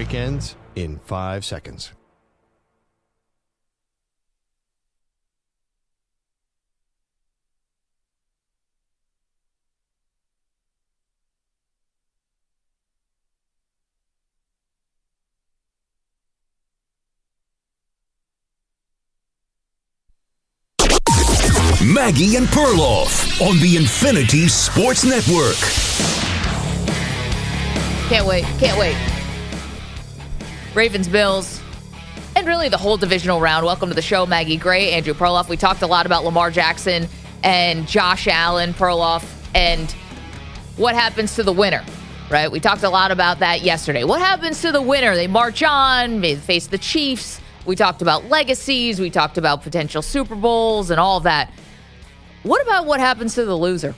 Break ends in 5 seconds. Maggie and Perloff on the Infinity Sports Network. Can't wait. Ravens, Bills, and really the whole divisional round. Welcome to the show, Maggie Gray, Andrew Perloff. We talked a lot about Lamar Jackson and Josh Allen, Perloff, and what happens to the winner, right? We talked a lot about that yesterday. What happens to the winner? They march on, they face the Chiefs. We talked about legacies. We talked about potential Super Bowls and all of that. What about what happens to the loser?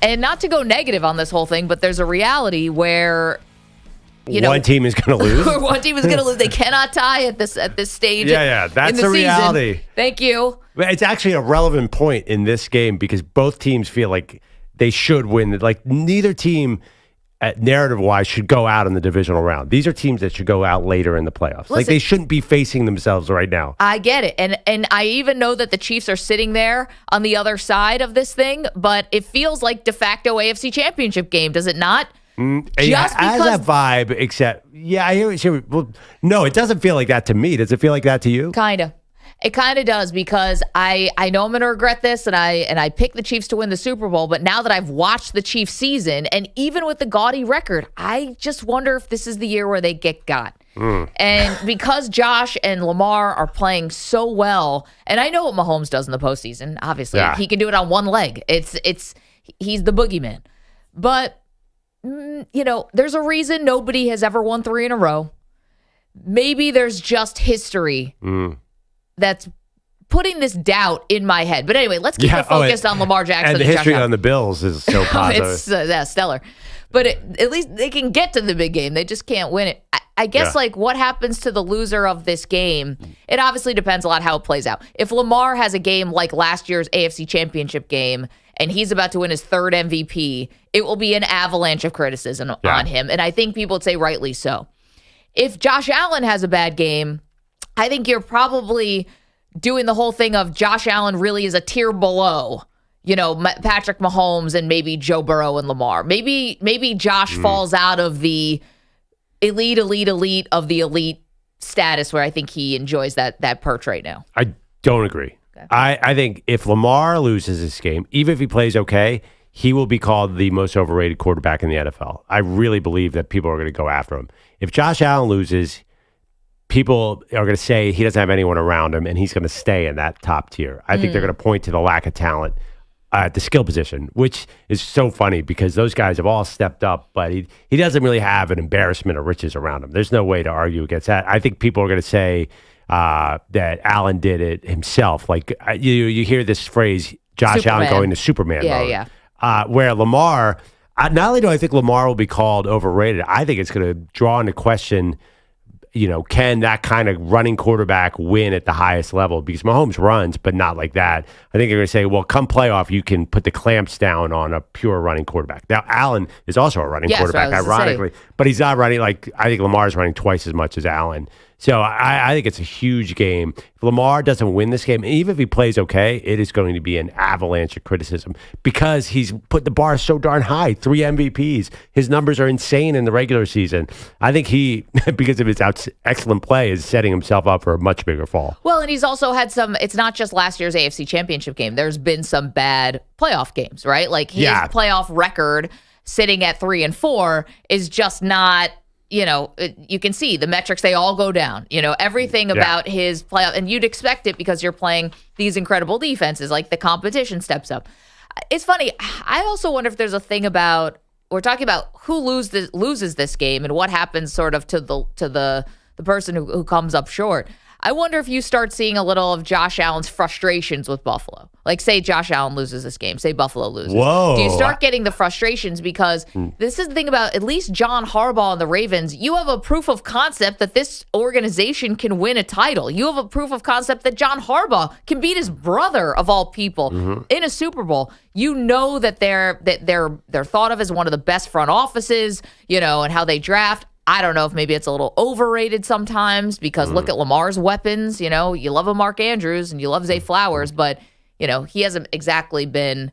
And not to go negative on this whole thing, but there's a reality where, one team is going to lose. One team is going to lose. They cannot tie at this stage. Yeah, that's in the a reality. Season. Thank you. It's actually a relevant point in this game because both teams feel like they should win. Like neither team, narrative-wise, should go out in the divisional round. These are teams that should go out later in the playoffs. Listen, like they shouldn't be facing themselves right now. I get it. And I even know that the Chiefs are sitting there on the other side of this thing, but it feels like de facto AFC Championship game, does it not? Just has that vibe, except, I hear it. Well, no, it doesn't feel like that to me. Does it feel like that to you? Kind of. It kind of does because I know I'm going to regret this, and I picked the Chiefs to win the Super Bowl. But now that I've watched the Chiefs season, and even with the gaudy record, I just wonder if this is the year where they get got. And because Josh and Lamar are playing so well, and I know what Mahomes does in the postseason. Obviously, he can do it on one leg. He's the boogeyman. But there's a reason nobody has ever won 3 in a row. Maybe there's just history. That's putting this doubt in my head. But anyway, let's keep it focused on Lamar Jackson. And the history on the Bills is so positive. It's stellar. But at least they can get to the big game. They just can't win it. I guess, what happens to the loser of this game, it obviously depends a lot how it plays out. If Lamar has a game like last year's AFC Championship game, and he's about to win his 3rd MVP, it will be an avalanche of criticism on him. And I think people would say rightly so. If Josh Allen has a bad game, I think you're probably doing the whole thing of Josh Allen really is a tier below, Patrick Mahomes and maybe Joe Burrow and Lamar. Maybe Josh falls out of the elite of the elite status where I think he enjoys that perch right now. I don't agree. Okay. I think if Lamar loses this game, even if he plays okay, he will be called the most overrated quarterback in the NFL. I really believe that people are going to go after him. If Josh Allen loses, people are going to say he doesn't have anyone around him and he's going to stay in that top tier. I think they're going to point to the lack of talent at the skill position, which is so funny because those guys have all stepped up, but he doesn't really have an embarrassment of riches around him. There's no way to argue against that. I think people are going to say that Allen did it himself. Like you hear this phrase, Josh Allen going to Superman mode. Where Lamar, not only do I think Lamar will be called overrated, I think it's going to draw into question, can that kind of running quarterback win at the highest level? Because Mahomes runs, but not like that. I think they're going to say, well, come playoff, you can put the clamps down on a pure running quarterback. Now, Allen is also a running quarterback, ironically, but he's not running I think Lamar's running twice as much as Allen. So I think it's a huge game. If Lamar doesn't win this game, even if he plays okay, it is going to be an avalanche of criticism because he's put the bar so darn high. 3 MVPs. His numbers are insane in the regular season. I think he, because of his excellent play, is setting himself up for a much bigger fall. Well, and he's also had it's not just last year's AFC Championship game. There's been some bad playoff games, right? Like his playoff record sitting at 3-4 is just not, you can see the metrics, they all go down, everything about his playoff, and you'd expect it because you're playing these incredible defenses, like the competition steps up. It's funny. I also wonder if there's a thing about, we're talking about who loses this game and what happens sort of to the person who comes up short. I wonder if you start seeing a little of Josh Allen's frustrations with Buffalo. Like, say Josh Allen loses this game. Say Buffalo loses. Whoa. Do you start getting the frustrations? Because this is the thing about at least John Harbaugh and the Ravens. You have a proof of concept that this organization can win a title. You have a proof of concept that John Harbaugh can beat his brother, of all people, in a Super Bowl. You know that they're thought of as one of the best front offices, and how they draft. I don't know if maybe it's a little overrated sometimes because look at Lamar's weapons. You love a Mark Andrews and you love Zay Flowers, but, he hasn't exactly been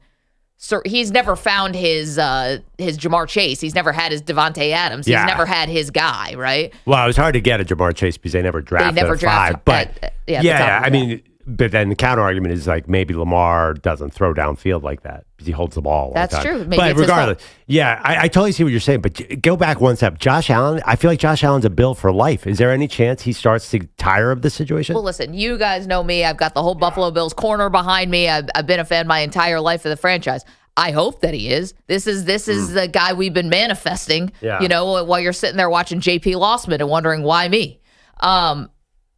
he's never found his Jamar Chase. He's never had his Devontae Adams. He's never had his guy, right? Well, it was hard to get a Jamar Chase because they never drafted a 5. But I mean, but then the counter argument is like maybe Lamar doesn't throw downfield like that because he holds the ball. That's true. Maybe but regardless, I totally see what you're saying. But go back one step. Josh Allen, I feel like Josh Allen's a Bill for life. Is there any chance he starts to tire of the situation? Well, listen, you guys know me. I've got the whole Buffalo Bills corner behind me. I've been a fan my entire life of the franchise. I hope that he is. This is the guy we've been manifesting. While you're sitting there watching JP Lossman and wondering why me.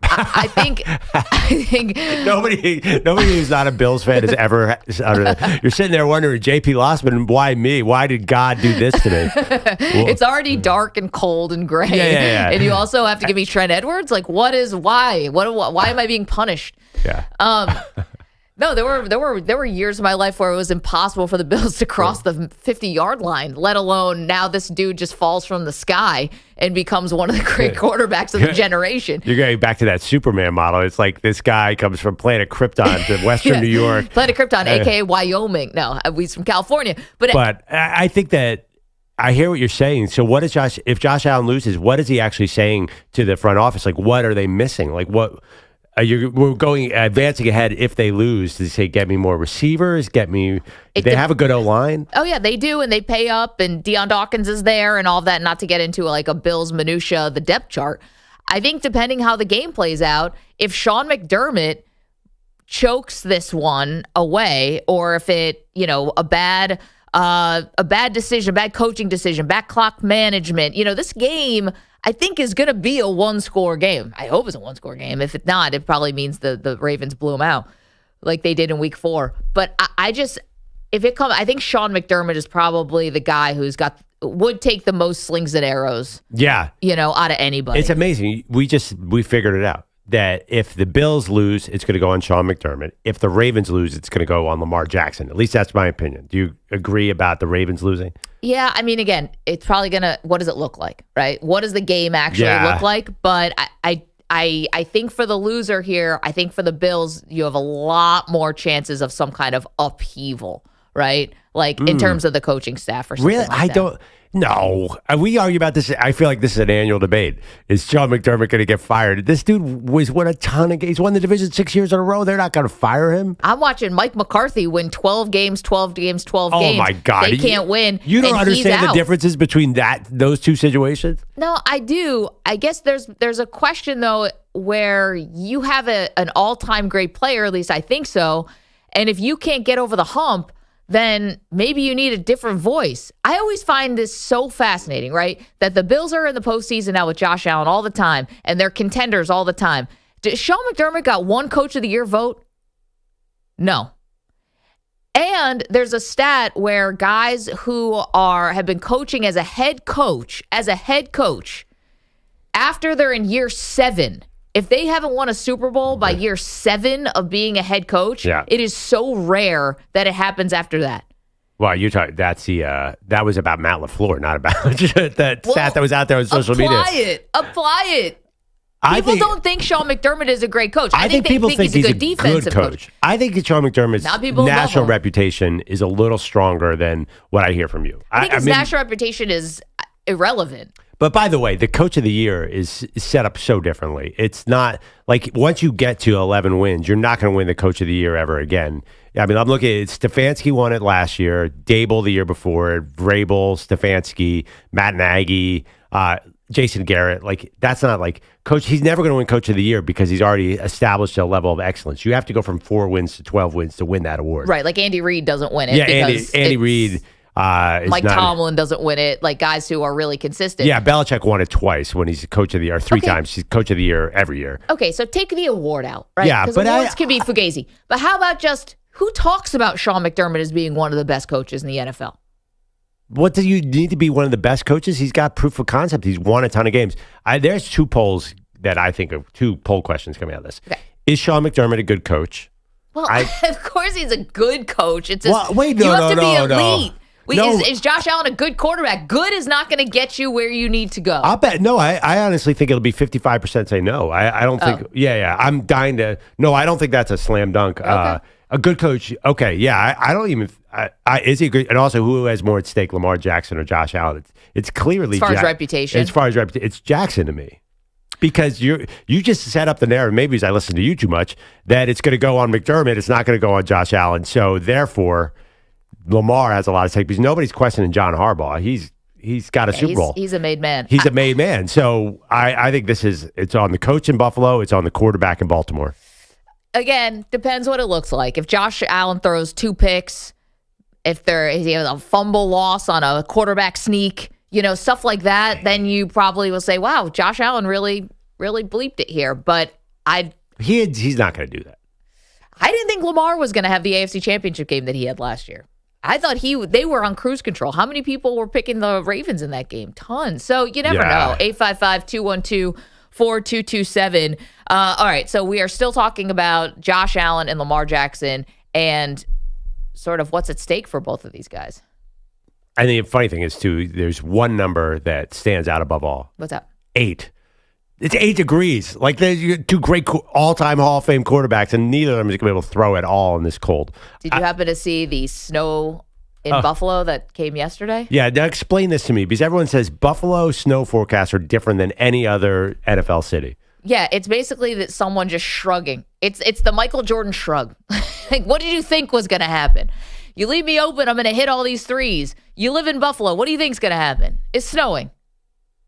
I think nobody who's not a Bills fan has ever. You're sitting there wondering, JP Lossman, why me? Why did God do this to me? It's already dark and cold and gray. Yeah. And you also have to give me Trent Edwards. Like, why am I being punished? Yeah. No, there were years of my life where it was impossible for the Bills to cross the 50-yard line, let alone now this dude just falls from the sky and becomes one of the great quarterbacks of the generation. You're going back to that Superman model. It's like this guy comes from planet Krypton to Western New York. Planet Krypton, a.k.a. Wyoming. No, he's from California. But I think that I hear what you're saying. So what is if Josh Allen loses, what is he actually saying to the front office? Like, what are they missing? Like, what... we're advancing ahead if they lose. Does he say, get me more receivers? They have a good O-line? Oh, yeah, they do, and they pay up, and Deion Dawkins is there and all of that, not to get into like a Bills minutia, the depth chart. I think depending how the game plays out, if Sean McDermott chokes this one away, or if it, a bad decision, bad coaching decision, bad clock management, this game I think is going to be a one-score game. I hope it's a one-score game. If it's not, it probably means the Ravens blew them out like they did in Week 4. But I think Sean McDermott is probably the guy would take the most slings and arrows. Yeah, out of anybody. It's amazing. We figured it out that if the Bills lose, it's going to go on Sean McDermott. If the Ravens lose, it's going to go on Lamar Jackson. At least that's my opinion. Do you agree about the Ravens losing? Yeah, I mean, again, it's probably gonna. What does it look like, right? What does the game actually look like? But I think for the loser here, I think for the Bills, you have a lot more chances of some kind of upheaval, right? Like in terms of the coaching staff or something. Really, like that. No, we argue about this. I feel like this is an annual debate. Is Sean McDermott going to get fired? This dude won a ton of games. He's won the division 6 years in a row. They're not going to fire him. I'm watching Mike McCarthy win 12 games. Oh my God. They can't win. You don't understand the differences between those two situations? No, I do. I guess there's a question, though, where you have an all-time great player, at least I think so, and if you can't get over the hump, then maybe you need a different voice. I always find this so fascinating, right? That the Bills are in the postseason now with Josh Allen all the time, and they're contenders all the time. Sean McDermott got one Coach of the Year vote? No. And there's a stat where guys who have been coaching as a head coach, after they're in year 7, if they haven't won a Super Bowl by year 7 of being a head coach, it is so rare that it happens after that. Well, you're talking. That was about Matt LaFleur, not about that stat that was out there on social media. Apply it. People don't think Sean McDermott is a great coach. I think people think he's a good defensive coach. I think that Sean McDermott's national reputation is a little stronger than what I hear from you. I think his national reputation is irrelevant. But by the way, the Coach of the Year is set up so differently. It's not like once you get to 11 wins, you're not going to win the Coach of the Year ever again. I mean, I'm looking at Stefanski won it last year, Dable the year before, Vrabel, Stefanski, Matt Nagy, Jason Garrett. Like, that's not like Coach. He's never going to win Coach of the Year because he's already established a level of excellence. You have to go from 4 wins to 12 wins to win that award. Right, like Andy Reid doesn't win it. Yeah, Andy Reid. Mike Tomlin doesn't win it. Like guys who are really consistent. Yeah, Belichick won it twice when he's Coach of the Year, 3 times. He's Coach of the Year every year. Okay, so take the award out, right? Yeah, because awards can be fugazi. But how about just who talks about Sean McDermott as being one of the best coaches in the NFL? What do you need to be one of the best coaches? He's got proof of concept. He's won a ton of games. There's 2 polls that I think of, 2 poll questions coming out of this. Okay. Is Sean McDermott a good coach? Well, of course he's a good coach. It's you have to be elite. Is Josh Allen a good quarterback? Good is not going to get you where you need to go. I'll bet. No, I honestly think it'll be 55% say no. I don't think. Yeah. I'm dying to. No, I don't think that's a slam dunk. Okay. A good coach. Okay. Yeah. I don't even. Is he good? And also, who has more at stake, Lamar Jackson or Josh Allen? It's clearly as far as reputation. As far as reputation, it's Jackson to me. Because you just set up the narrative, maybe as I listen to you too much, that it's going to go on McDermott, it's not going to go on Josh Allen. So therefore, Lamar has a lot of stake because nobody's questioning John Harbaugh. He's got a Super Bowl. He's a made man. He's a made man. So I think it's on the coach in Buffalo, it's on the quarterback in Baltimore. Again, depends what it looks like. If Josh Allen throws 2 picks, if he has a fumble loss on a quarterback sneak, stuff like that, then you probably will say, wow, Josh Allen really, really bleeped it here. But he's not going to do that. I didn't think Lamar was going to have the AFC Championship game that he had last year. I thought they were on cruise control. How many people were picking the Ravens in that game? Tons. So you never know. 855-212-4227. All right, so we are still talking about Josh Allen and Lamar Jackson and sort of what's at stake for both of these guys. And the funny thing is, too, there's one number that stands out above all. What's that? 8. It's 8 degrees. Like, there's 2 great all-time Hall of Fame quarterbacks, and neither of them is going to be able to throw at all in this cold. Did you happen to see the snow in Buffalo that came yesterday? Yeah, now explain this to me, because everyone says Buffalo snow forecasts are different than any other NFL city. Yeah, it's basically that someone just shrugging. It's the Michael Jordan shrug. Like, what did you think was going to happen? You leave me open, I'm going to hit all these threes. You live in Buffalo. What do you think's going to happen? It's snowing.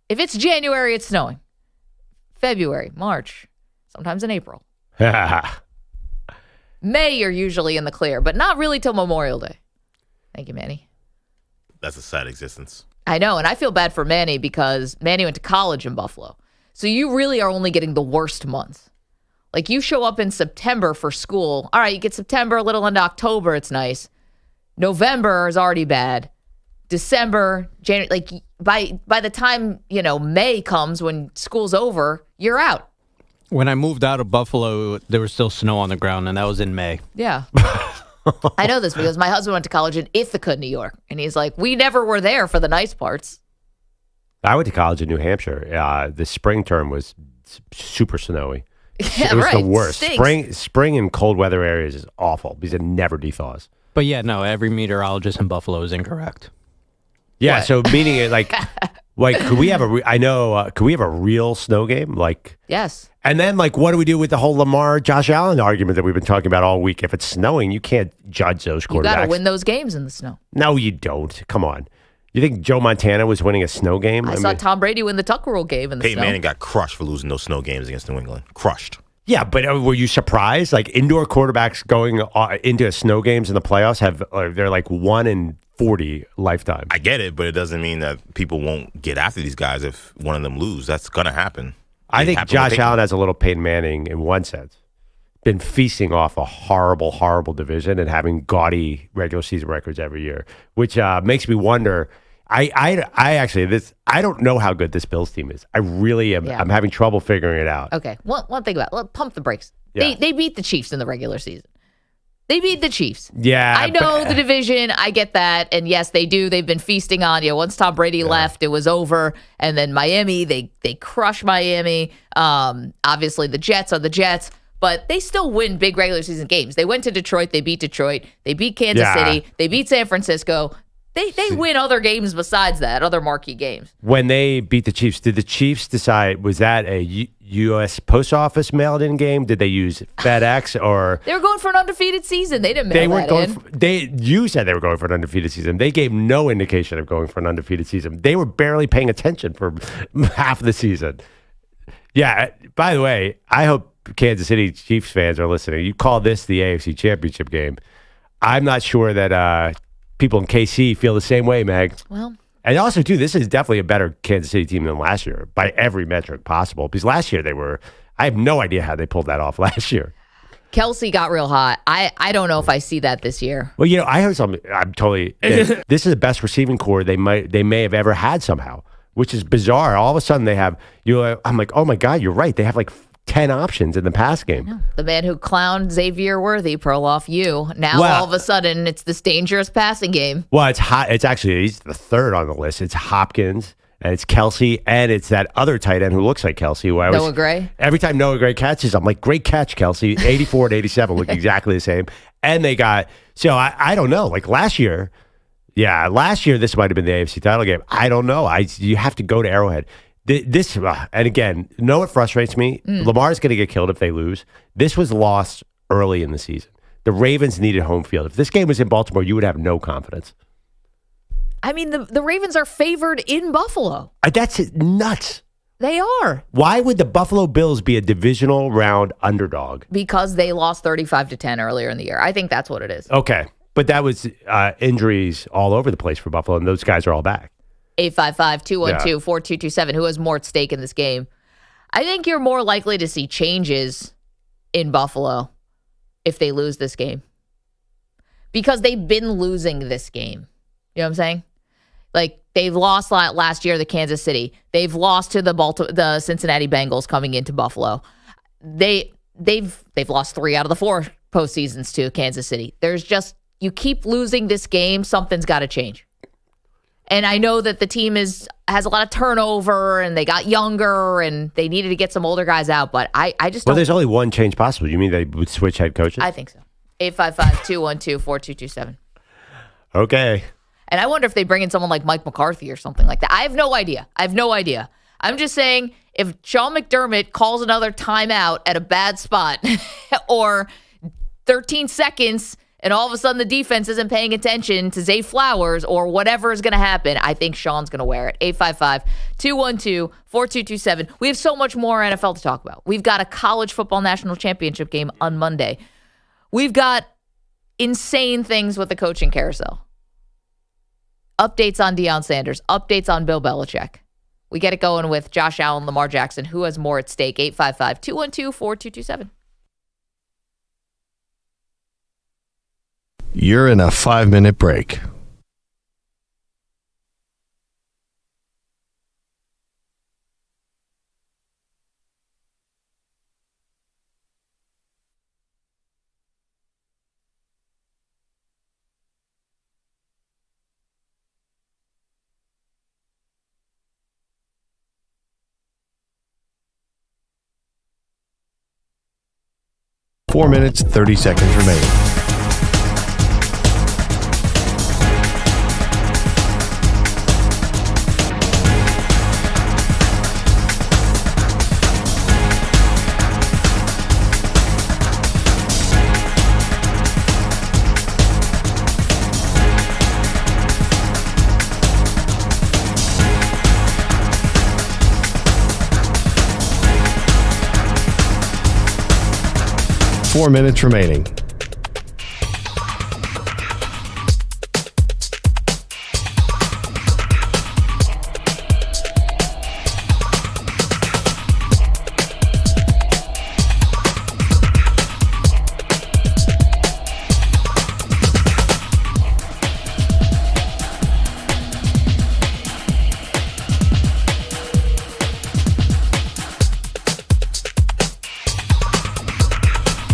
If it's January, it's snowing. February, March, sometimes in April. May, you're usually in the clear, but not really till Memorial Day. Thank you, Manny. That's a sad existence. I know, and I feel bad for Manny because Manny went to college in Buffalo. So you really are only getting the worst months. Like, you show up in September for school. All right, you get September, a little into October, it's nice. November is already bad. December, January, like by the time, May comes when school's over, you're out. When I moved out of Buffalo, there was still snow on the ground, and that was in May. Yeah. I know this because my husband went to college in Ithaca, New York, and he's like, we never were there for the nice parts. I went to college in New Hampshire. The spring term was super snowy. Yeah, it was right. the worst. Stinks. Spring in cold weather areas is awful because it never dethaws. But yeah, no, every meteorologist in Buffalo is incorrect. Yeah, What? so meaning it like could we have could we have a real snow game? Like, Yes. and then what do we do with the whole Lamar Josh Allen argument that we've been talking about all week? If it's snowing, you can't judge those quarterbacks. You got to win those games in the snow. No, you don't. Come on. You think Joe Montana was winning a snow game? I saw Tom Brady win the Tucker Rule game in the Peyton snow. Manning got crushed for losing those snow games against New England. Crushed. Yeah, but were you surprised? Like, indoor quarterbacks going into snow games in the playoffs they're like 1 in 40 lifetime. I get it, but it doesn't mean that people won't get after these guys if one of them lose. That's going to happen. I think Josh Allen has a little Peyton Manning in one sense. Been feasting off a horrible, horrible division and having gaudy regular season records every year, which makes me wonder. I don't know how good this Bills team is. I really am. Yeah. I'm having trouble figuring it out. Okay. One thing about it. Let's pump the brakes. Yeah. They beat the Chiefs in the regular season. They beat the Chiefs. Yeah. I know the division. I get that. And yes, they do. They've been feasting on you. Once Tom Brady left, it was over. And then Miami, they crushed Miami. Obviously, the Jets are the Jets. But they still win big regular season games. They went to Detroit. They beat Detroit. They beat Kansas City. They beat San Francisco. They win other games besides that, other marquee games. When they beat the Chiefs, did the Chiefs decide, was that a U.S. Post Office mailed-in game? Did they use FedEx or? They were going for an undefeated season. They didn't mail that in. You said they were going for an undefeated season. They gave no indication of going for an undefeated season. They were barely paying attention for half the season. Yeah, by the way, I hope Kansas City Chiefs fans are listening. You call this the AFC Championship game. I'm not sure that people in KC feel the same way, Mag. Well, and also, too, this is definitely a better Kansas City team than last year by every metric possible. Because last year I have no idea how they pulled that off last year. Kelsey got real hot. I don't know if I see that this year. Well, I heard something. This is the best receiving core they may have ever had somehow, which is bizarre. All of a sudden they have, I'm like, oh my God, you're right. They have like 10 options in the pass game. The man who clowned Xavier Worthy, Perloff, now all of a sudden it's this dangerous passing game. Well, it's actually, he's the third on the list. It's Hopkins, and it's Kelsey, and it's that other tight end who looks like Kelsey. Noah Gray? Every time Noah Gray catches, I'm like, great catch, Kelsey. 84 and 87 look exactly the same. And they got, so I don't know, like last year this might have been the AFC title game. I don't know. You have to go to Arrowhead. This and again, know what frustrates me? Lamar's going to get killed if they lose. This was lost early in the season. The Ravens needed home field. If this game was in Baltimore, you would have no confidence. I mean, the Ravens are favored in Buffalo. That's nuts. They are. Why would the Buffalo Bills be a divisional round underdog? Because they lost 35-10 earlier in the year. I think that's what it is. Okay, but that was injuries all over the place for Buffalo, and those guys are all back. 855-212-4227. Who has more at stake in this game? I think you're more likely to see changes in Buffalo if they lose this game. Because they've been losing this game. You know what I'm saying? Like, they've lost last year to Kansas City. They've lost to the Cincinnati Bengals coming into Buffalo. They've lost 3 out of the 4 postseasons to Kansas City. There's just, you keep losing this game, something's got to change. And I know that the team has a lot of turnover, and they got younger, and they needed to get some older guys out. But I just don't. Well, there's only one change possible. You mean they would switch head coaches? I think so. 855-212-4227. Okay. And I wonder if they bring in someone like Mike McCarthy or something like that. I have no idea. I'm just saying, if Sean McDermott calls another timeout at a bad spot or 13 seconds and all of a sudden the defense isn't paying attention to Zay Flowers or whatever is going to happen, I think Sean's going to wear it. 855-212-4227. We have so much more NFL to talk about. We've got a college football national championship game on Monday. We've got insane things with the coaching carousel. Updates on Deion Sanders. Updates on Bill Belichick. We get it going with Josh Allen, Lamar Jackson. Who has more at stake? 855-212-4227. You're in a 5-minute break. Four minutes, 30 seconds remaining. Four minutes remaining.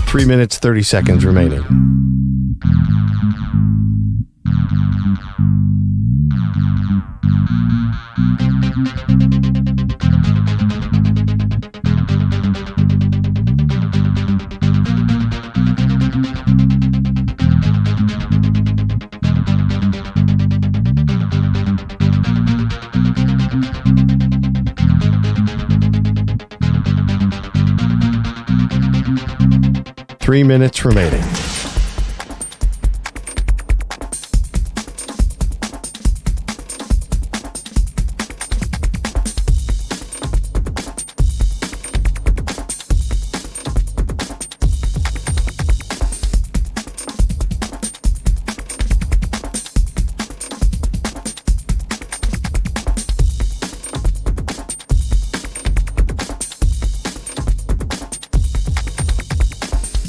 Three minutes, 30 seconds remaining. Three minutes remaining.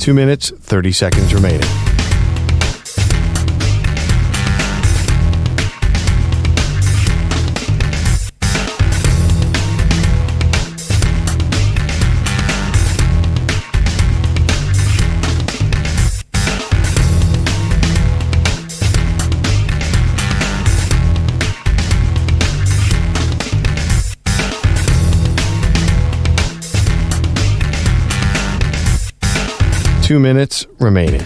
Two minutes, 30 seconds remaining. 2 minutes remaining.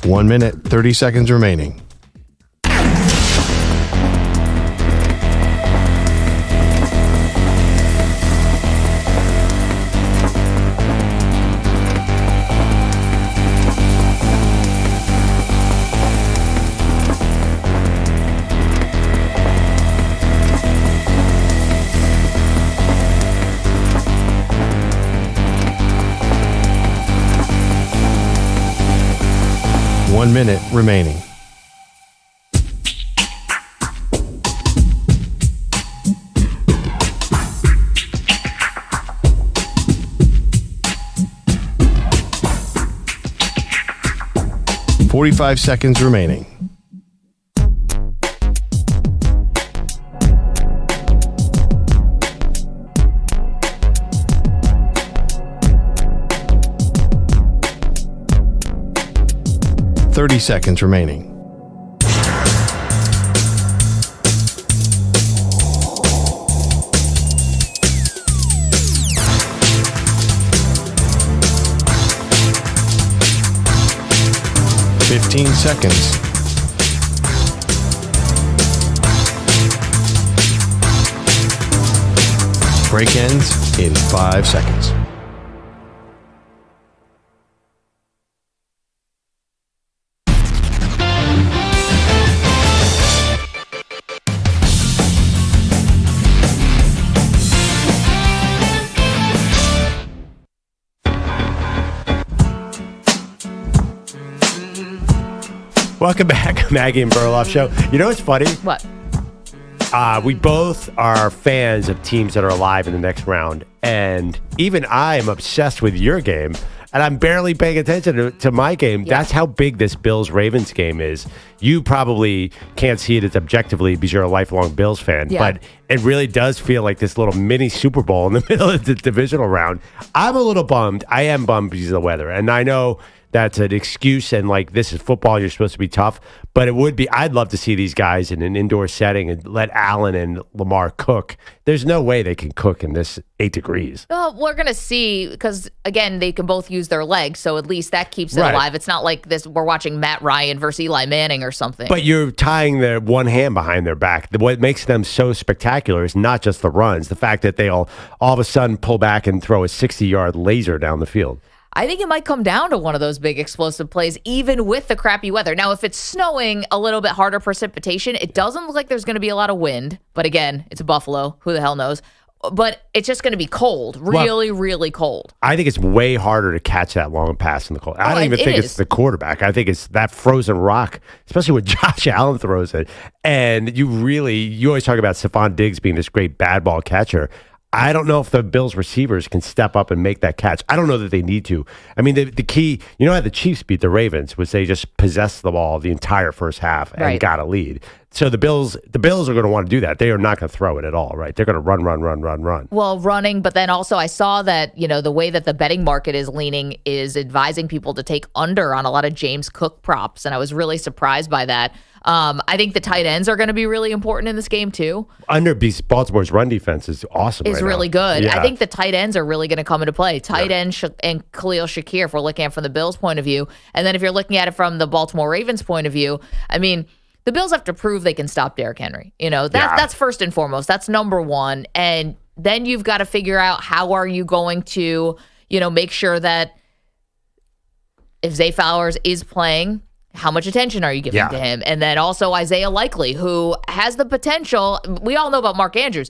One minute, 30 seconds remaining. One minute remaining. "45 seconds remaining. "30 seconds remaining. "15 seconds. Break ends in 5 seconds. Welcome back, Maggie and Perloff Show. You know what's funny? What? We both are fans of teams that are alive in the next round. And even I am obsessed with your game. And I'm barely paying attention to my game. Yeah. That's how big this Bills-Ravens game is. You probably can't see it as objectively because you're a lifelong Bills fan. Yeah. But it really does feel like this little mini Super Bowl in the middle of the divisional round. I'm a little bummed. I am bummed because of the weather. And I know that's an excuse, and like, this is football, you're supposed to be tough, but it would be, I'd love to see these guys in an indoor setting and let Allen and Lamar cook. There's no way they can cook in this 8 degrees. Well, we're going to see, because again, they can both use their legs, so at least that keeps it Right. alive. It's not like this, we're watching Matt Ryan versus Eli Manning or something. But you're tying their one hand behind their back. What makes them so spectacular is not just the runs, the fact that they all of a sudden pull back and throw a 60-yard laser down the field. I think it might come down to one of those big explosive plays, even with the crappy weather. Now, if it's snowing, a little bit harder precipitation, it doesn't look like there's going to be a lot of wind. But again, it's Buffalo. Who the hell knows? But it's just going to be cold, really, really cold. I think it's way harder to catch that long pass in the cold. I don't even think it's the quarterback. I think it's that frozen rock, especially when Josh Allen throws it. And you always talk about Stephon Diggs being this great bad ball catcher. I don't know if the Bills receivers can step up and make that catch. I don't know that they need to. I mean, the key, how the Chiefs beat the Ravens was they just possessed the ball the entire first half and got a lead. So the Bills are going to want to do that. They are not going to throw it at all, right? They're going to run. Well, running, but then also I saw that, the way that the betting market is leaning is advising people to take under on a lot of James Cook props, and I was really surprised by that. I think the tight ends are going to be really important in this game too. Under Baltimore's run defense is awesome. Is right really now. good. Yeah. I think the tight ends are really going to come into play. Tight end and Khalil Shakir, if we're looking at it from the Bills' point of view, and then if you're looking at it from the Baltimore Ravens' point of view, I mean, the Bills have to prove they can stop Derrick Henry. That's first and foremost. That's number one. And then you've got to figure out how are you going to, make sure that if Zay Flowers is playing, how much attention are you giving to him? And then also Isaiah Likely, who has the potential. We all know about Mark Andrews.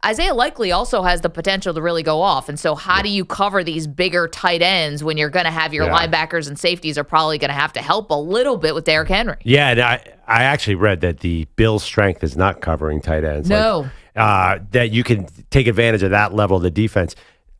Isaiah Likely also has the potential to really go off. And so how do you cover these bigger tight ends when you're going to have your linebackers and safeties are probably going to have to help a little bit with Derrick Henry? Yeah, and I actually read that the Bills' strength is not covering tight ends. No. That you can take advantage of that level of the defense.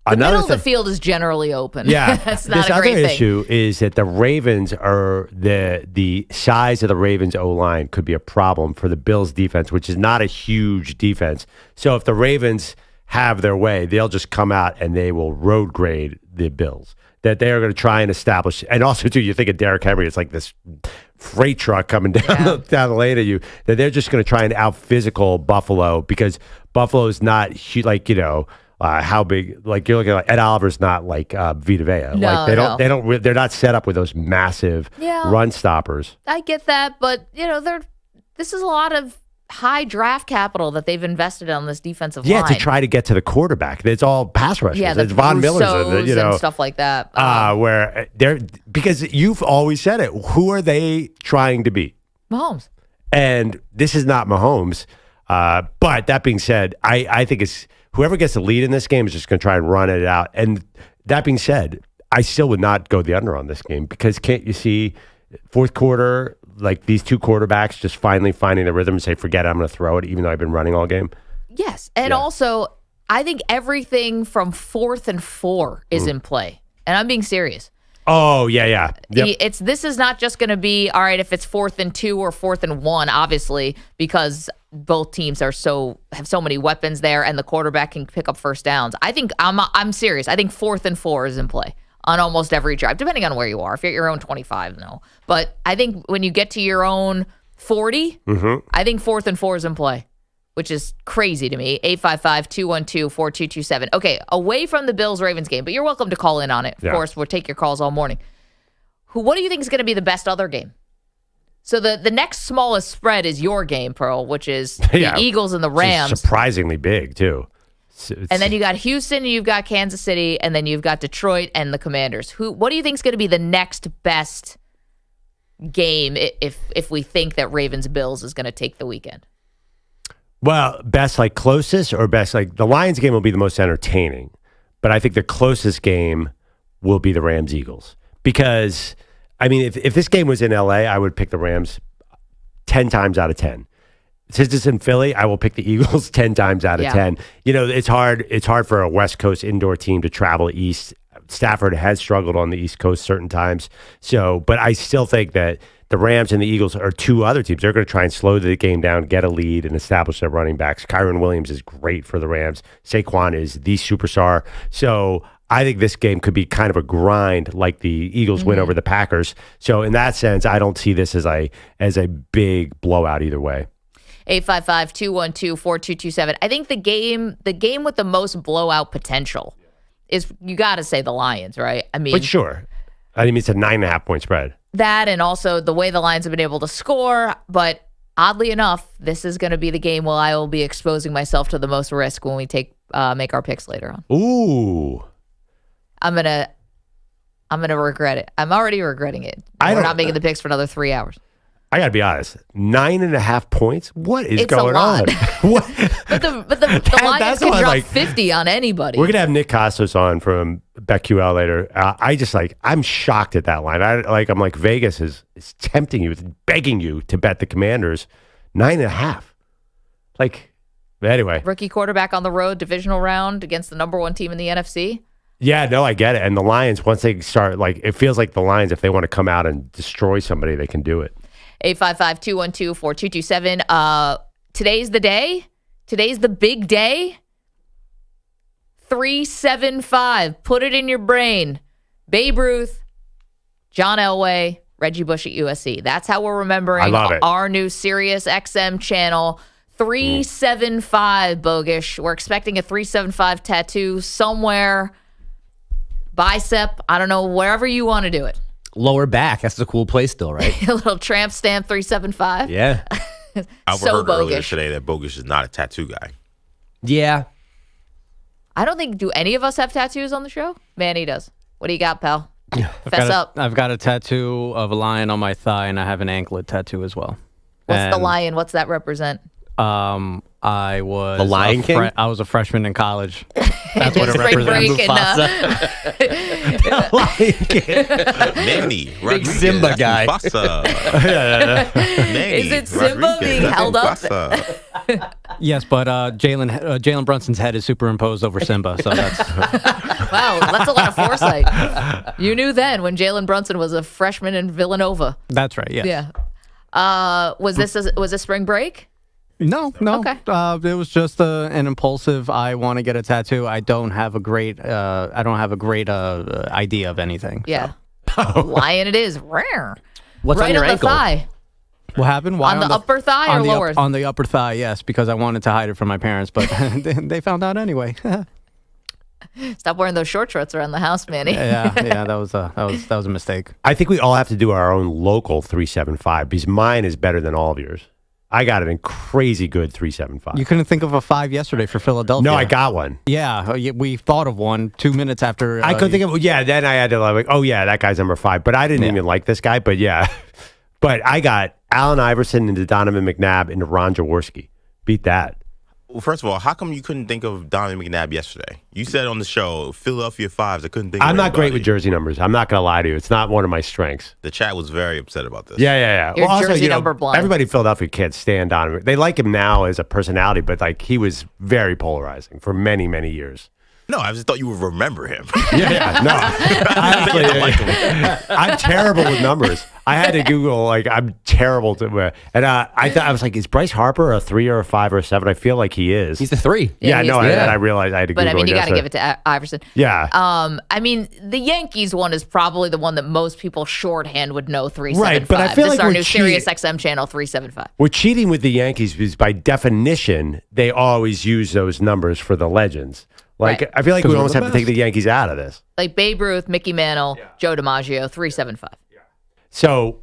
The middle of the field is generally open. Yeah, that's not this a great other thing. issue is that the Ravens are the size of the Ravens O line could be a problem for the Bills defense, which is not a huge defense. So if the Ravens have their way, they'll just come out and they will road grade the Bills. That they are going to try and establish, and also too, you think of Derrick Henry, it's like this freight truck coming down down the lane at you. That they're just going to try and out physical Buffalo because Buffalo's not like how big? Like you're looking at Ed Oliver's not like Vita Vea. No, like they're not set up with those massive run stoppers. I get that, but this is a lot of high draft capital that they've invested on this defensive line. Yeah, to try to get to the quarterback. It's all pass rushers. Yeah, it's Von Miller's and stuff like that. Where they're because you've always said it. Who are they trying to beat? Mahomes. And this is not Mahomes. But that being said, I think it's whoever gets the lead in this game is just going to try and run it out. And that being said, I still would not go the under on this game because can't you see fourth quarter, like these two quarterbacks just finally finding the rhythm and say, forget it, I'm going to throw it, even though I've been running all game? Yes. And also, I think everything from 4th and 4 is in play. And I'm being serious. Oh, yeah. Yep. This is not just going to be, all right, if it's 4th and 2 or 4th and 1, obviously, because both teams have so many weapons there and the quarterback can pick up first downs. I think I'm serious. I think 4th and 4 is in play on almost every drive, depending on where you are. If you're at your own 25, no. But I think when you get to your own 40, I think 4th and 4 is in play, which is crazy to me. 855-212-4227. Okay, away from the Bills-Ravens game, but you're welcome to call in on it. Of course, we'll take your calls all morning. What do you think is going to be the best other game? So the next smallest spread is your game, Pearl, which is the Eagles and the Rams. It's surprisingly big, too. And then you got Houston, and you've got Kansas City, and then you've got Detroit and the Commanders. What do you think is going to be the next best game if we think that Ravens-Bills is going to take the weekend? Well, best like closest or best like the Lions game will be the most entertaining, but I think the closest game will be the Rams-Eagles because, I mean, if this game was in LA, I would pick the Rams 10 times out of 10. Since it's in Philly, I will pick the Eagles 10 times out of 10. It's hard for a West Coast indoor team to travel east. Stafford has struggled on the East Coast certain times. But I still think that the Rams and the Eagles are two other teams. They're going to try and slow the game down, get a lead, and establish their running backs. Kyron Williams is great for the Rams. Saquon is the superstar. So I think this game could be kind of a grind like the Eagles win over the Packers. So in that sense, I don't see this as a big blowout either way. 855-212-4227. I think the game with the most blowout potential is, you got to say, the Lions, right? I mean, but sure. I mean, it's a 9.5 point spread. That and also the way the Lions have been able to score. But oddly enough, this is going to be the game where I will be exposing myself to the most risk when we make our picks later on. Ooh. I'm gonna regret it. I'm already regretting it. We're not making the picks for another 3 hours. I got to be honest. 9.5 points? What is it's going a lot. on? What? But the Lions can drop 50 on anybody. We're going to have Nick Costos on from BetQL later. I'm shocked at that line. I'm like, Vegas is tempting you, it's begging you to bet the Commanders 9.5. Anyway. Rookie quarterback on the road, divisional round against the number one team in the NFC. Yeah, no, I get it. And the Lions, once they start, it feels like the Lions, if they want to come out and destroy somebody, they can do it. 855-212-4227. Today's the day. Today's the big day. 375. Put it in your brain. Babe Ruth, John Elway, Reggie Bush at USC. That's how we're remembering our new Sirius XM channel. 375, Bogish. We're expecting a 375 tattoo somewhere. Bicep. I don't know, wherever you want to do it. Lower back. That's the cool place still, right? A little tramp stamp 375. Yeah. I So heard earlier Bogish. today that Bogish is not a tattoo guy. Yeah. I don't think, do any of us have tattoos on the show? Manny does. What do you got, pal? Fess up. I've got a tattoo of a lion on my thigh, and I have an anklet tattoo as well. What's the lion? What's that represent? I was The Lion King? I was a freshman in college. That's what it Spring represents. break and, Manny, Big Simba guy. Is it Simba being held up? Yes, but Jalen Brunson's head is superimposed over Simba, so that's Wow, that's a lot of foresight. You knew then when Jalen Brunson was a freshman in Villanova. that's right. Yes. Yeah. Was this spring break? No. Okay. It was just an impulsive. I want to get a tattoo. I don't have a great. Idea of anything. Yeah. Lion it is. Rare. What's right on your the ankle? thigh. What happened? Why On the upper thigh or on the lower? on the upper thigh, yes, because I wanted to hide it from my parents, but they found out anyway. Stop wearing those short shorts around the house, Manny. yeah, that was a mistake. I think we all have to do our own local 375 because mine is better than all of yours. I got a crazy good 375. You couldn't think of a 5 yesterday for Philadelphia. No, I got one. Yeah, we thought of one 2 minutes after. I couldn't think of. Yeah, then I had to like, oh yeah, that guy's number 5. But I didn't even like this guy. But yeah, but I got Allen Iverson into Donovan McNabb into Ron Jaworski. Beat that. Well, first of all, how come you couldn't think of Donovan McNabb yesterday? You said on the show, Philadelphia Fives. I couldn't think of I'm not great anybody. with jersey numbers. I'm not going to lie to you. It's not one of my strengths. The chat was very upset about this. Yeah. You're jersey number blind. Everybody in Philadelphia can't stand Donovan. They like him now as a personality, but like he was very polarizing for many, many years. No, I just thought you would remember him. Yeah. No. I'm terrible with numbers. I had to Google, like, I'm terrible to, and I was like, is Bryce Harper a 3 or a 5 or a 7? I feel like he is. He's a 3. Yeah, And I realized I had to Google But I mean, you got to yesterday. give it to Iverson. Yeah. I mean, the Yankees one is probably the one that most people shorthand would know 375. Right, but I feel this like is our we're new Sirius XM channel 375. We're cheating with the Yankees because by definition, they always use those numbers for the legends. Like, Right. I feel like we Because almost we're have the to take the Yankees out of this. Like Babe Ruth, Mickey Mantle, Joe DiMaggio, 375. So,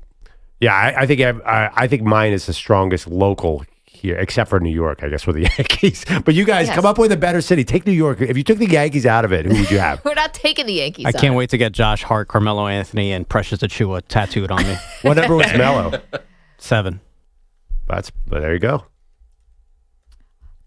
yeah, I think mine is the strongest local here, except for New York, I guess, with the Yankees. But you guys Yes. come up with a better city. Take New York. If you took the Yankees out of it, who would you have? We're not taking the Yankees. I can't wait to get Josh Hart, Carmelo Anthony, and Precious Achua tattooed on me. Whatever was Mellow. 7. But there you go.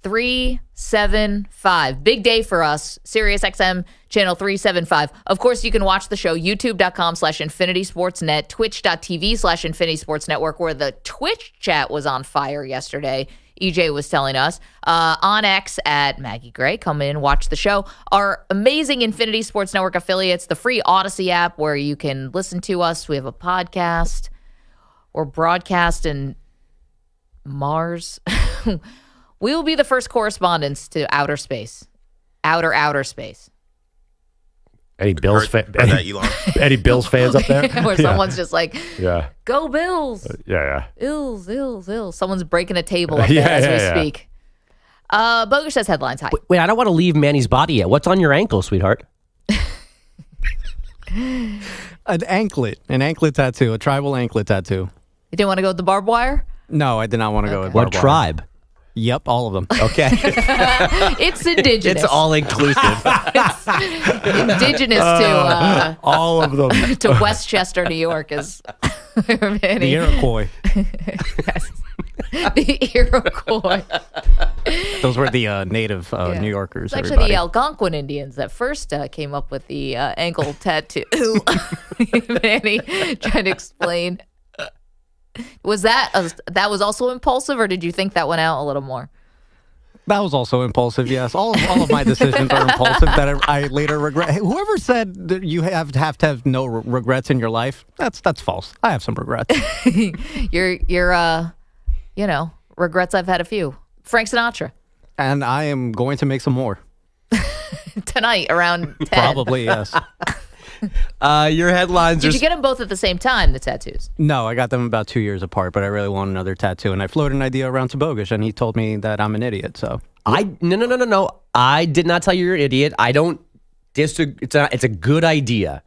375. Big day for us. Sirius XM channel 375. Of course, you can watch the show youtube.com/Infinity Sports Net, twitch.tv/Infinity Sports Network, where the Twitch chat was on fire yesterday. EJ was telling us. On X at Maggie Gray. Come in, watch the show. Our amazing Infinity Sports Network affiliates, the free Odyssey app where you can listen to us. We have a podcast or broadcast in Mars. We will be the first correspondents to outer space. Outer space. Any Bills Heard that, Elon? Any Bills fans up there? Where someone's just like, Yeah. go Bills. Yeah. Ills. Someone's breaking a table up there as we speak. Bogus says headlines. Hi. Wait, I don't want to leave Manny's body yet. What's on your ankle, sweetheart? An anklet tattoo, a tribal anklet tattoo. You didn't want to go with the barbed wire? No, I did not want to go with What barbed wire. tribe? Yep, all of them. Okay. It's indigenous. It's all inclusive. Indigenous to All of them. to Westchester, New York is The Iroquois. the Iroquois. Those were the native Yeah. New Yorkers. It's actually everybody. the Algonquin Indians that first came up with the ankle tattoo. Manny trying to explain. Was that was also impulsive, or did you think that went out a little more? That was also impulsive, yes. All of my decisions are impulsive that I later regret. Hey, whoever said that you have to have no regrets in your life, that's false. I have some regrets. Your regrets. I've had a few. Frank Sinatra And I am going to make some more. tonight around 10. Probably, yes. Your headlines Did are... you get them both at the same time, the tattoos? No, I got them about 2 years apart, but I really want another tattoo. And I floated an idea around to Bogish, and he told me that I'm an idiot, so. No. I did not tell you you're an idiot. I don't disagree. It's a good idea.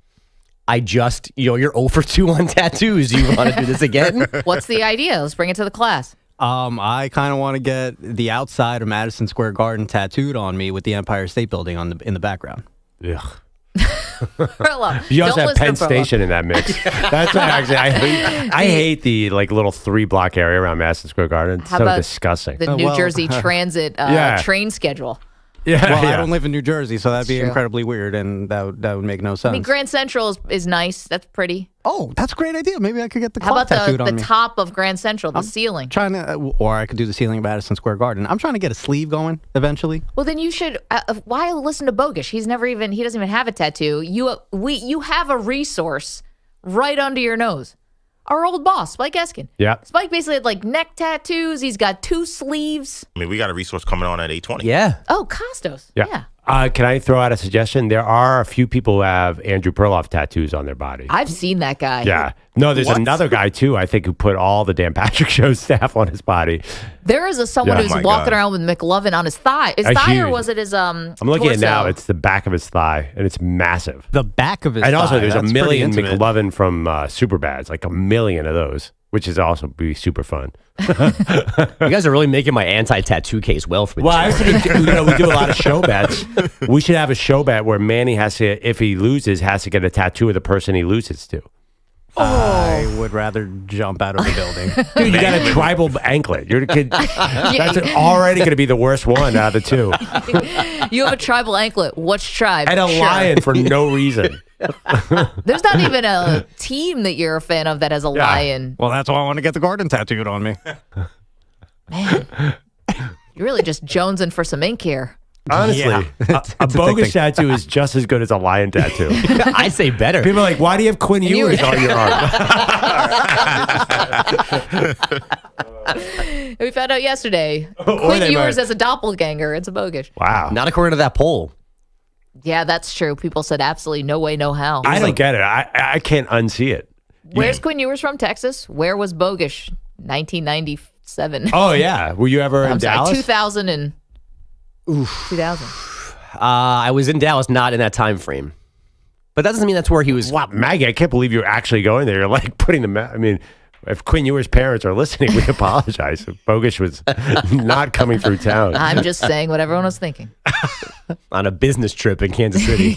I just, you're 0 for 2 on tattoos. Do you want to do this again? What's the idea? Let's bring it to the class. I kind of want to get the outside of Madison Square Garden tattooed on me with the Empire State Building in the background. Ugh. Perloff. You also Don't have listen Penn to Perloff. Station in that mix. That's what actually I hate the little 3-block area around Madison Square Garden. It's How so about disgusting. The New well, Jersey Transit Yeah. train schedule. Yeah, Well, I yeah. don't live in New Jersey, so that'd be True. incredibly weird, and that would make no sense. I mean, Grand Central is nice. That's pretty. Oh, that's a great idea. Maybe I could get the How clock about tattooed the on me. top of Grand Central, the ceiling? Trying to, or I could do the ceiling of Madison Square Garden. I'm trying to get a sleeve going eventually. Well, then you should. Why listen to Bogish? He doesn't even have a tattoo. You have a resource right under your nose. Our old boss, Spike Eskin. Yeah. Spike basically had like neck tattoos. He's got 2 sleeves. I mean, we got a resource coming on at 8:20. Yeah. Oh, Costos. Yeah. Can I throw out a suggestion? There are a few people who have Andrew Perloff tattoos on their body. I've seen that guy. Yeah. No, there's What? another guy, too, I think, who put all the Dan Patrick Show staff on his body. There is someone Yeah. who's Oh my walking God. around with McLovin on his thigh. His A thigh, or huge- was it his I'm looking at it now. torso? It's the back of his thigh, and it's massive. The back of his And also, thigh, there's a that's pretty million intimate. McLovin from Superbad. Like a million of those, which is also be super fun. You guys are really making my anti-tattoo case well for me. Well, I was thinking, we do a lot of show bets. We should have a show bet where Manny has to, if he loses, has to get a tattoo of the person he loses to. I would rather jump out of the building. Dude, you got a tribal anklet. You're the kid. That's already going to be the worst one out of the two. You have a tribal anklet. Which tribe? And a Sure. lion for no reason. There's not even a team that you're a fan of that has a lion. Well, that's why I want to get the garden tattooed on me. Man, you're really just jonesing for some ink here. Honestly, Yeah. a It's bogus addicting. tattoo is just as good as a lion tattoo. I say better. People are like, why do you have Quinn Ewers on your arm? We found out yesterday. Or Quinn they Ewers might- as a doppelganger. It's a bogish. Wow. Not according to that poll. Yeah, that's true. People said absolutely no way, no how. I don't get it. I can't unsee it. Where's Quinn Ewers from? Texas? Where was bogish? 1997. Oh, yeah. Were you ever in I'm sorry, Dallas? 2000 and 2000. I was in Dallas, not in that time frame. But that doesn't mean that's where he was. Wow, Maggie, I can't believe you're actually going there. You're like putting them. I mean, if Quinn Ewers' parents are listening, we apologize. Bogish was not coming through town. I'm just saying what everyone was thinking. On a business trip in Kansas City.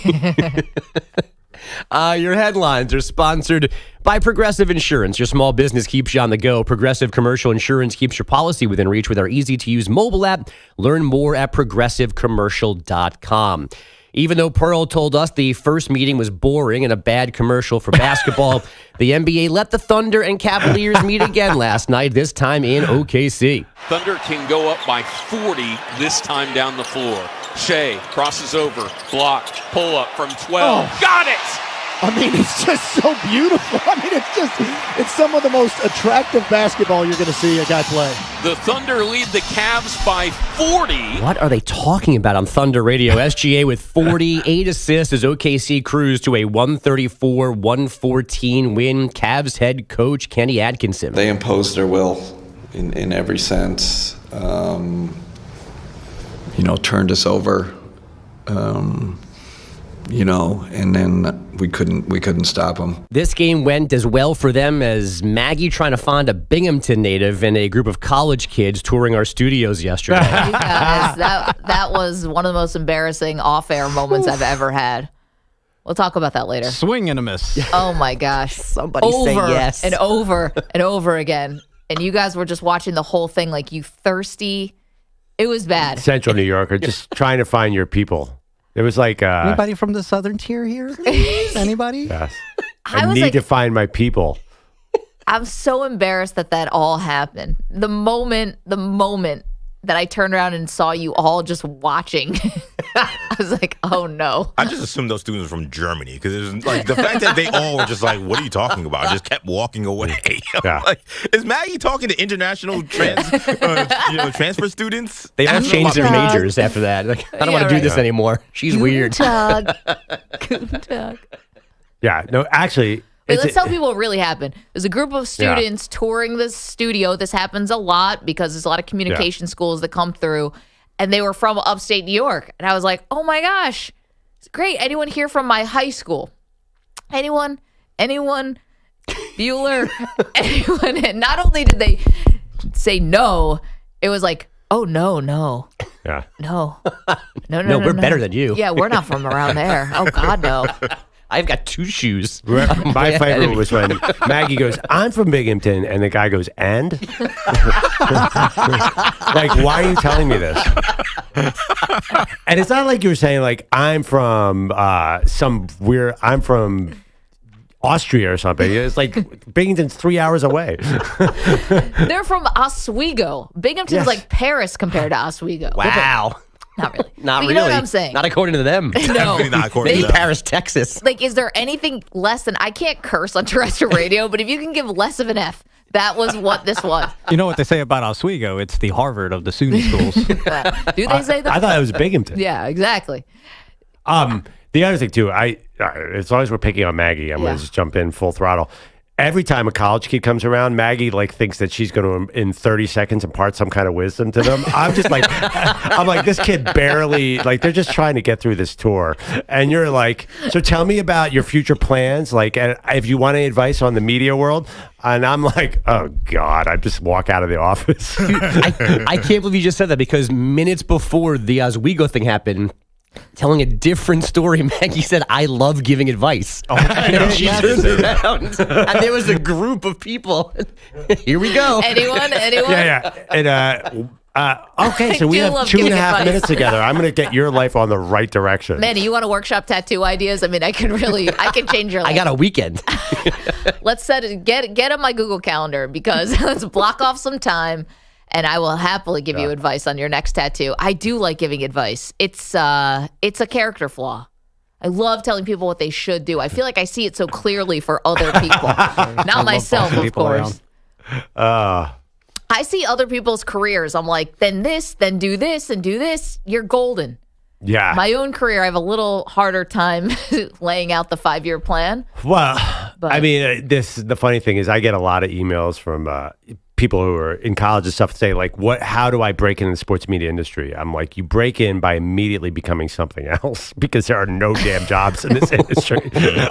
Your headlines are sponsored by Progressive Insurance. Your small business keeps you on the go. Progressive Commercial Insurance keeps your policy within reach with our easy-to-use mobile app. Learn more at progressivecommercial.com. Even though Pearl told us the first meeting was boring and a bad commercial for basketball, the NBA let the Thunder and Cavaliers meet again last night, this time in OKC. Thunder can go up by 40 this time down the floor. Shea crosses over, block, pull up from 12. Got it! I mean, it's just so beautiful. I mean, it's some of the most attractive basketball you're going to see a guy play. The Thunder lead the Cavs by 40. What are they talking about on Thunder Radio? SGA with 48 assists as OKC cruised to a 134-114 win. Cavs head coach Kenny Atkinson. They imposed their will in every sense. Turned us over. And then we couldn't stop them. This game went as well for them as Maggie trying to find a Binghamton native and a group of college kids touring our studios yesterday. You guys, that was one of the most embarrassing off-air moments I've ever had. We'll talk about that later. Swing and a miss. Oh my gosh. Somebody say yes. And over and over again. And you guys were just watching the whole thing like you thirsty. It was bad. Central New York are just trying to find your people. It was like, Anybody from the southern tier here? Please? Anybody? yes. I I was need like- to find my people. I'm so embarrassed that all happened. The moment that I turned around and saw you all just watching, I was like, oh no. I just assumed those students were from Germany because it was like the fact that they all were just like, "What are you talking about?" Just kept walking away. Yeah. Like, is Maggie talking to international transfer students? They all Asking changed their about- majors after that. Like, I don't want Yeah, to do right. this anymore. She's weird. Guten Tag. Yeah. No, actually. Wait, it's- let's tell people what really happened. There's a group of students touring the studio. This happens a lot because there's a lot of communication schools that come through, and they were from upstate New York. And I was like, oh my gosh, it's great. Anyone here from my high school? Anyone? Bueller? Anyone? And not only did they say no, it was like, oh no. Yeah. No, we're better than you. Yeah, we're not from around there. Oh God, no. I've got 2 shoes. My favorite was when Maggie goes, "I'm from Binghamton," and the guy goes, "And?" Like, why are you telling me this? And it's not like you were saying like I'm from I'm from Austria or something. It's like Binghamton's 3 hours away. They're from Oswego. Binghamton's like Paris compared to Oswego. Wow. Not really. Not But really. you know what I'm saying? Not according to them. No. Definitely not according to Maybe them. Paris, Texas. Like, is there anything less than, I can't curse on terrestrial radio, but if you can give less of an F, that was what this was. You know what they say about Oswego? It's the Harvard of the SUNY schools. Do they say that? I thought it was Binghamton. Yeah, exactly. The other thing too, as long as we're picking on Maggie, I'm Yeah. gonna just jump in full throttle. Every time a college kid comes around, Maggie like thinks that she's going to, in 30 seconds, impart some kind of wisdom to them. I'm just like, this kid barely, like, they're just trying to get through this tour. And you're like, so tell me about your future plans. Like, and if you want any advice on the media world. And I'm like, oh God, I just walk out of the office. I can't believe you just said that because minutes before the Oswego thing happened, telling a different story, Maggie said, I love giving advice. And she turned around, and there was a group of people. Here we go. Anyone? Yeah. And, okay, so we do have love 2.5 giving advice. minutes together. I'm going to get your life on the right direction. Manny, you want to workshop tattoo ideas? I mean, I can change your life. I got a weekend. Let's set it, get on my Google Calendar because let's block off some time and I will happily give you advice on your next tattoo. I do like giving advice. It's a character flaw. I love telling people what they should do. I feel like I see it so clearly for other people. Not myself, of course. I see other people's careers. I'm like, then this, then do this, and do this. You're golden. Yeah. My own career, I have a little harder time laying out the 5-year plan. Well, But- I mean, the funny thing is I get a lot of emails from people who are in college and stuff say like, how do I break into the sports media industry? I'm like, you break in by immediately becoming something else because there are no damn jobs in this industry.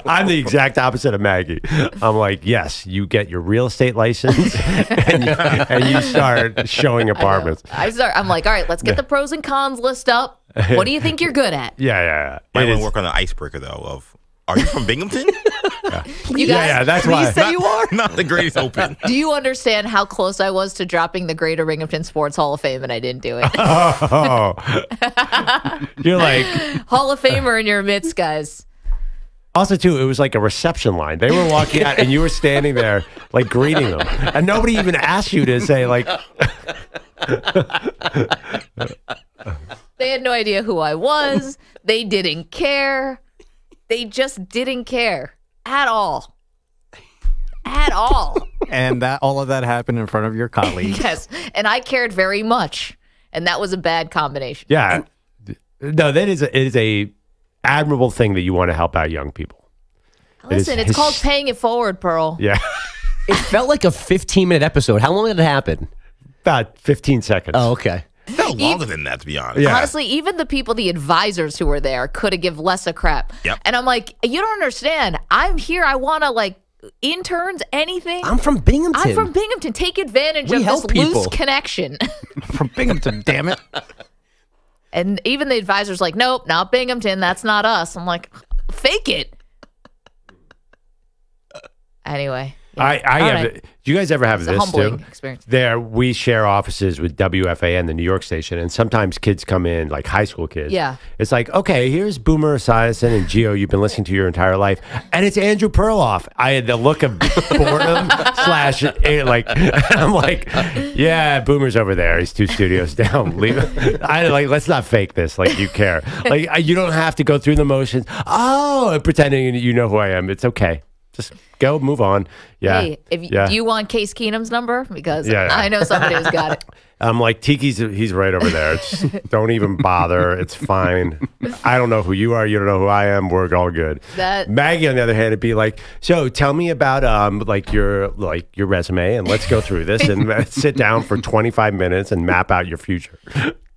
I'm the exact opposite of Maggie. I'm like, yes, you get your real estate license and you start showing apartments. I'm like, all right, let's get the pros and cons list up. What do you think you're good at? Yeah. Might It want is- to work on the icebreaker though. Of are you from Binghamton? You guys, yeah, that's Please why. say you are. Not the greatest open. do you understand how close I was to dropping the Greater Binghamton Sports Hall of Fame and I didn't do it? Oh. You're like, Hall of Famer in your midst, guys. also too, it was like a reception line. They were walking out and you were standing there like greeting them. And nobody even asked you to say like, They had no idea who I was. They didn't care. They just didn't care at all. At all. And all of that happened in front of your colleagues. Yes. And I cared very much. And that was a bad combination. yeah. No, it is a admirable thing that you want to help out young people. Listen, it's called paying it forward, Pearl. Yeah. It felt like a 15-minute episode. How long did it happen? About 15 seconds. Oh, okay. It felt longer than that, to be honest. Yeah. Honestly, even the advisors who were there could have give less a crap. Yep. And I'm like, you don't understand. I'm here. I want to like interns, anything. I'm from Binghamton. I'm from Binghamton. Take advantage We of help this loose people. connection. From Binghamton, damn it. And even the advisor's like, nope, not Binghamton. That's not us. I'm like, fake it. Anyway. I All have. right. Do you guys ever have It's a this humbling too? experience. There, we share offices with WFAN, the New York station, and sometimes kids come in, like high school kids. Yeah. It's like, okay, here's Boomer Esiason and Gio you've been listening to your entire life, and it's Andrew Perloff. I had the look of boredom slash, like, I'm like, yeah, Boomer's over there. He's 2 studios down. Leave it. I like, let's not fake this. Like, you care. Like, you don't have to go through the motions. Oh, and pretending you know who I am. It's okay. Just go, move on. Yeah. Hey, do you want Case Keenum's number? Because Yeah. I know somebody who's got it. I'm like, he's right over there. Just don't even bother. It's fine. I don't know who you are. You don't know who I am. We're all good. Maggie, on the other hand, would be like, so tell me about your resume and let's go through this and sit down for 25 minutes and map out your future.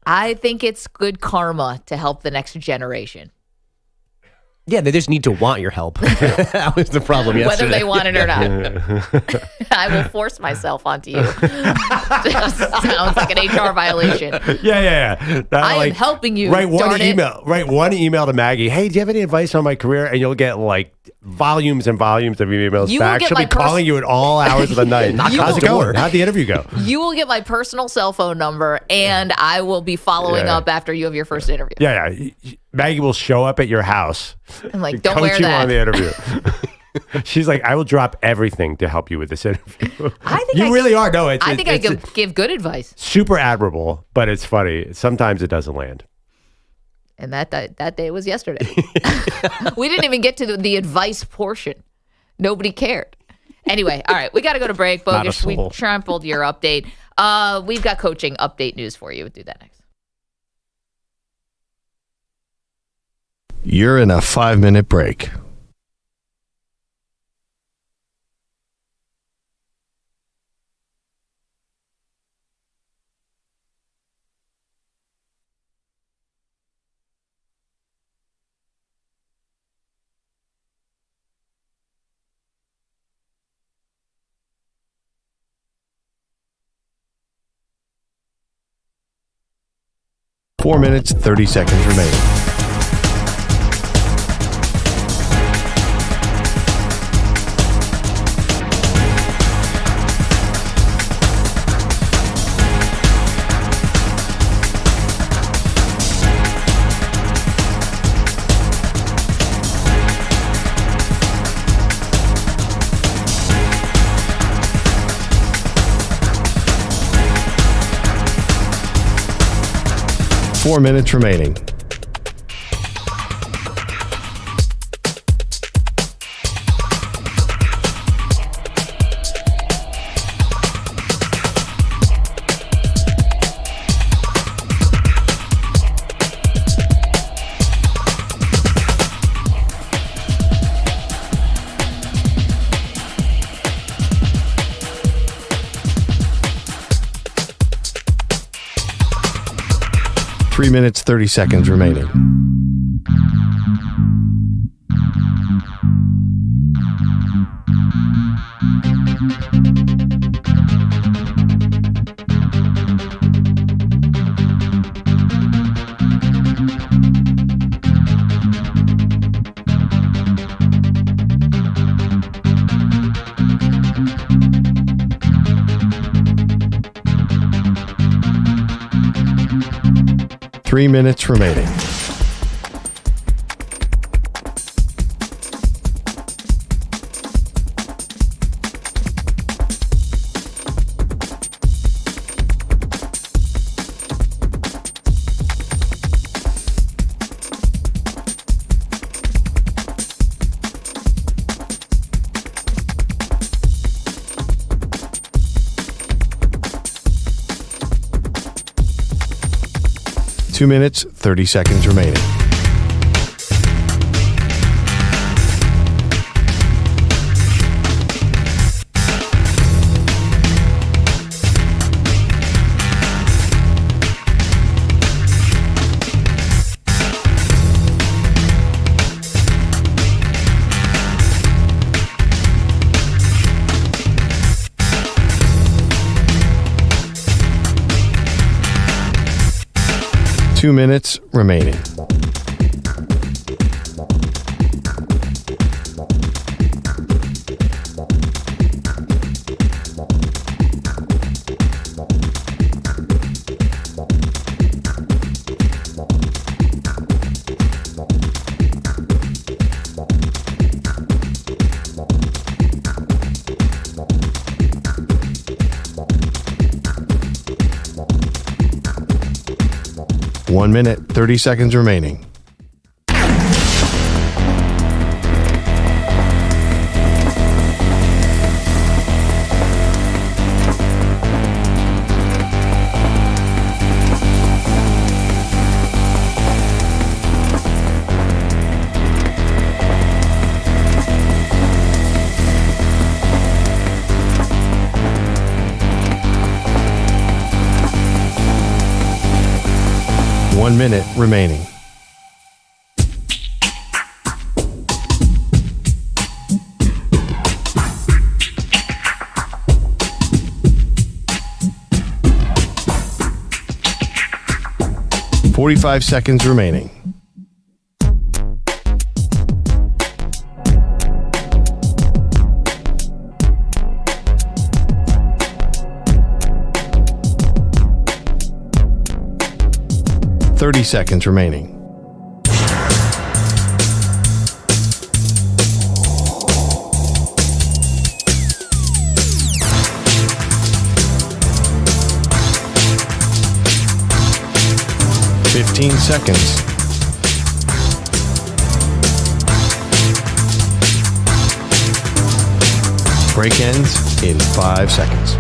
I think it's good karma to help the next generation. Yeah, they just need to want your help. That was the problem yesterday. Whether they want it or not. I will force myself onto you. Just sounds like an HR violation. Yeah. I am helping you. Write one email. Write one email to Maggie. Hey, do you have any advice on my career? And you'll get like volumes and volumes of emails back. She'll be calling you at all hours of the night. How's it going? How'd the interview go? You will get my personal cell phone number, and I will be following up after you have your first interview. Yeah. Maggie will show up at your house. I'm like, don't wear coach you that. on the interview. She's like, I will drop everything to help you with this interview. You really are. No, I think I give good advice. Super admirable, but it's funny. Sometimes it doesn't land. And that day was yesterday. We didn't even get to the advice portion. Nobody cared. Anyway, all right, we got to go to break. Bogus, we trampled your update. We've got coaching update news for you. We'll do that next. You're in a 5-minute break. Four minutes, 30 seconds remaining. Four minutes remaining. Three minutes, 30 seconds remaining. Three minutes remaining. Two minutes, 30 seconds remaining. Two minutes remaining. One minute, 30 seconds remaining. One minute remaining. 45 seconds remaining. Seconds remaining. Seconds. Break ends in 5 seconds.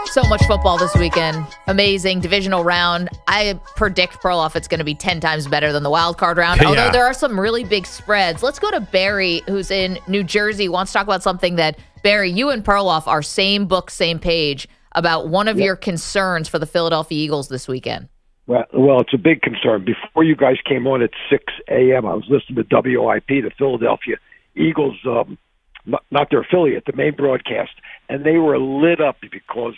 So much football this weekend. Amazing divisional round. I predict Perloff it's going to be 10 times better than the wild card round. Yeah. Although there are some really big spreads. Let's go to Barry, who's in New Jersey. Wants to talk about something that, Barry, you and Perloff are same book, same page about one of your concerns for the Philadelphia Eagles this weekend. Well, it's a big concern. Before you guys came on at 6 a.m., I was listening to WIP, the Philadelphia Eagles, not their affiliate, the main broadcast, and they were lit up because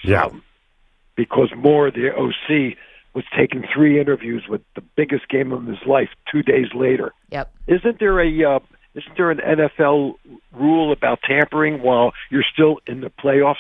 Moore, the OC, was taking 3 interviews with the biggest game of his life 2 days later. Yep. Isn't there an NFL rule about tampering while you're still in the playoffs?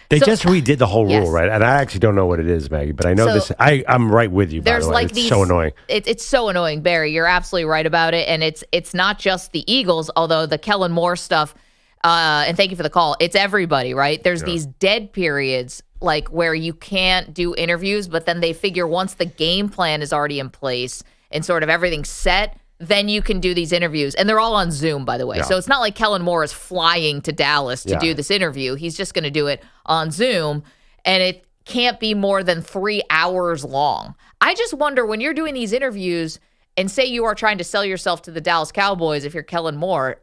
They just redid the whole Yes. rule, right? And I actually don't know what it is, Maggie, but I know this. I'm right with you, by There's the way. like It's these, so annoying. It's so annoying, Barry. You're absolutely right about it. And it's not just the Eagles, although the Kellen Moore stuff, and thank you for the call, it's everybody, right? There's these dead periods like where you can't do interviews, but then they figure once the game plan is already in place and sort of everything's set, then you can do these interviews. And they're all on Zoom, by the way. Yeah. So it's not like Kellen Moore is flying to Dallas to do this interview. He's just going to do it on Zoom. And it can't be more than 3 hours long. I just wonder when you're doing these interviews and say you are trying to sell yourself to the Dallas Cowboys, if you're Kellen Moore,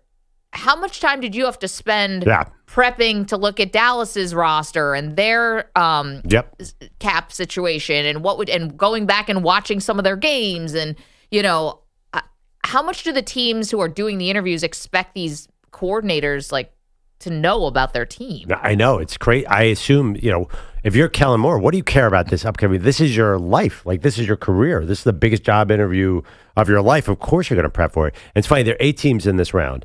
how much time did you have to spend prepping to look at Dallas's roster and their cap situation and going back and watching some of their games? And, how much do the teams who are doing the interviews expect these coordinators to know about their team? I know. It's great. I assume, if you're Kellen Moore, what do you care about this upcoming? This is your life. This is your career. This is the biggest job interview of your life. Of course you're going to prep for it. And it's funny, there are 8 teams in this round.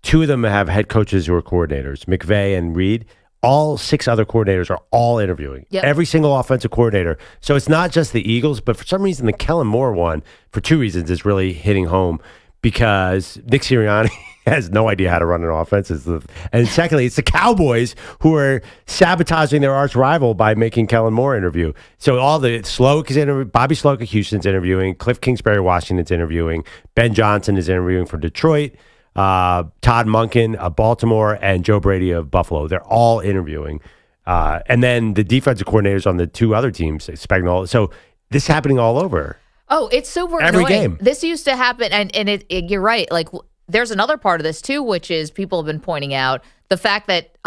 2 of them have head coaches who are coordinators, McVay and Reed. All 6 other coordinators are all interviewing. Yep. Every single offensive coordinator. So it's not just the Eagles, but for some reason, the Kellen Moore one, for 2 reasons, is really hitting home because Nick Sirianni has no idea how to run an offense. And secondly, it's the Cowboys who are sabotaging their arch rival by making Kellen Moore interview. So all the Sloak is interviewing, Bobby Sloak of Houston's interviewing, Cliff Kingsbury Washington's interviewing, Ben Johnson is interviewing for Detroit, Todd Monken of Baltimore, and Joe Brady of Buffalo. They're all interviewing. And then the defensive coordinators on the 2 other teams, Spagnuolo. So this is happening all over. Oh, it's super Every annoying. game. This used to happen, and you're right. There's another part of this too, which is people have been pointing out the fact that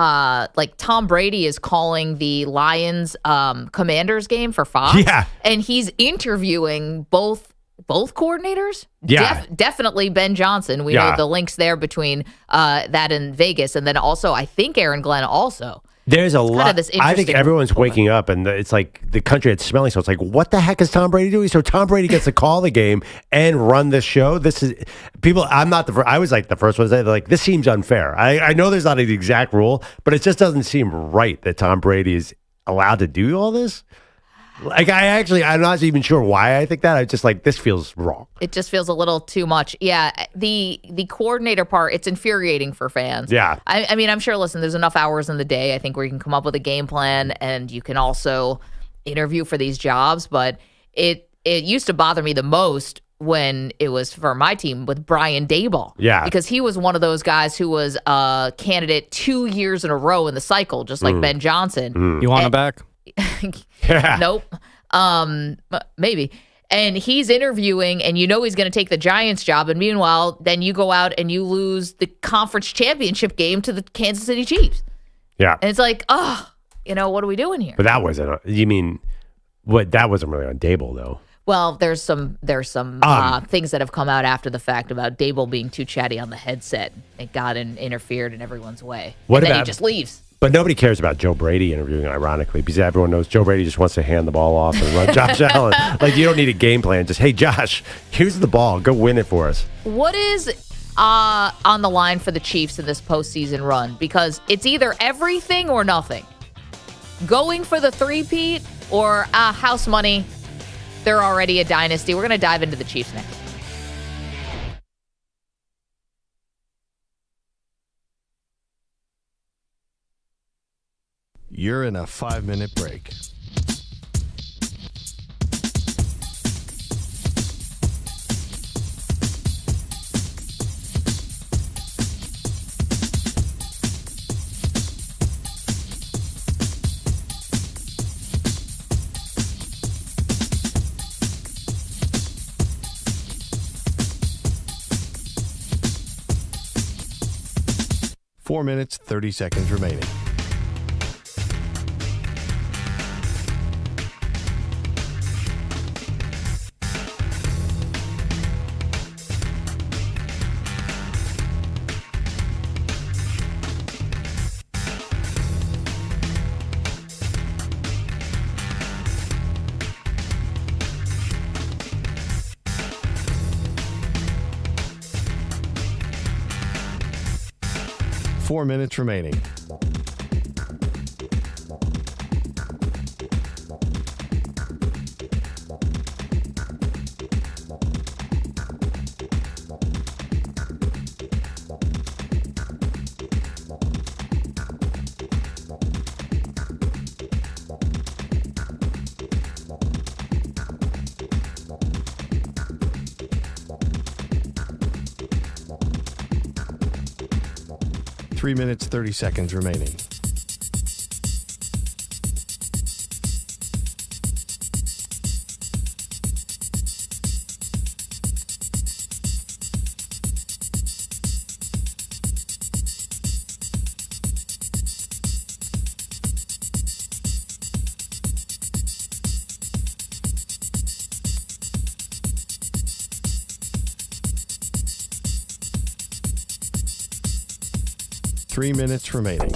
Tom Brady is calling the Lions Commanders game for Fox, and he's interviewing both coordinators. Definitely Ben Johnson. We know the links there between that and Vegas, and then also I think Aaron Glenn also. There's a lot. This I think everyone's waking up, and it's like the country is smelling. So it's like, what the heck is Tom Brady doing? So Tom Brady gets to call the game and run the show. This is people. I'm not the first. I was the first one to say this seems unfair. I know there's not an exact rule, but it just doesn't seem right that Tom Brady is allowed to do all this. I'm not even sure why I think that. I just this feels wrong. It just feels a little too much. Yeah, the coordinator part, it's infuriating for fans. Yeah. I mean, I'm sure, listen, there's enough hours in the day, I think, where you can come up with a game plan and you can also interview for these jobs. But it used to bother me the most when it was for my team with Brian Daboll. Yeah. Because he was one of those guys who was a candidate 2 years in a row in the cycle, just like Ben Johnson. You want him back? Nope. Maybe. And he's interviewing, and you know he's going to take the Giants job. And meanwhile, then you go out and you lose the conference championship game to the Kansas City Chiefs. Yeah. And it's like, what are we doing here? But that wasn't, that wasn't really on Dable, though. Well, there's some things that have come out after the fact about Dable being too chatty on the headset. It got interfered in everyone's way. What and then about, he just leaves. But nobody cares about Joe Brady interviewing, ironically, because everyone knows Joe Brady just wants to hand the ball off and run Josh Allen. Like, you don't need a game plan. Just, hey, Josh, here's the ball. Go win it for us. What is on the line for the Chiefs in this postseason run? Because it's either everything or nothing. Going for the three-peat or house money. They're already a dynasty. We're going to dive into the Chiefs next. You're in a 5-minute break. Four minutes, 30 seconds remaining. Four minutes remaining. Three minutes, 30 seconds remaining. Three minutes remaining.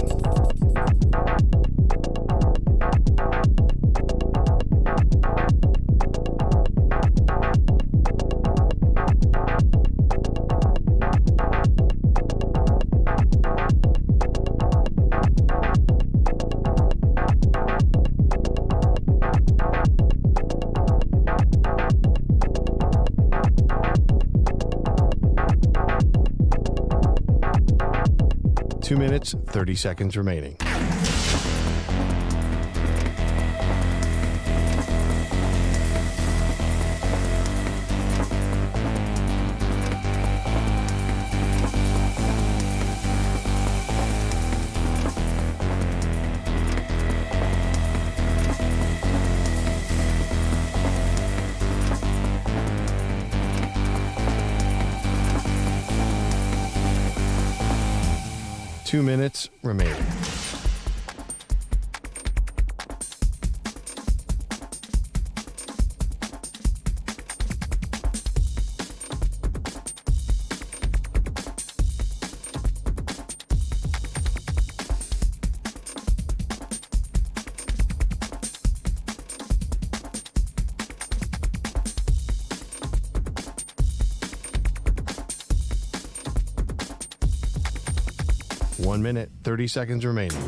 Two minutes, 30 seconds remaining. Two minutes remaining. One minute, 30 seconds remaining.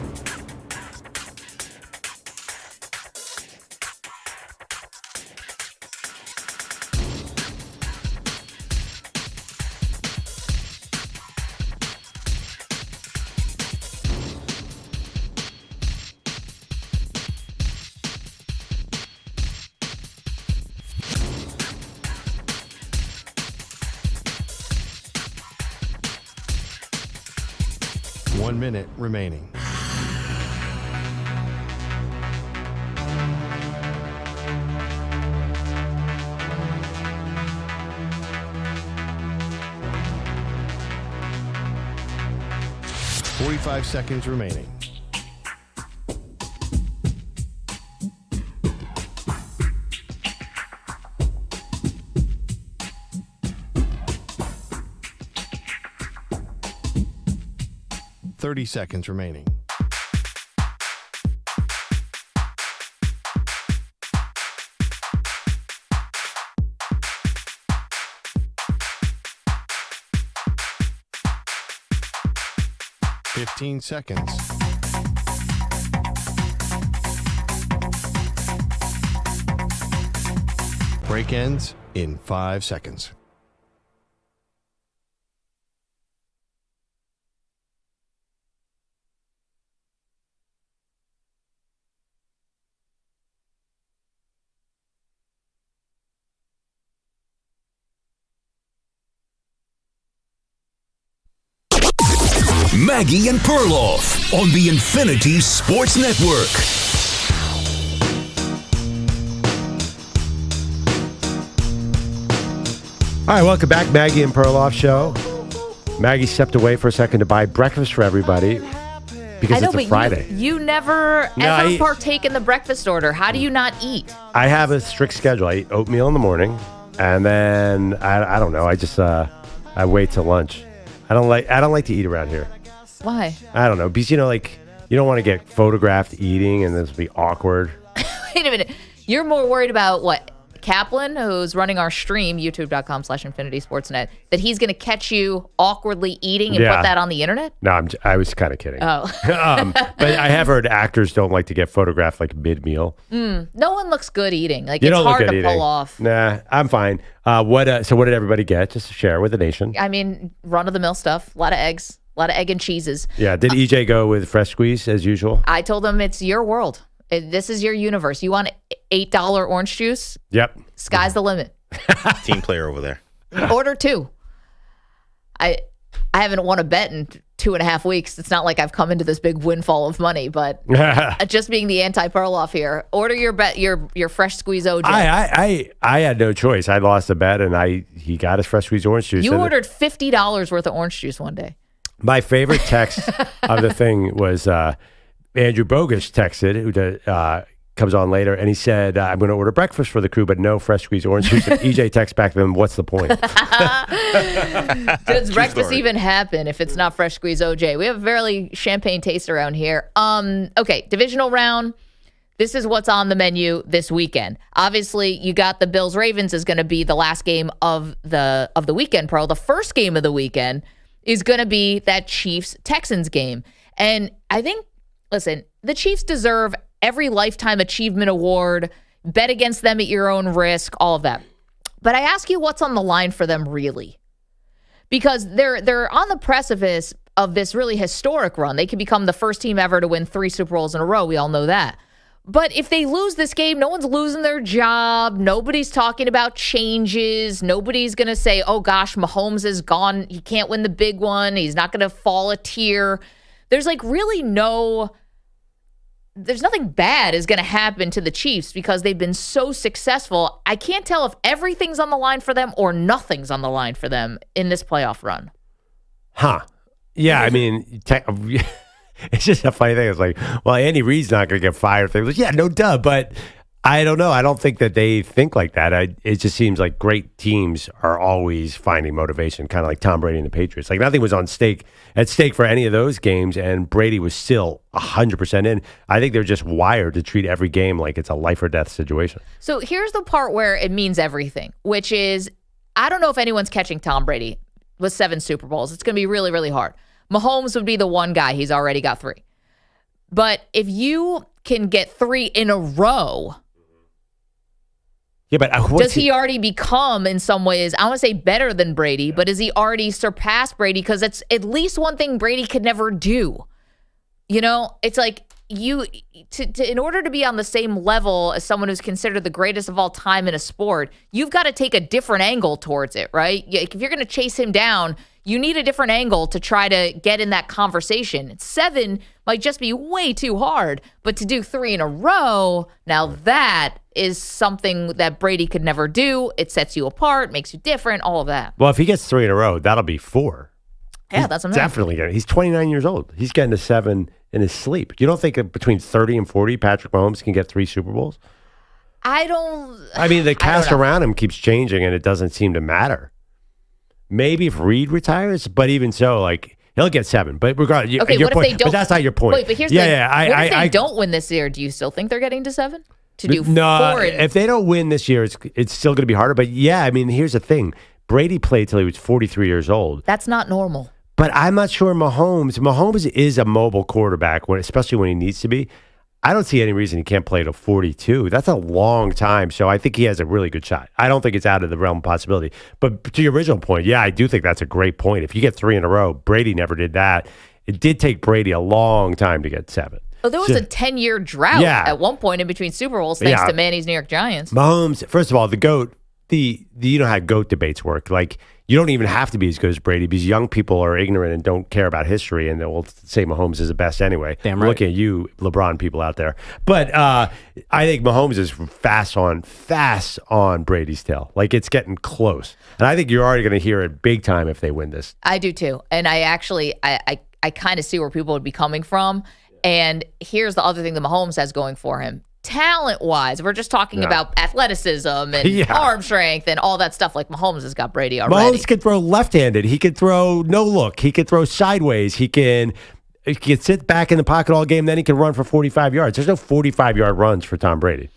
One minute remaining. 45 seconds remaining. Seconds remaining. Fifteen seconds. Break ends in 5 seconds. Maggie and Perloff on the Infinity Sports Network. All right, welcome back, Maggie and Perloff Show. Maggie stepped away for a second to buy breakfast for everybody because it's a Friday. You never ever partake in the breakfast order. How do you not eat? I have a strict schedule. I eat oatmeal in the morning, and then I don't know. I just I wait till lunch. I don't like to eat around here. Why? I don't know, because you don't want to get photographed eating and this will be awkward. Wait a minute. You're more worried about what? Kaplan, who's running our stream, youtube.com/infinitysportsnet, that he's going to catch you awkwardly eating and put that on the internet? No, I was kind of kidding. Oh. But I have heard actors don't like to get photographed like mid-meal. No one looks good eating. Like, You it's don't look hard good to eating. pull off. Nah, I'm fine. So what did everybody get? Just to share with the nation. I mean, run-of-the-mill stuff. A lot of eggs. A lot of egg and cheeses. Yeah, did EJ go with fresh squeeze as usual? I told him it's your world. This is your universe. You want $8 orange juice? Yep. Sky's the limit. Team player over there. Order 2. I haven't won a bet in 2.5 weeks. It's not like I've come into this big windfall of money, but just being the anti-Perloff here, order your bet, your fresh squeeze OJ. I had no choice. I lost a bet, and he got his fresh squeezed orange juice. You ordered $50 worth of orange juice one day. My favorite text of the thing was Andrew Bogus texted, who comes on later, and he said, I'm going to order breakfast for the crew, but no fresh squeezed orange juice. And EJ texts back to him, what's the point? Does breakfast even happen if it's not fresh squeeze OJ? We have a fairly champagne taste around here. Okay, divisional round. This is what's on the menu this weekend. Obviously, you got the Bills-Ravens is going to be the last game of the weekend, Pearl. The first game of the weekend is going to be that Chiefs-Texans game. And I think, listen, the Chiefs deserve every Lifetime Achievement Award, bet against them at your own risk, all of that. But I ask you, what's on the line for them really? Because they're on the precipice of this really historic run. They could become the first team ever to win 3 Super Bowls in a row. We all know that. But if they lose this game, no one's losing their job. Nobody's talking about changes. Nobody's going to say, oh gosh, Mahomes is gone. He can't win the big one. He's not going to fall a tier. There's there's nothing bad is going to happen to the Chiefs because they've been so successful. I can't tell if everything's on the line for them or nothing's on the line for them in this playoff run. Huh. Yeah, I mean, it's just a funny thing. It's like, well, Andy Reid's not going to get fired. Yeah, no duh. But I don't know. I don't think that they think like that. It just seems like great teams are always finding motivation, kind of like Tom Brady and the Patriots. Like nothing was at stake for any of those games, and Brady was still 100% in. I think they're just wired to treat every game like it's a life or death situation. So here's the part where it means everything, which is I don't know if anyone's catching Tom Brady with 7 Super Bowls. It's going to be really, really hard. Mahomes would be the one guy. He's already got 3. But if you can get 3 in a row, yeah, but does he already become, in some ways, I want to say better than Brady, but does he already surpass Brady? Because it's at least one thing Brady could never do. You know, it's like in order to be on the same level as someone who's considered the greatest of all time in a sport, you've got to take a different angle towards it, right? If you're going to chase him down, you need a different angle to try to get in that conversation. 7 might just be way too hard, but to do 3 in a row, now that is something that Brady could never do. It sets you apart, makes you different, all of that. Well, if he gets 3 in a row, that'll be 4. Yeah, that's amazing. Definitely getting. He's 29 years old. He's getting to 7 in his sleep. You don't think that between 30 and 40, Patrick Mahomes can get 3 Super Bowls? I don't. I mean, the cast around him keeps changing, and it doesn't seem to matter. Maybe if Reed retires, but even so, like he'll get 7. But regardless, okay, your what point, if they don't? But that's not your point. Wait, but here's the thing. What if they don't win this year? Do you still think they're getting to 7? To do 4? If they don't win this year, it's still going to be harder. But yeah, I mean, here's the thing: Brady played till he was 43 years old. That's not normal. But I'm not sure Mahomes is a mobile quarterback, especially when he needs to be. I don't see any reason he can't play to 42. That's a long time. So I think he has a really good shot. I don't think it's out of the realm of possibility. But to your original point, yeah, I do think that's a great point. If you get 3 in a row, Brady never did that. It did take Brady a long time to get 7. Oh, there was a 10-year drought at one point in between Super Bowls thanks to Manny's New York Giants. Mahomes, first of all, the GOAT, you know how GOAT debates work. Like, you don't even have to be as good as Brady because young people are ignorant and don't care about history, and they'll say Mahomes is the best anyway. Damn right. Looking at you, LeBron people out there. But I think Mahomes is fast on Brady's tail. Like, it's getting close. And I think you're already going to hear it big time if they win this. I do too. And I actually, I kind of see where people would be coming from. And here's the other thing that Mahomes has going for him. Talent-wise, we're just talking about athleticism and arm strength and all that stuff. Like Mahomes has got Brady already. Mahomes can throw left-handed. He could throw no look. He could throw sideways. He can sit back in the pocket all game. Then he can run for 45 yards. There's no 45-yard runs for Tom Brady.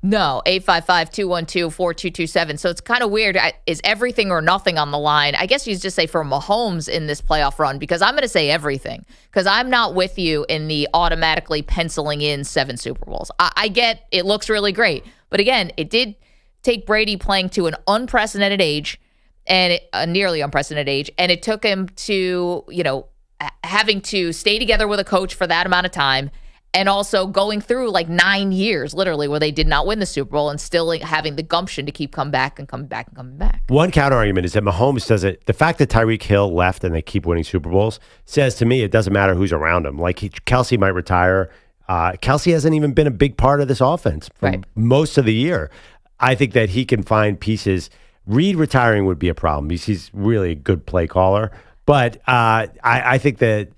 No, 855-212-4227. So it's kind of weird. Is everything or nothing on the line? I guess you just say for Mahomes in this playoff run, because I'm going to say everything, because I'm not with you in the automatically penciling in 7 Super Bowls. I get it looks really great. But again, it did take Brady playing to an unprecedented age, and a nearly unprecedented age, and it took him to, having to stay together with a coach for that amount of time. And also going through like 9 years, literally, where they did not win the Super Bowl and still having the gumption to keep coming back. One counter argument is that Mahomes does it. The fact that Tyreek Hill left and they keep winning Super Bowls says to me it doesn't matter who's around him. Like Kelsey might retire. Kelsey hasn't even been a big part of this offense for most of the year. I think that he can find pieces. Reed retiring would be a problem because he's really a good play caller. But I think that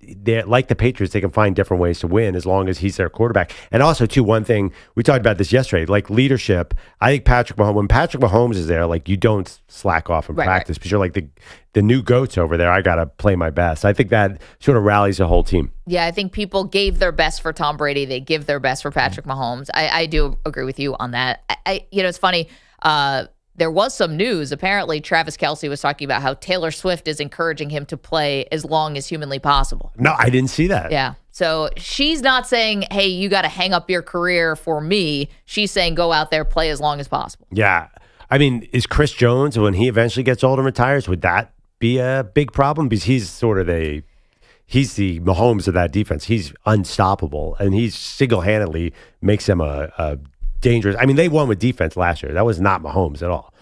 like the Patriots, they can find different ways to win as long as he's their quarterback. And also, too, one thing, we talked about this yesterday, like leadership. I think when Patrick Mahomes is there, like you don't slack off in practice because you're like the new goats over there. I got to play my best. I think that sort of rallies the whole team. Yeah, I think people gave their best for Tom Brady. They give their best for Patrick Mahomes. I do agree with you on that. It's funny. There was some news. Apparently, Travis Kelce was talking about how Taylor Swift is encouraging him to play as long as humanly possible. No, I didn't see that. Yeah. So she's not saying, hey, you got to hang up your career for me. She's saying go out there, play as long as possible. Yeah. I mean, is Chris Jones, when he eventually gets old and retires, would that be a big problem? Because he's sort of he's the Mahomes of that defense. He's unstoppable, and he single-handedly makes them a dangerous. I mean, they won with defense last year. That was not Mahomes at all.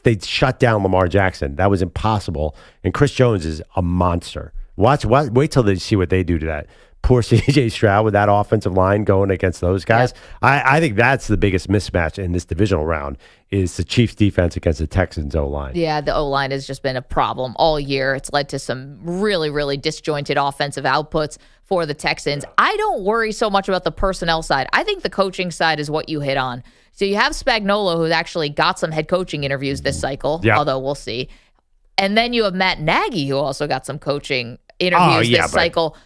They shut down Lamar Jackson. That was impossible. And Chris Jones is a monster. Wait till they see what they do to that poor C.J. Stroud with that offensive line going against those guys. Yeah. I think that's the biggest mismatch in this divisional round is the Chiefs defense against the Texans O-line. Yeah, the O-line has just been a problem all year. It's led to some really, really disjointed offensive outputs for the Texans. I don't worry so much about the personnel side. I think the coaching side is what you hit on. So you have Spagnuolo, who's actually got some head coaching interviews this cycle, although we'll see. And then you have Matt Nagy, who also got some coaching interviews this cycle.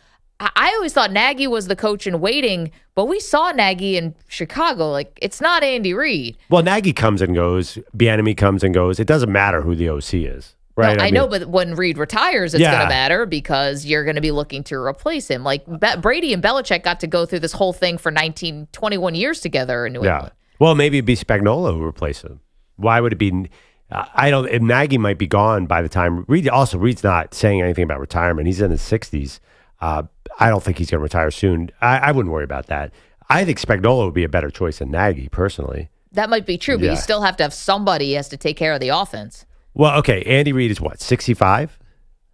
I always thought Nagy was the coach in waiting, but we saw Nagy in Chicago. Like, it's not Andy Reid. Well, Nagy comes and goes. Bieniemy comes and goes. It doesn't matter who the OC is. Right? No, I know, but when Reid retires, it's going to matter because you're going to be looking to replace him. Like, Brady and Belichick got to go through this whole thing for 21 years together in New England. Well, maybe it'd be Spagnuolo who replaces him. Why would it be? If Nagy might be gone by the time Reid's not saying anything about retirement. He's in his 60s. I don't think he's going to retire soon. I wouldn't worry about that. I think Spagnuolo would be a better choice than Nagy, personally. That might be true, but you still have to have somebody who has to take care of the offense. Well, okay. Andy Reid is what, 65?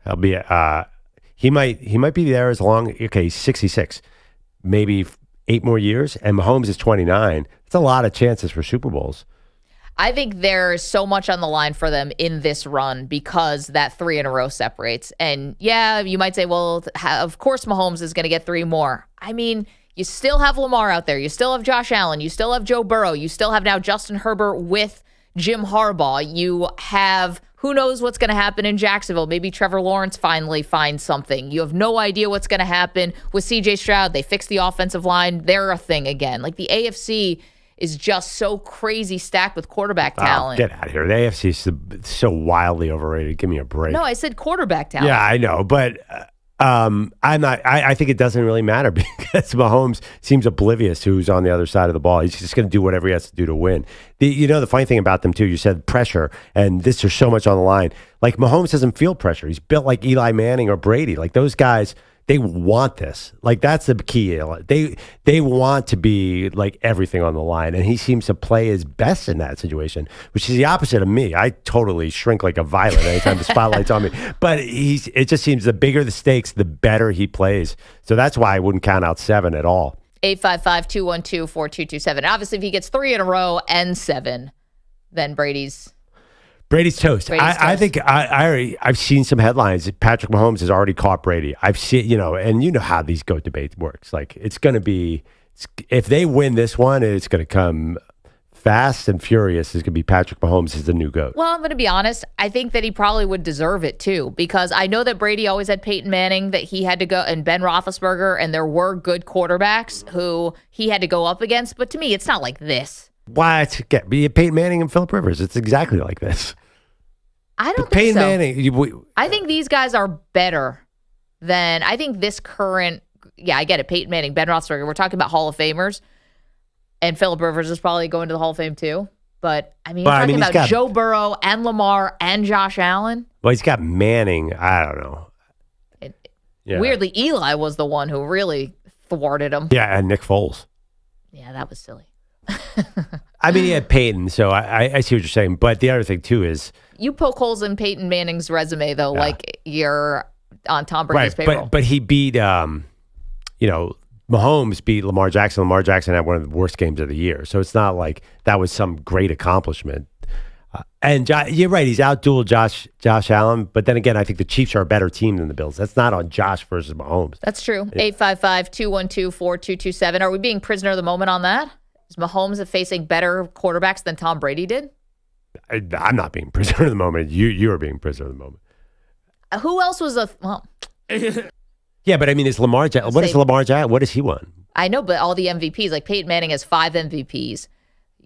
He'll be. He might be there as long. Okay, he's 66, maybe 8 more years, and Mahomes is 29. That's a lot of chances for Super Bowls. I think there's so much on the line for them in this run because that 3 in a row separates. And yeah, you might say, well, of course Mahomes is going to get 3 more. I mean, you still have Lamar out there. You still have Josh Allen. You still have Joe Burrow. You still have now Justin Herbert with Jim Harbaugh. You have who knows what's going to happen in Jacksonville. Maybe Trevor Lawrence finally finds something. You have no idea what's going to happen with C.J. Stroud. They fixed the offensive line. They're a thing again. Like the AFC is just so crazy stacked with quarterback talent. Get out of here. The AFC is so wildly overrated. Give me a break. No, I said quarterback talent. Yeah, I know. But I'm not. I think it doesn't really matter because Mahomes seems oblivious to who's on the other side of the ball. He's just going to do whatever he has to do to win. The funny thing about them too, you said pressure, and there's so much on the line. Like Mahomes doesn't feel pressure. He's built like Eli Manning or Brady. Like those guys, they want this. Like that's the key. They want to be like everything on the line, and he seems to play his best in that situation, which is the opposite of me. I totally shrink like a violet anytime the spotlight's on me. But it just seems the bigger the stakes, the better he plays. So that's why I wouldn't count out 7 at all. 855-212-4227. Obviously, if he gets 3 in a row and 7, then Brady's toast. I think I've seen some headlines. Patrick Mahomes has already caught Brady. I've seen, and you know how these GOAT debates works. Like it's going to be, if they win this one, it's going to come fast and furious. It's going to be Patrick Mahomes is the new GOAT. Well, I'm going to be honest. I think that he probably would deserve it too, because I know that Brady always had Peyton Manning that he had to go, and Ben Roethlisberger, and there were good quarterbacks who he had to go up against. But to me, it's not like this. What? Be Peyton Manning and Phillip Rivers. It's exactly like this. I don't think Peyton so. Manning. I think these guys are better than I think this current. Yeah, I get it. Peyton Manning, Ben Roethlisberger. We're talking about Hall of Famers, and Phillip Rivers is probably going to the Hall of Fame too. But I mean, you're talking about Joe Burrow and Lamar and Josh Allen. Well, he's got Manning. I don't know. Weirdly, Eli was the one who really thwarted him. Yeah, and Nick Foles. Yeah, that was silly. I mean, he had Peyton, so I see what you're saying. But the other thing, too, is... You poke holes in Peyton Manning's resume, though, like you're on Tom Brady's payroll. But he beat, Mahomes beat Lamar Jackson. Lamar Jackson had one of the worst games of the year. So it's not like that was some great accomplishment. And you're right, he's out-dueled Josh Allen. But then again, I think the Chiefs are a better team than the Bills. That's not on Josh versus Mahomes. That's true. 855-212-4227. Are we being prisoner of the moment on that? Is Mahomes facing better quarterbacks than Tom Brady did? I'm not being prisoner of the moment. You are being prisoner of the moment. Who else was Yeah, but I mean, is Lamar Jackson? What is Lamar Jackson? What has he won? I know, but all the MVPs, like Peyton Manning has 5 MVPs.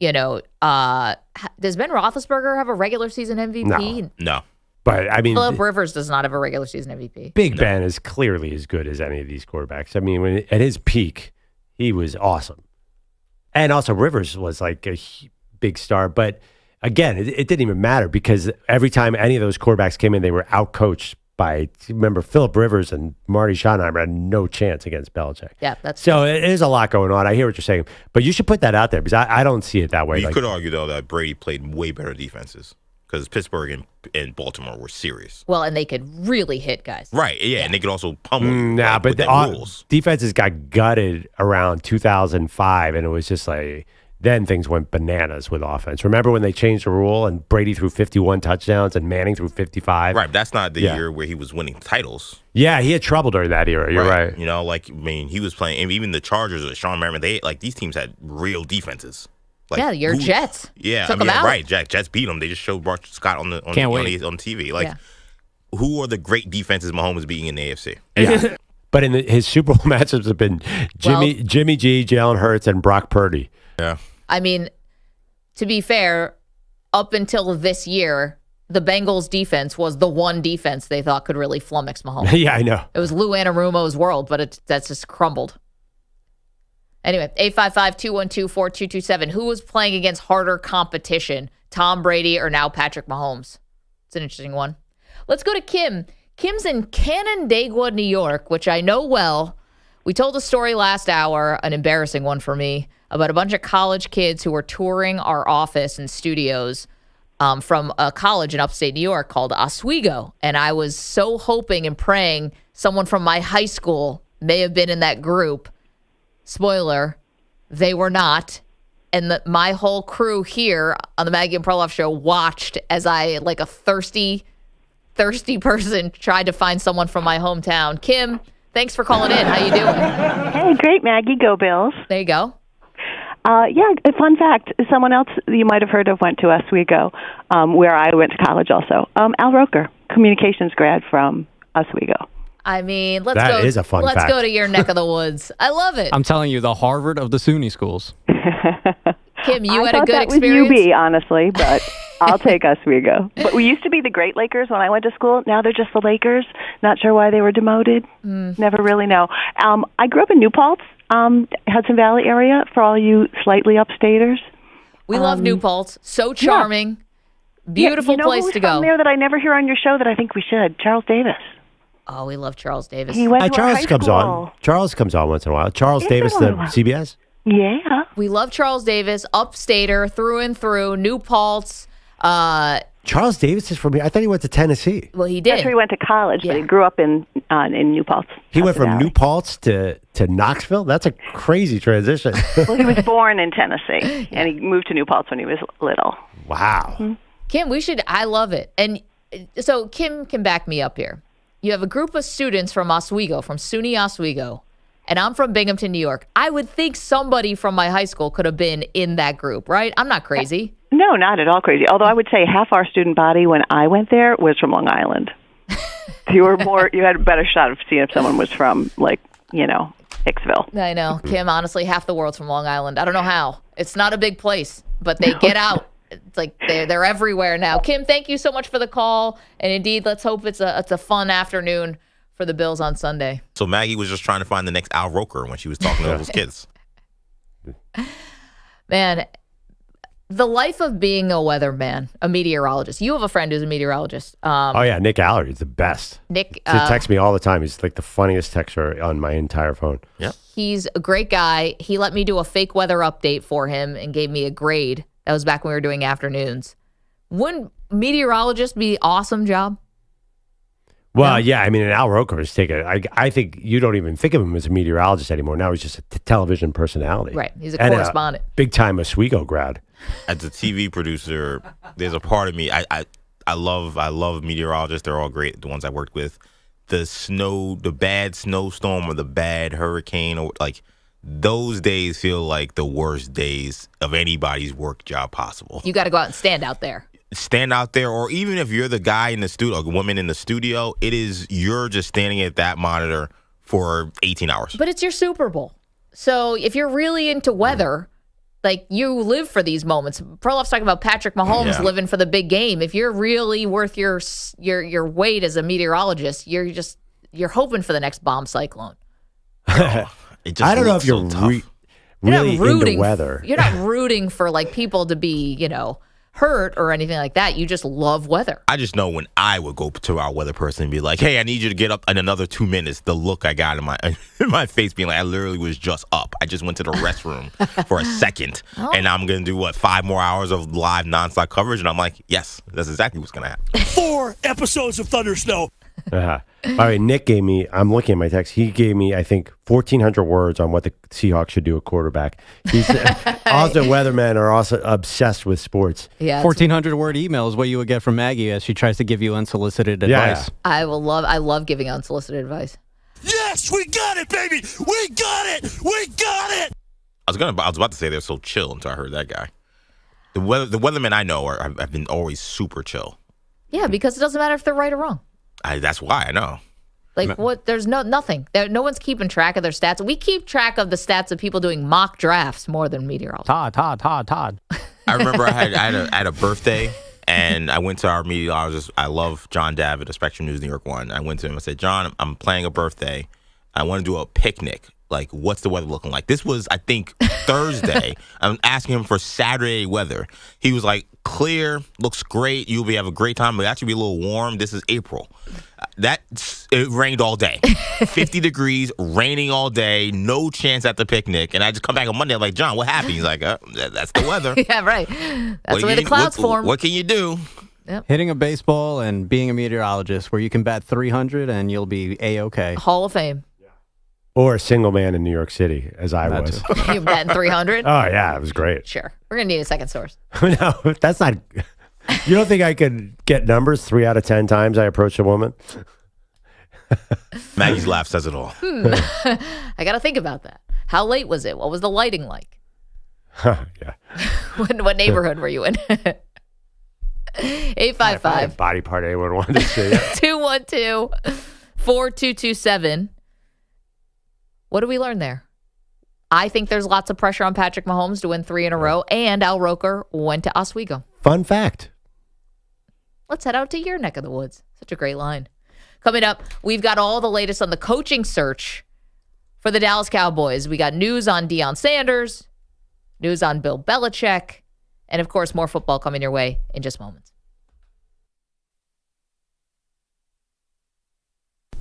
Does Ben Roethlisberger have a regular season MVP? No. But I mean, Phillip Rivers does not have a regular season MVP. Big Ben is clearly as good as any of these quarterbacks. I mean, at his peak, he was awesome. And also Rivers was like a big star. But again, it didn't even matter because every time any of those quarterbacks came in, they were outcoached by, remember, Phillip Rivers and Marty Schottenheimer had no chance against Belichick. Yeah, that's so it is a lot going on. I hear what you're saying. But you should put that out there because I don't see it that way. You could argue, though, that Brady played way better defenses because Pittsburgh and Baltimore were serious. Well, and they could really hit guys. Right, yeah. And they could also pummel but the rules. Defenses got gutted around 2005, and it was just like, then things went bananas with offense. Remember when they changed the rule and Brady threw 51 touchdowns and Manning threw 55? Right, that's not the year where he was winning titles. Yeah, he had trouble during that era. You're right. You know, he was playing, and even the Chargers with Sean Merriman, these teams had real defenses. Like, your Jets. Yeah, took them out. Right. Jets beat them. They just showed Bart Scott on TV. Like, who are the great defenses Mahomes beating in the AFC? Yeah. But in his Super Bowl matchups have been Jimmy G, Jalen Hurts, and Brock Purdy. Yeah. I mean, to be fair, up until this year, the Bengals defense was the one defense they thought could really flummox Mahomes. Yeah, I know. It was Lou Anarumo's world, but that's just crumbled. Anyway, 855-212-4227. Who was playing against harder competition, Tom Brady or now Patrick Mahomes? It's an interesting one. Let's go to Kim. Kim's in Canandaigua, New York, which I know well. We told a story last hour, an embarrassing one for me, about a bunch of college kids who were touring our office and studios from a college in upstate New York called Oswego. And I was so hoping and praying someone from my high school may have been in that group. Spoiler, they were not. and my whole crew here on the Maggie and Perloff show watched as I, like a thirsty person, tried to find someone from my hometown. Kim, thanks for calling in. How you doing? Hey, great, Maggie. Go Bills. There you go. Yeah, a fun fact. Someone else you might have heard of went to Oswego, where I went to college also. Al Roker, communications grad from Oswego. I mean, let's That go. is a fun let's fact. go to your neck of the woods. I love it. I'm telling you, the Harvard of the SUNY schools. Kim, you I had a thought good that experience? was UB, honestly, but I'll take Oswego. But we used to be the Great Lakers when I went to school. Now they're just the Lakers. Not sure why they were demoted. Never really know. I grew up in New Paltz, Hudson Valley area, for all you slightly upstaters. We love New Paltz. So charming. Beautiful place to go. From there that I never hear on your show that I think we should. Charles Davis. Oh, we love Charles Davis. He went to our Charles high comes school. on. Charles comes on once in a while. Charles Davis, the CBS. Yeah. We love Charles Davis, upstater, through and through, New Paltz. Charles Davis is from here. I thought he went to Tennessee. Well, he did. That's where he went to college, but he grew up in New Paltz. He went from Valley. New Paltz to Knoxville. That's a crazy transition. Well, he was born in Tennessee, and he moved to New Paltz when he was little. Wow. Kim, I love it. And so Kim can back me up here. You have a group of students from Oswego, from SUNY Oswego, and I'm from Binghamton, New York. I would think somebody from my high school could have been in that group, right? I'm not crazy. No, not at all crazy. Although I would say half our student body when I went there was from Long Island. You had a better shot of seeing if someone was from, Hicksville. I know. Kim, honestly, half the world's from Long Island. I don't know how. It's not a big place, but they get out. It's like they're everywhere now. Kim, thank you so much for the call. And indeed, let's hope it's a fun afternoon for the Bills on Sunday. So Maggie was just trying to find the next Al Roker when she was talking to those kids. Man, the life of being a weatherman, a meteorologist. You have a friend who's a meteorologist. Oh, yeah. Nick Allery is the best. Nick He texts me all the time. He's like the funniest texter on my entire phone. Yeah. He's a great guy. He let me do a fake weather update for him and gave me a grade. That was back when we were doing afternoons. Wouldn't meteorologist be an awesome job? Well, yeah. I mean, Al Roker is taking. I think you don't even think of him as a meteorologist anymore. Now he's just a television personality. Right. He's a And correspondent. Big time Oswego grad. As a TV producer, there's a part of me I love meteorologists. They're all great. The ones I worked with, the bad snowstorm or the bad hurricane, or like those days feel like the worst days of anybody's work job possible. You got to go out and stand out there. Stand out there, or even if you're the guy in the studio, or the woman in the studio, you're just standing at that monitor for 18 hours. But it's your Super Bowl. So if you're really into weather, like you live for these moments. Perloff's talking about Patrick Mahomes living for the big game. If you're really worth your weight as a meteorologist, you're hoping for the next bomb cyclone. I don't know if you're really into weather. You're not rooting for like people to be, hurt or anything like that. You just love weather. I just know when I would go to our weather person and be like, "Hey, I need you to get up in another 2 minutes." The look I got in my face being like, I literally was just up. I just went to the restroom for a second, and I'm gonna do 5 more hours of live nonstop coverage, and I'm like, yes, that's exactly what's gonna happen. 4 episodes of Thunder Snow. All right, Nick gave me, I'm looking at my text, he gave me, I think, 1,400 words on what the Seahawks should do at quarterback. He's also weathermen are also obsessed with sports. Yeah, 1,400 word email is what you would get from Maggie as she tries to give you unsolicited advice. I love giving unsolicited advice. Yes, we got it, baby. We got it. We got it. I was about to say they're so chill until I heard that guy. The weathermen I know have been always super chill. Yeah, because it doesn't matter if they're right or wrong. That's why I know. Like what? There's nothing. No one's keeping track of their stats. We keep track of the stats of people doing mock drafts more than meteorologists. Todd. I remember I had a birthday, and I went to our meteorologist. I love John Davitt of Spectrum News New York 1. I went to him. I said, "John, I'm planning a birthday. I want to do a picnic. Like, what's the weather looking like?" This was, I think, Thursday. I'm asking him for Saturday weather. He was like, "Clear, looks great. You'll have a great time, but it actually be a little warm. This is April." It rained all day. 50 degrees, raining all day, no chance at the picnic. And I just come back on Monday, I'm like, "John, what happened?" He's like, "That's the weather." Yeah, right. That's the way the clouds form. What can you do? Yep. Hitting a baseball and being a meteorologist where you can bat 300 and you'll be A-OK. Hall of Fame. Or a single man in New York City, as I That was. You bet 300? Oh, yeah, it was great. Sure. We're going to need a second source. No, that's not. You don't think I could get numbers 3 out of 10 times I approach a woman? Maggie's laugh says it all. I got to think about that. How late was it? What was the lighting like? Yeah. What neighborhood were you in? 855 Body part anyone wanted to see. 212-4227. What did we learn there? I think there's lots of pressure on Patrick Mahomes to win 3 in a row, and Al Roker went to Oswego. Fun fact. Let's head out to your neck of the woods. Such a great line. Coming up, we've got all the latest on the coaching search for the Dallas Cowboys. We got news on Deion Sanders, news on Bill Belichick, and of course, more football coming your way in just moments.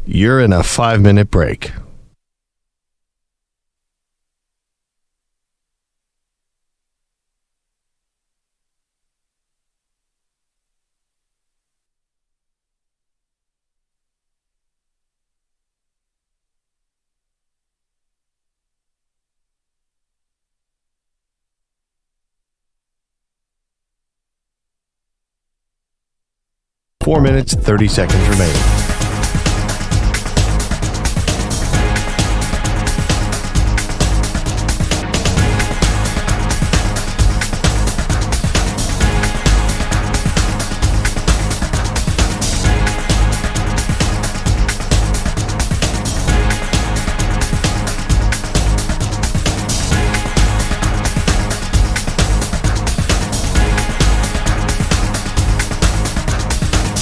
You're in a 5-minute break. Four minutes, 30 seconds remaining.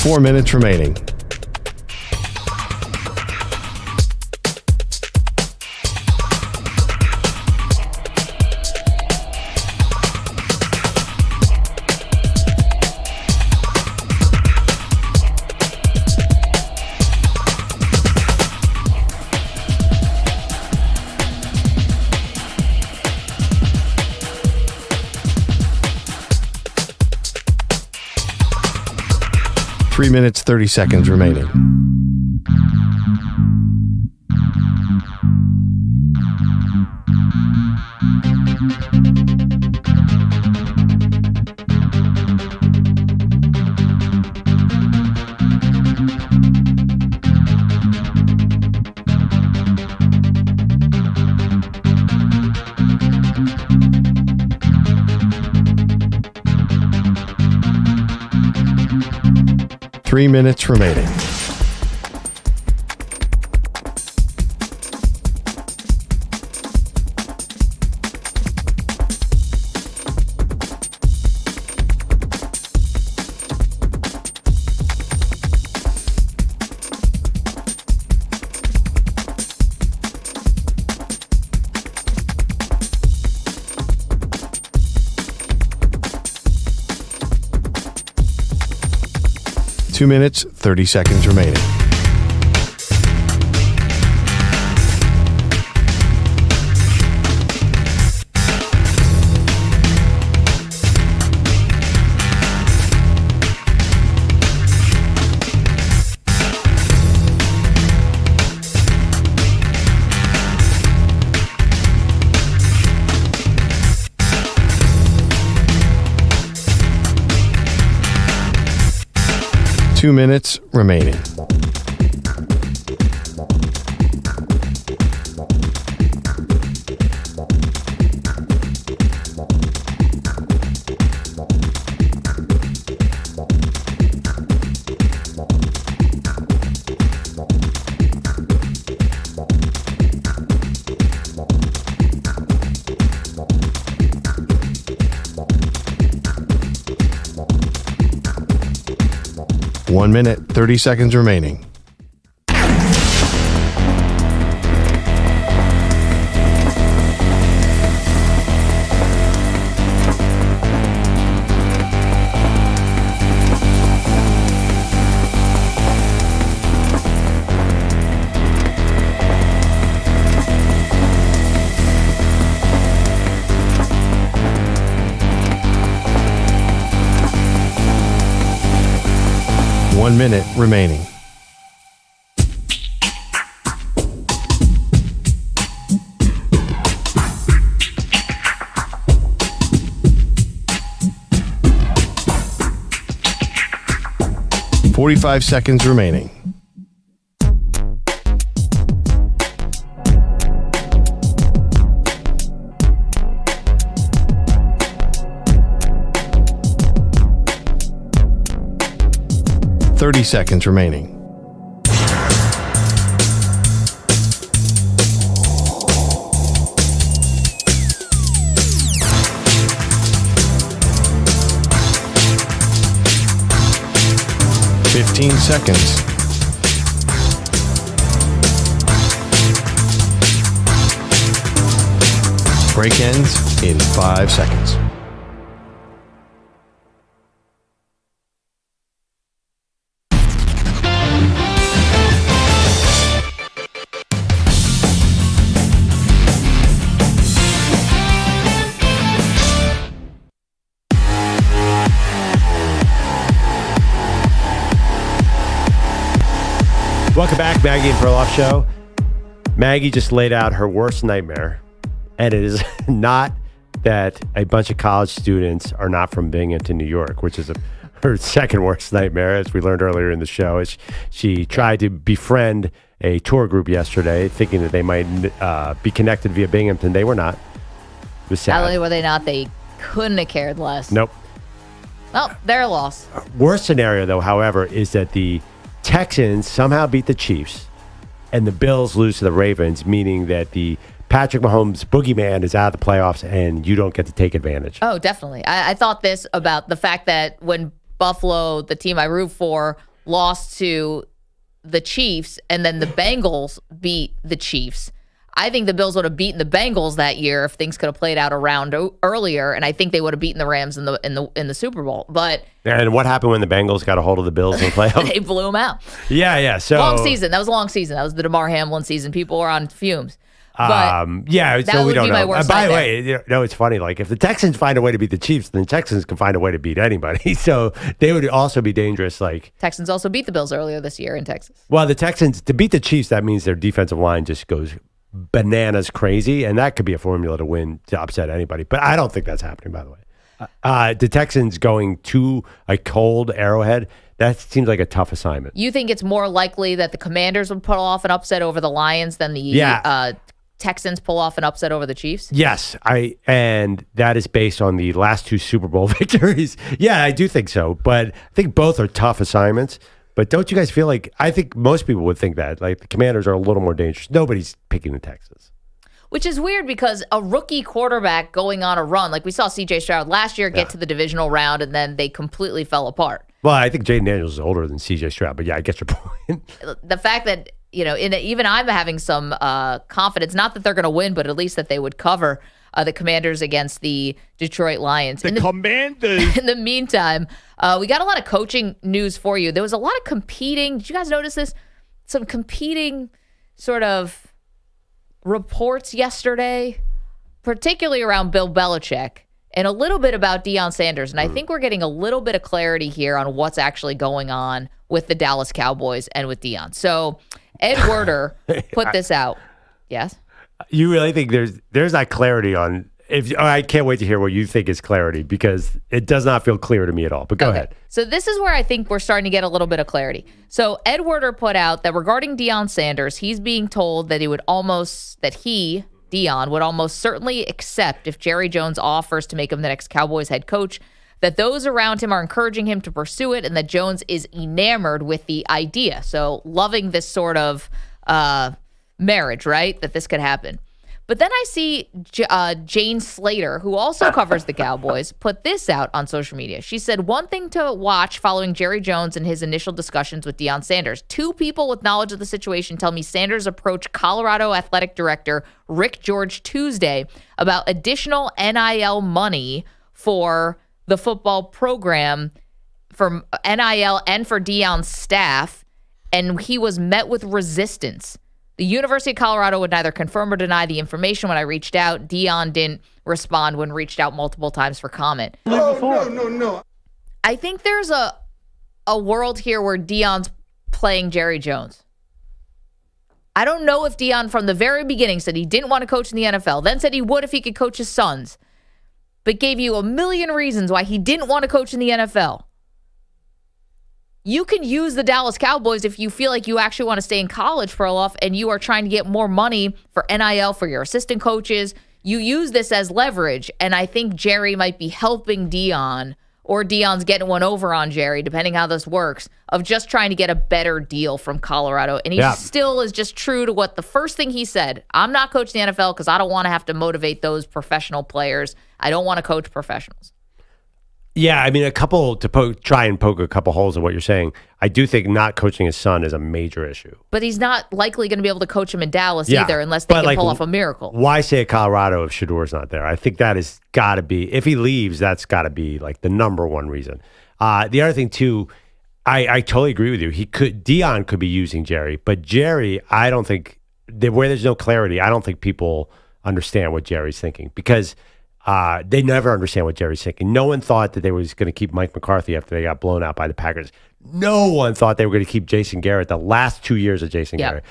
Four minutes remaining. Three minutes, 30 seconds remaining. Three minutes remaining. Two minutes, 30 seconds remaining. Two minutes remaining. One minute, 30 seconds remaining. One minute remaining. 45 seconds remaining. Thirty seconds remaining. 15 seconds. Break ends in 5 seconds. Welcome back, Maggie and Perloff Show. Maggie just laid out her worst nightmare, and it is not that a bunch of college students are not from Binghamton, New York, which is her second worst nightmare, as we learned earlier in the show. She tried to befriend a tour group yesterday, thinking that they might be connected via Binghamton. They were not. It was sad. Not only were they not, they couldn't have cared less. Nope. Well, they're lost. Worst scenario, though, however, is that the Texans somehow beat the Chiefs and the Bills lose to the Ravens, meaning that the Patrick Mahomes boogeyman is out of the playoffs and you don't get to take advantage. Oh, definitely. I thought this about the fact that when Buffalo, the team I root for, lost to the Chiefs and then the Bengals beat the Chiefs. I think the Bills would have beaten the Bengals that year if things could have played out a round earlier, and I think they would have beaten the Rams in the Super Bowl. But and what happened when the Bengals got a hold of the Bills and playoff? They blew them out. Yeah. So long season. That was a long season. That was the DeMar Hamlin season. People were on fumes. But that so we would don't be know. my worst By the nightmare. way, it's funny. Like if the Texans find a way to beat the Chiefs, then the Texans can find a way to beat anybody. So they would also be dangerous. Like Texans also beat the Bills earlier this year in Texas. Well, the Texans to beat the Chiefs, that means their defensive line just goes bananas crazy, and that could be a formula to win to upset anybody. But I don't think that's happening. By the way, the Texans going to a cold Arrowhead. That seems like a tough assignment. You think it's more likely that the Commanders would pull off an upset over the Lions than the Texans pull off an upset over the Chiefs? Yes, and that is based on the last two Super Bowl victories. Yeah, I do think so, but I think both are tough assignments. But don't you guys feel like, I think most people would think that, like the Commanders are a little more dangerous. Nobody's picking the Texans. Which is weird because a rookie quarterback going on a run, like we saw C.J. Stroud last year get to the divisional round and then they completely fell apart. Well, I think Jaden Daniels is older than C.J. Stroud, but yeah, I get your point. The fact that, even I'm having some confidence, not that they're going to win, but at least that they would cover the Commanders against the Detroit Lions. Commanders. In the meantime, we got a lot of coaching news for you. There was a lot of competing. Did you guys notice this? Some competing sort of reports yesterday, particularly around Bill Belichick and a little bit about Deion Sanders. And I think we're getting a little bit of clarity here on what's actually going on with the Dallas Cowboys and with Deion. So Ed Werder put this out. Yes? You really think there's that clarity on I can't wait to hear what you think is clarity because it does not feel clear to me at all. But go ahead. So this is where I think we're starting to get a little bit of clarity. So Ed Werder put out that regarding Deion Sanders, he's being told that Deion would almost certainly accept if Jerry Jones offers to make him the next Cowboys head coach, that those around him are encouraging him to pursue it, and that Jones is enamored with the idea. So loving this sort of marriage, right? That this could happen. But then I see Jane Slater, who also covers the Cowboys, put this out on social media. She said, one thing to watch following Jerry Jones and his initial discussions with Deion Sanders. Two people with knowledge of the situation tell me Sanders approached Colorado Athletic Director Rick George Tuesday about additional NIL money for the football program, for NIL and for Deion's staff, and he was met with resistance. The University of Colorado would neither confirm or deny the information when I reached out. Deion didn't respond when reached out multiple times for comment. No. I think there's a world here where Deion's playing Jerry Jones. I don't know if Deion from the very beginning said he didn't want to coach in the NFL, then said he would if he could coach his sons, but gave you a million reasons why he didn't want to coach in the NFL. You can use the Dallas Cowboys if you feel like you actually want to stay in college, Perloff, and you are trying to get more money for NIL for your assistant coaches. You use this as leverage, and I think Jerry might be helping Deion, or Deion's getting one over on Jerry, depending how this works, of just trying to get a better deal from Colorado. And he still is just true to what the first thing he said. I'm not coaching the NFL because I don't want to have to motivate those professional players. I don't want to coach professionals. Yeah, I mean, try and poke a couple holes in what you're saying. I do think not coaching his son is a major issue. But he's not likely going to be able to coach him in Dallas either unless they can pull off a miracle. Why say Colorado if Shador's not there? I think that has got to be, if he leaves, that's got to be like the number one reason. The other thing, too, I totally agree with you. Deion could be using Jerry, but Jerry, I don't think, where there's no clarity, I don't think people understand what Jerry's thinking because they never understand what Jerry's thinking. No one thought that they was going to keep Mike McCarthy after they got blown out by the Packers. No one thought they were going to keep Jason Garrett the last 2 years of Jason Garrett.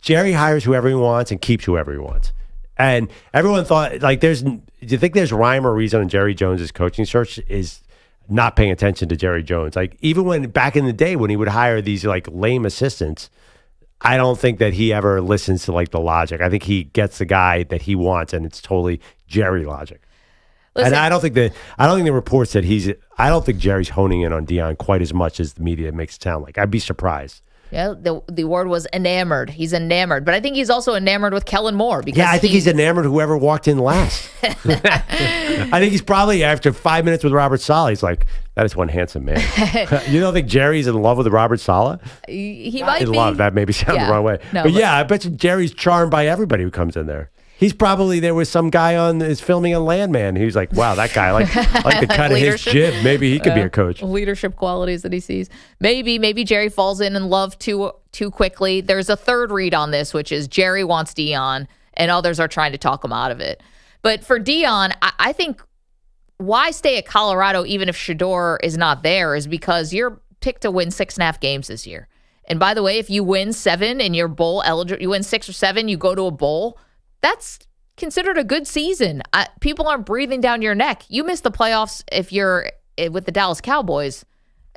Jerry hires whoever he wants and keeps whoever he wants. And everyone thought, like, do you think there's rhyme or reason on Jerry Jones's coaching search is not paying attention to Jerry Jones? Like, even when back in the day when he would hire these like lame assistants, I don't think that he ever listens to like the logic. I think he gets the guy that he wants, and it's totally Jerry logic. Listen, and I don't think the reports that I don't think Jerry's honing in on Deion quite as much as the media makes it sound like. I'd be surprised. Yeah, the word was enamored. He's enamored, but I think he's also enamored with Kellen Moore. Because I think he's enamored whoever walked in last. I think he's probably after 5 minutes with Robert Saleh, he's like, that is one handsome man. You don't think Jerry's in love with Robert Saleh? He might in be. love. That maybe sounds the wrong way. No, but I bet you Jerry's charmed by everybody who comes in there. He's probably, there was some guy is filming a Landman. He was like, wow, that guy, like the cut of his jib. Maybe he could be a coach. Leadership qualities that he sees. Maybe Jerry falls in love too quickly. There's a third read on this, which is Jerry wants Deion, and others are trying to talk him out of it. But for Deion, I think why stay at Colorado even if Shador is not there is because you're picked to win 6.5 games this year. And by the way, if you win 7 and you're bowl eligible, you win 6 or 7, you go to a bowl. That's considered a good season. People aren't breathing down your neck. You miss the playoffs if you're with the Dallas Cowboys.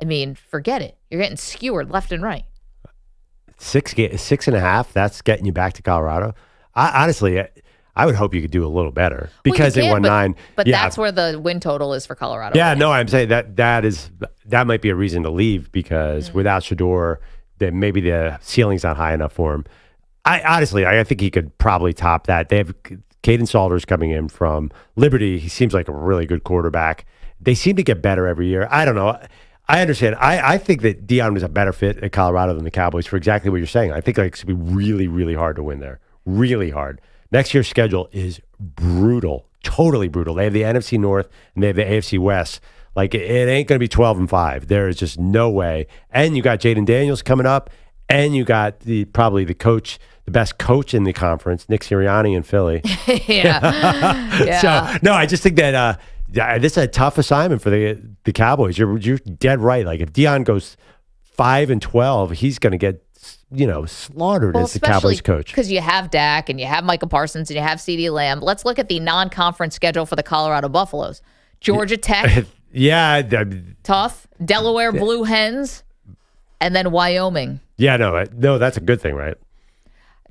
I mean, forget it. You're getting skewered left and right. 6.5, that's getting you back to Colorado. Honestly, I would hope you could do a little better because they won 9. But that's where the win total is for Colorado. Yeah, no, I'm saying that might be a reason to leave because without Shador, then maybe the ceiling's not high enough for him. I think he could probably top that. They have Caden Salters coming in from Liberty. He seems like a really good quarterback. They seem to get better every year. I don't know. I understand. I think that Deion was a better fit at Colorado than the Cowboys for exactly what you're saying. I think it's going to be really, really hard to win there. Really hard. Next year's schedule is brutal. Totally brutal. They have the NFC North and they have the AFC West. Like, it ain't going to be 12-5. There is just no way. And you got Jaden Daniels coming up, and you got probably the best coach in the conference, Nick Sirianni in Philly. Yeah. So, no, I just think that this is a tough assignment for the Cowboys. You're dead right. Like, if Deion goes 5-12, he's going to get slaughtered as the Cowboys coach. Because you have Dak and you have Micah Parsons and you have CeeDee Lamb. Let's look at the non-conference schedule for the Colorado Buffaloes. Georgia Tech. Tough. Delaware Blue Hens. And then Wyoming. Yeah, no, that's a good thing, right?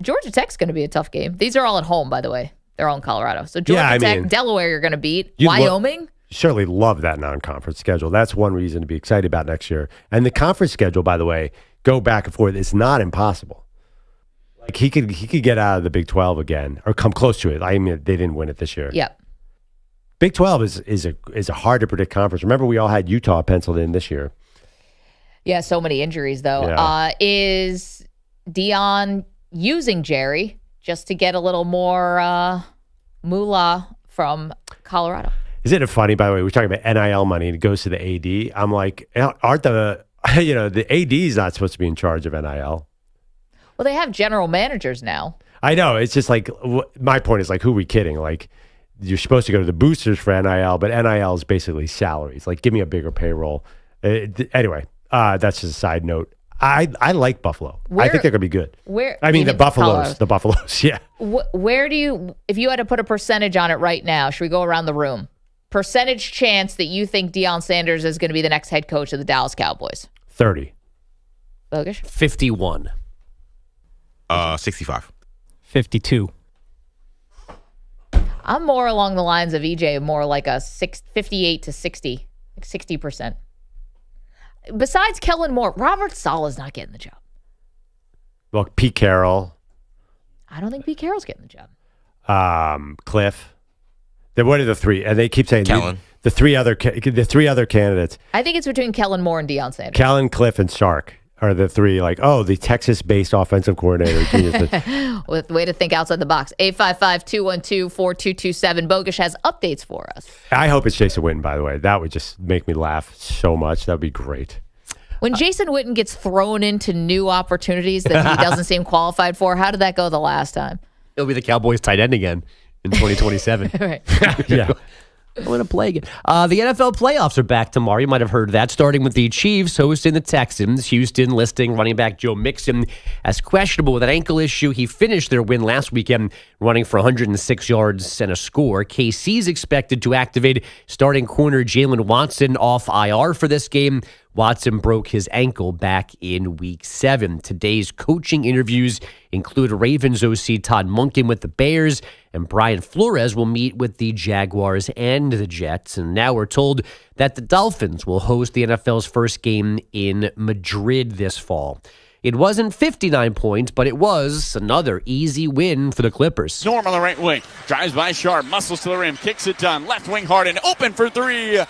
Georgia Tech's going to be a tough game. These are all at home, by the way. They're all in Colorado. So Georgia Tech, Delaware, you're going to beat. Wyoming. Certainly love that non-conference schedule. That's one reason to be excited about next year. And the conference schedule, by the way, go back and forth. It's not impossible. Like he could get out of the Big 12 again or come close to it. I mean, they didn't win it this year. Yep. Big 12 is a hard to predict conference. Remember, we all had Utah penciled in this year. Yeah, so many injuries though. Yeah. Is Deion using Jerry just to get a little more moolah from Colorado? Isn't it funny, by the way, we're talking about NIL money and it goes to the AD. I'm like, aren't the AD is not supposed to be in charge of NIL. Well, they have general managers now. I know. It's just like, my point is like, who are we kidding? Like, you're supposed to go to the boosters for NIL, but NIL is basically salaries. Like, give me a bigger payroll. Anyway, that's just a side note. I like Buffalo. I think they're going to be good. The Buffaloes, yeah. Where do you, if you had to put a percentage on it right now, should we go around the room? Percentage chance that you think Deion Sanders is going to be the next head coach of the Dallas Cowboys? 30. Bogus? 51. 65. 52. I'm more along the lines of EJ, more like a 58 to 60, like 60%. Besides Kellen Moore, Robert Sala's not getting the job. Well, Pete Carroll. I don't think Pete Carroll's getting the job. Cliff. What are the three? And they keep saying Kellen. The three other candidates. I think it's between Kellen Moore and Deion Sanders. Kellen, Cliff, and Sark are the three. The Texas-based offensive coordinator. With way to think outside the box. 855-212-4227. Bogus has updates for us. I hope it's Jason Witten, by the way. That would just make me laugh so much. That would be great. When Jason Witten gets thrown into new opportunities that he doesn't seem qualified for, how did that go the last time? He'll be the Cowboys tight end again in 2027. Right. Yeah. I'm going to play again. The NFL playoffs are back tomorrow. You might have heard that, starting with the Chiefs hosting the Texans. Houston listing running back Joe Mixon as questionable with an ankle issue. He finished their win last weekend running for 106 yards and a score. KC's expected to activate starting corner Jalen Watson off IR for this game. Watson broke his ankle back in Week 7. Today's coaching interviews include Ravens OC Todd Monken with the Bears, and Brian Flores will meet with the Jaguars and the Jets. And now we're told that the Dolphins will host the NFL's first game in Madrid this fall. It wasn't 59 points, but it was another easy win for the Clippers. Norm on the right wing. Drives by Sharp. Muscles to the rim. Kicks it done. Left wing Harden. Open for three.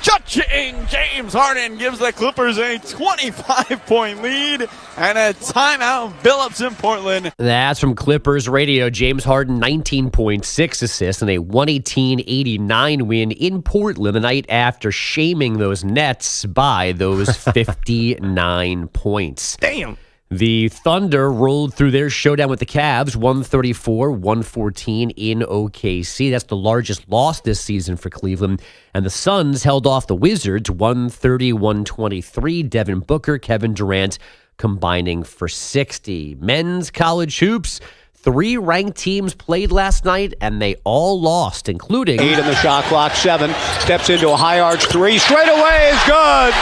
Cha-ching! James Harden gives the Clippers a 25-point lead and a timeout. Billups in Portland. That's from Clippers Radio. James Harden, 19.6 assists and a 118-89 win in Portland the night after shaming those Nets by those 59 points. Damn. The Thunder rolled through their showdown with the Cavs, 134-114 in OKC. That's the largest loss this season for Cleveland. And the Suns held off the Wizards, 130-123. Devin Booker, Kevin Durant combining for 60. Men's college hoops. 3 ranked teams played last night, and they all lost, including... 8 in the shot clock, 7. Steps into a high arch 3. Straight away is good!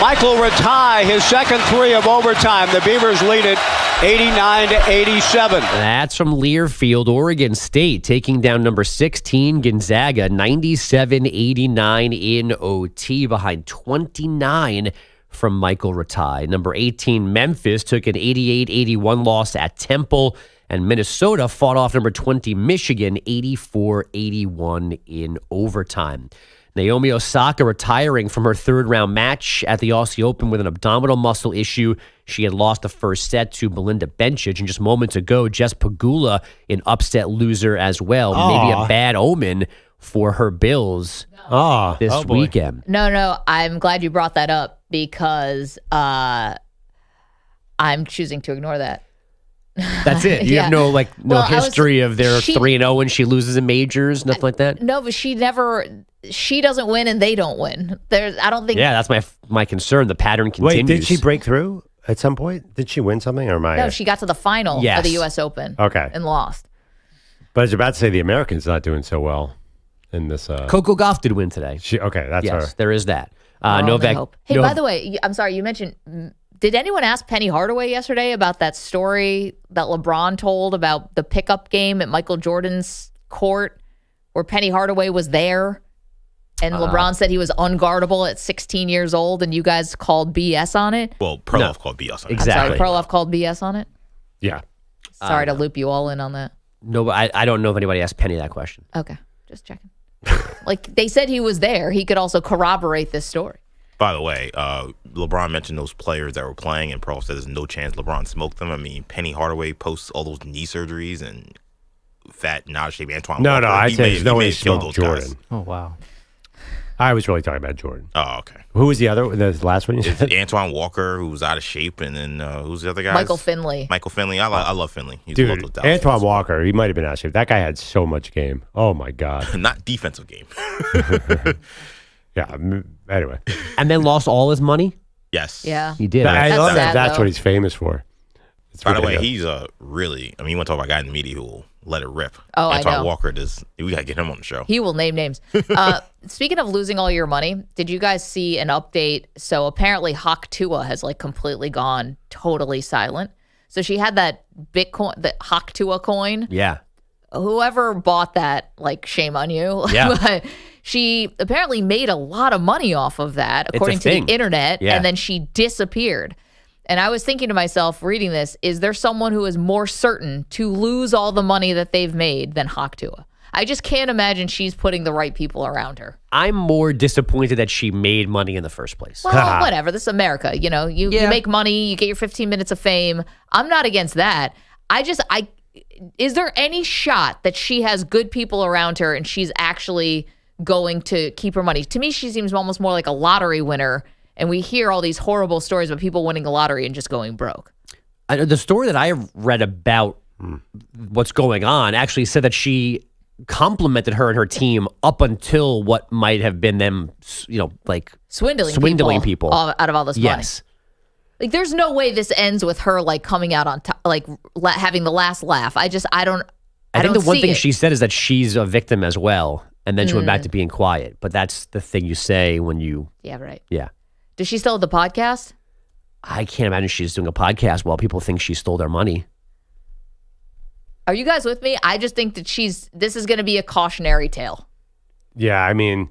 Michael Ratai, his second 3 of overtime. The Beavers lead it 89-87. That's from Learfield, Oregon State, taking down number 16 Gonzaga, 97-89 in OT, behind 29 from Michael Ratai. Number 18 Memphis took an 88-81 loss at Temple, and Minnesota fought off number 20 Michigan, 84-81 in overtime. Naomi Osaka retiring from her third-round match at the Aussie Open with an abdominal muscle issue. She had lost the first set to Belinda Bencic, and just moments ago, Jess Pegula, an upset loser as well. Maybe a bad omen for her Bills this weekend. No, I'm glad you brought that up because I'm choosing to ignore that. That's it. You have no history of their 3-0 when she loses in majors, nothing like that. No, but she doesn't win and they don't win. I don't think. Yeah, that's my concern. The pattern continues. Wait, did she break through at some point? Did she win something, or am I? No, she got to the final of the U.S. Open. Okay, and lost. But I was about to say the Americans not doing so well in this. Coco Gauff did win today. That's her. There is that. Novak. Hey, by the way, I'm sorry, you mentioned. Did anyone ask Penny Hardaway yesterday about that story that LeBron told about the pickup game at Michael Jordan's court where Penny Hardaway was there and LeBron said he was unguardable at 16 years old and you guys called BS on it? Well, Perloff called BS on it. Exactly. I'm sorry, Perloff called BS on it? Yeah. Sorry to loop you all in on that. No, but I don't know if anybody asked Penny that question. Okay, just checking. Like they said he was there. He could also corroborate this story. By the way, LeBron mentioned those players that were playing, and Perloff said there's no chance LeBron smoked them. I mean, Penny Hardaway posts all those knee surgeries and fat, not out of shape Antoine Walker. No, I say there's no way he smoked Jordan. Guys. Oh, wow. I was really talking about Jordan. Oh, okay. Who was the other? The last one you It's said? Antoine Walker, who was out of shape, and then who's the other guy? Michael Finley. I love Finley. He's Dude, a local Dallas Antoine fan. Walker, he might have been out of shape. That guy had so much game. Oh, my God. Not defensive game. Yeah, anyway. And then lost all his money? Yes. Yeah. He did. I love that. sad, That's though. what he's famous for. By the way, he's really, I mean, you want to talk about a guy in the media who will let it rip. Oh, I Antoine know. Walker we got to get him on the show. He will name names. Speaking of losing all your money, did you guys see an update? So apparently Hak Tua has like completely gone totally silent. So she had that Bitcoin, the Hak Tua coin. Yeah. Whoever bought that, like, shame on you. Yeah. But she apparently made a lot of money off of that, according to the internet, and then she disappeared. And I was thinking to myself, reading this, is there someone who is more certain to lose all the money that they've made than Hak Tua? I just can't imagine she's putting the right people around her. I'm more disappointed that she made money in the first place. Well, whatever. This is America. You know, you make money, you get your 15 minutes of fame. I'm not against that. Is there any shot that she has good people around her and she's actually going to keep her money? To me, she seems almost more like a lottery winner, and we hear all these horrible stories about people winning the lottery and just going broke. The story that I read about what's going on actually said that she complimented her and her team up until what might have been them, like swindling people out of all this money. Yes. Like, there's no way this ends with her like coming out on top, like having the last laugh. I think the one thing she said is that she's a victim as well, and then she went back to being quiet. But that's the thing you say when you. Yeah, right. Yeah. Does she still have the podcast? I can't imagine she's doing a podcast while people think she stole their money. Are you guys with me? I just think that this is going to be a cautionary tale. Yeah, I mean,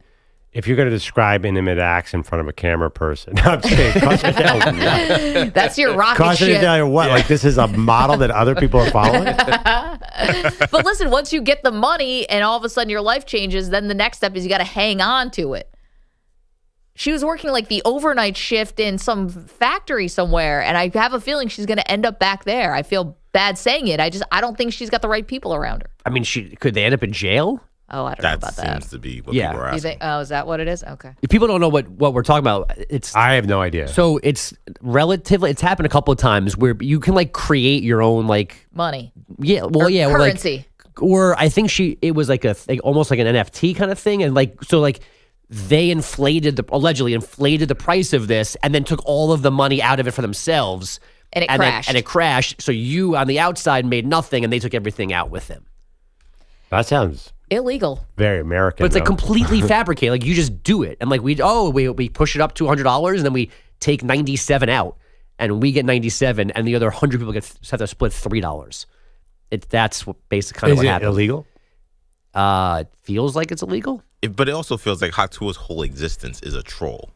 if you're going to describe intimate acts in front of a camera person, I'm saying cautionary tale. That's your rocket cautionary ship. tale, what? Yeah. Like this is a model that other people are following? But listen, once you get the money and all of a sudden your life changes, then the next step is you got to hang on to it. She was working like the overnight shift in some factory somewhere, and I have a feeling she's going to end up back there. I feel bad saying it. I don't think she's got the right people around her. I mean, could they end up in jail? Oh, I don't know about that. That seems to be what people are asking. You think, is that what it is? Okay. If people don't know what we're talking about, I have no idea. So it's it's happened a couple of times where you can like create your own like money. Yeah, well, or yeah, currency. Or I think it was like almost like an NFT kind of thing, and they allegedly inflated the price of this, and then took all of the money out of it for themselves, and it crashed. So you on the outside made nothing, and they took everything out with them. That sounds illegal. Very American. But it's like completely fabricated. Like you just do it, and like we push it up to $100, and then we take 97 out, and we get 97, and the other 100 people have to split $3. That's what basically what happened. Is it illegal? It feels like it's illegal. But it also feels like Hak Tua's whole existence is a troll.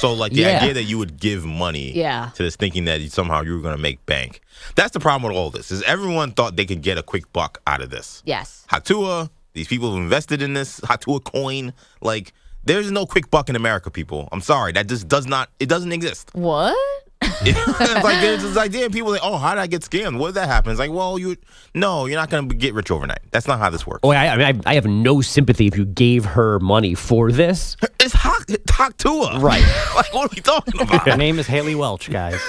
So like the idea that you would give money to this thinking that somehow you were going to make bank. That's the problem with all this, is everyone thought they could get a quick buck out of this. Yes. Hak Tua, these people who invested in this Hak Tua coin, like there's no quick buck in America, people. I'm sorry. That just doesn't exist. What? It's like there's this idea, people like, how did I get scammed? What did that happen? It's like, well, you're not going to get rich overnight. That's not how this works. Oh, I have no sympathy if you gave her money for this. It's Hak Tua. Right. Like, what are we talking about? Her name is Haley Welch, guys.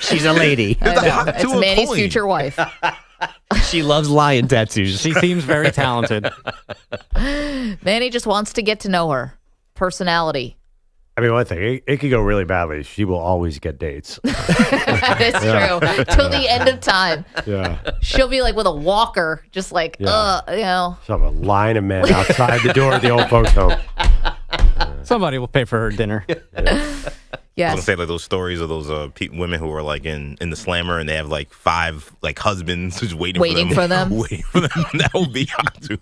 She's a lady. It's Manny's future wife. She loves lion tattoos. She seems very talented. Manny just wants to get to know her personality. I mean, one thing, it could go really badly. She will always get dates. That's true. Till the end of time. Yeah. She'll be like with a walker, just like, She'll have a line of men outside the door of the old folks' home. Somebody will pay for her dinner. Yes. I was gonna say like those stories of those women who are like in the slammer and they have like 5 like husbands who's waiting for them. Waiting for them. That would be Hak Tua.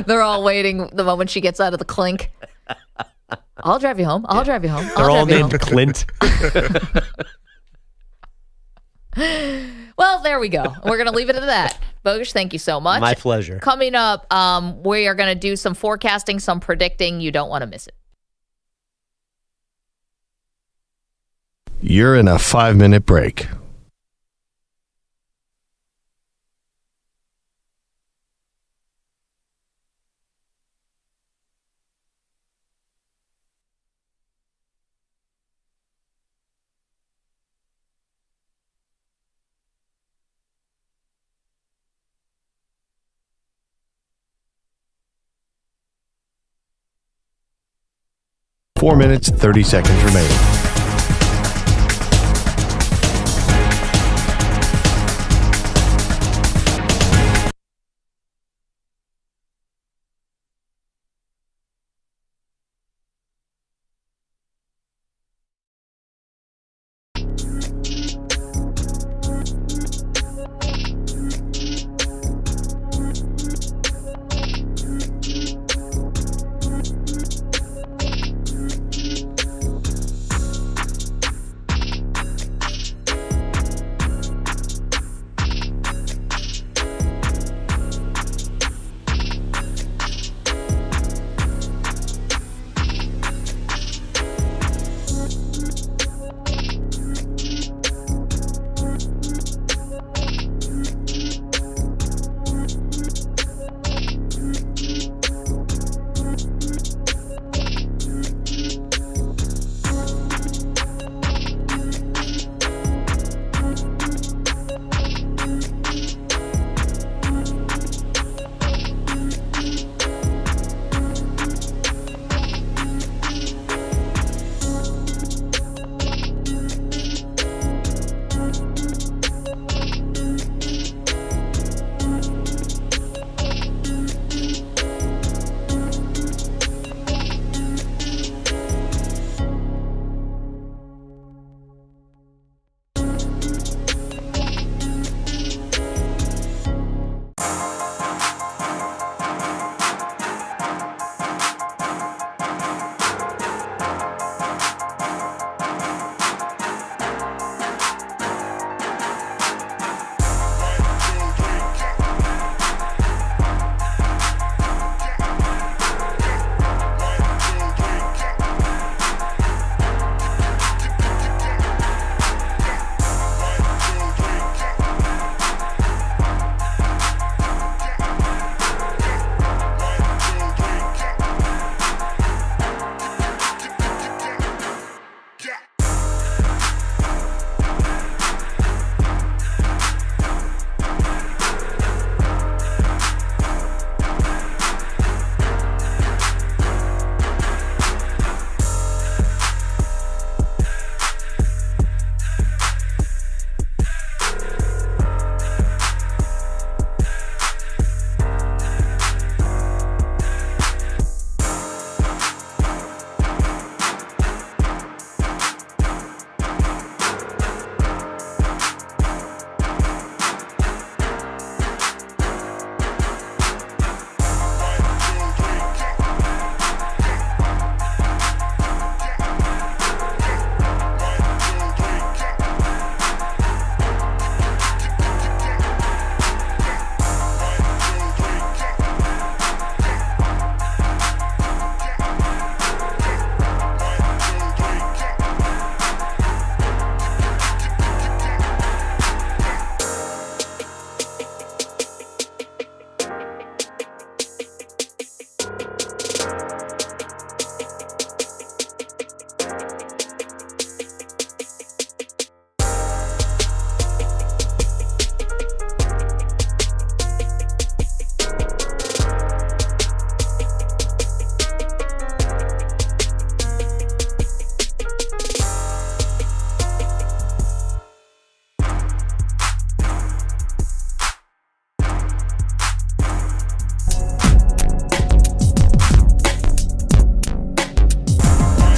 They're all waiting the moment she gets out of the clink. I'll drive you home. I'll drive you home. They're all named Clint. Well, there we go. We're going to leave it at that. Bogush, thank you so much. My pleasure. Coming up, we are going to do some forecasting, some predicting. You don't want to miss it. You're in a 5-minute break. Four minutes, 30 seconds remaining.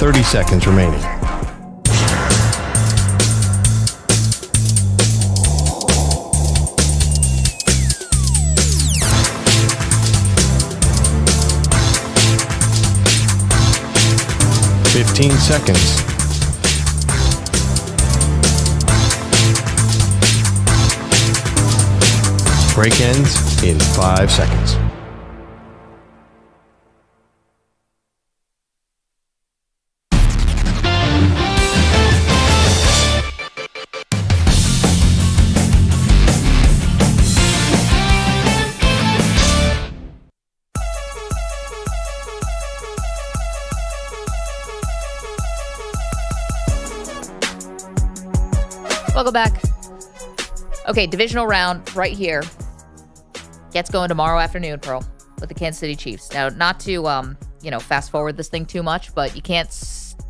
30 seconds remaining. Fifteen seconds. Break ends in 5 seconds. Welcome back. Okay, divisional round right here. Gets going tomorrow afternoon, Pearl, with the Kansas City Chiefs. Now, not to, fast forward this thing too much, but you can't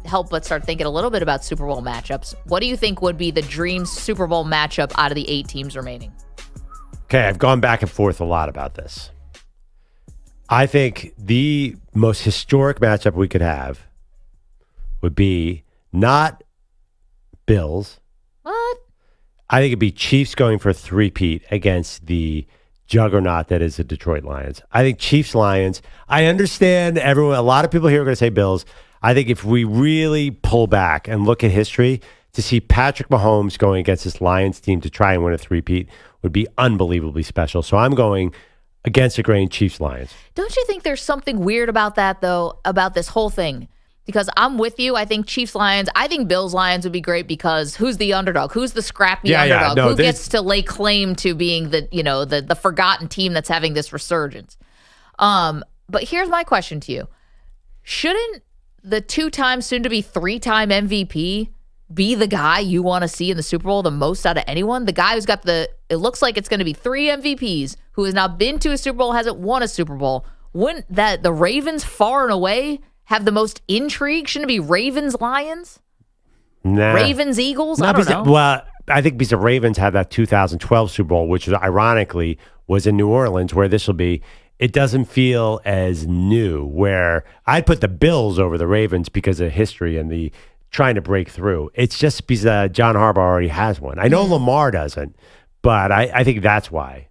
help but start thinking a little bit about Super Bowl matchups. What do you think would be the dream Super Bowl matchup out of the 8 teams remaining? Okay, I've gone back and forth a lot about this. I think the most historic matchup we could have would be not Bills. What? I think it'd be Chiefs going for a three-peat against the juggernaut that is the Detroit Lions. I think Chiefs-Lions. I understand a lot of people here are going to say Bills. I think if we really pull back and look at history, to see Patrick Mahomes going against this Lions team to try and win a three-peat would be unbelievably special. So I'm going against the grain Chiefs-Lions. Don't you think there's something weird about that, though, about this whole thing? Because I'm with you. I think Chiefs-Lions. I think Bills-Lions would be great because who's the underdog? Who's the scrappy underdog? Who gets to lay claim to being the forgotten team that's having this resurgence? But here's my question to you. Shouldn't the 2-time, soon-to-be 3-time MVP be the guy you want to see in the Super Bowl the most out of anyone? The guy who's got it looks like it's going to be 3 MVPs, who has not been to a Super Bowl, hasn't won a Super Bowl. Wouldn't that the Ravens far and away have the most intrigue? Shouldn't it be Ravens-Lions? Nah. Ravens-Eagles? I don't know. Well, I think because the Ravens had that 2012 Super Bowl, which ironically was in New Orleans, where this will be. It doesn't feel as new, where I'd put the Bills over the Ravens because of history and the trying to break through. It's just because John Harbaugh already has one. I know Lamar doesn't, but I think that's why.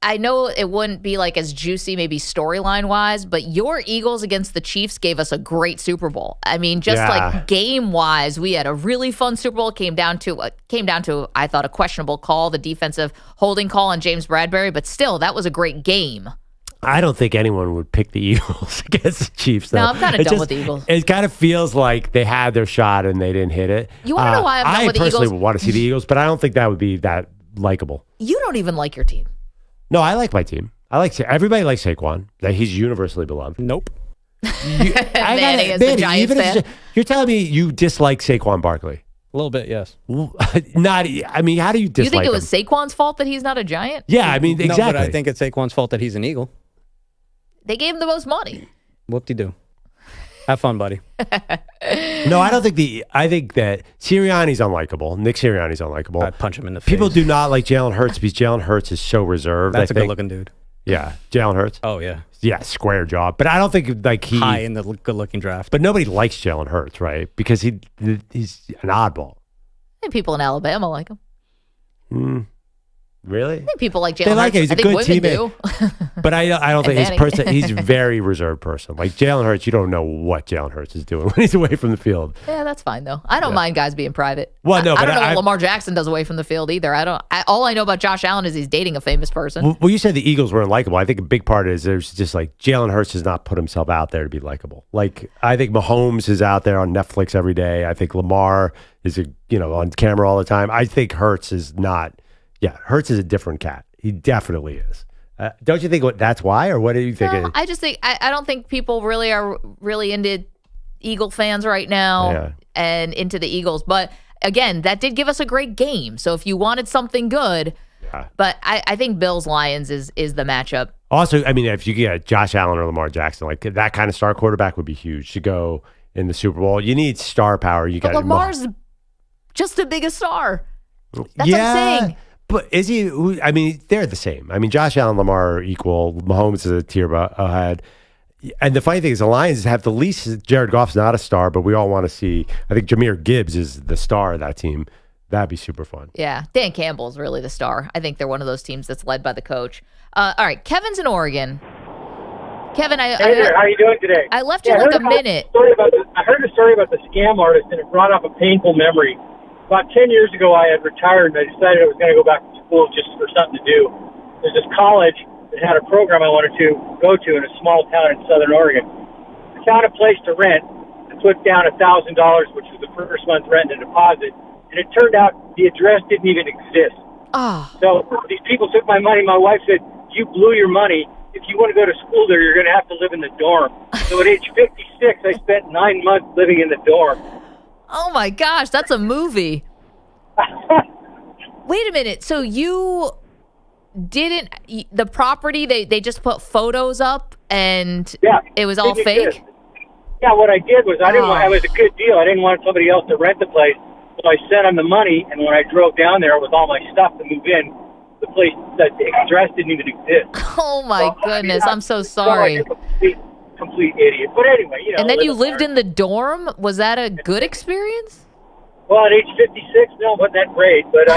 I know it wouldn't be like as juicy, maybe storyline wise, but your Eagles against the Chiefs gave us a great Super Bowl. I mean, like game wise, we had a really fun Super Bowl. It came down to I thought a questionable call, the defensive holding call on James Bradbury, but still, that was a great game. I don't think anyone would pick the Eagles against the Chiefs. Though. No, I'm kind of done with the Eagles. It kind of feels like they had their shot and they didn't hit it. You want to know why I'm done with the Eagles? I personally would want to see the Eagles, but I don't think that would be that likable. You don't even like your team. No, I like my team. Everybody likes Saquon. He's universally beloved. Nope. Manny is the Giants fan. You're telling me you dislike Saquon Barkley? A little bit, yes. How do you dislike him? You think it was Saquon's fault that he's not a Giant? Yeah, I mean, exactly. No, but I think it's Saquon's fault that he's an Eagle. They gave him the most money. Whoop-de-doo. Have fun, buddy. No, I don't think I think that Sirianni's unlikable. Nick Sirianni's unlikable. I'd punch him in the face. People do not like Jalen Hurts because Jalen Hurts is so reserved. That's a good-looking dude. Yeah, Jalen Hurts. Oh, yeah. Yeah, square jaw. But I don't think he... High in the good-looking draft. But nobody likes Jalen Hurts, right? Because he's an oddball. I think people in Alabama like him. Really? I think people like Jalen Hurts. Like he's a good teammate. But I don't think he's a very reserved person. Like Jalen Hurts, you don't know what Jalen Hurts is doing when he's away from the field. Yeah, that's fine though. I don't mind guys being private. Well, no, I don't know what Lamar Jackson does away from the field either. All I know about Josh Allen is he's dating a famous person. Well, you said the Eagles weren't likable. I think a big part is there's just like Jalen Hurts has not put himself out there to be likable. Like I think Mahomes is out there on Netflix every day. I think Lamar is on camera all the time. I think Hurts is not. Yeah, Hurts is a different cat. He definitely is. Don't you think that's why, or what do you think? No, I just think I don't think people really are into Eagle fans right now and into the Eagles. But again, that did give us a great game. So if you wanted something good, but I think Bills Lions is the matchup. Also, I mean, if you get Josh Allen or Lamar Jackson, like that kind of star quarterback would be huge to go in the Super Bowl. You need star power. But Lamar's just a big star. That's what I'm saying. But is he? I mean, they're the same. I mean, Josh Allen and Lamar are equal. Mahomes is a tier ahead. And the funny thing is, the Lions have the least. Jared Goff's not a star, but we all want to see. I think Jahmyr Gibbs is the star of that team. That'd be super fun. Yeah, Dan Campbell's really the star. I think they're one of those teams that's led by the coach. All right, Kevin's in Oregon. Kevin, Hey there, how are you doing today? I left you like a minute. I heard a story about the scam artist, and it brought up a painful memory. About 10 years ago, I had retired, and I decided I was going to go back to school just for something to do. There's this college that had a program I wanted to go to in a small town in Southern Oregon. I found a place to rent and put down $1,000, which was the first month's rent and deposit, and it turned out the address didn't even exist. Oh. So these people took my money. My wife said, "You blew your money. If you want to go to school there, you're going to have to live in the dorm." So at age 56, I spent 9 months living in the dorm. Oh my gosh, that's a movie. Wait a minute. So you didn't, the property, they just put photos up and it was all fake? Yeah, what I did was it was a good deal. I didn't want somebody else to rent the place. So I sent them the money, and when I drove down there with all my stuff to move in, the place, the address didn't even exist. Oh my goodness, I'm so sorry. Like a complete idiot. But anyway, And then you lived in the dorm? Was that a good experience? Well, at age 56, no, it wasn't that great. But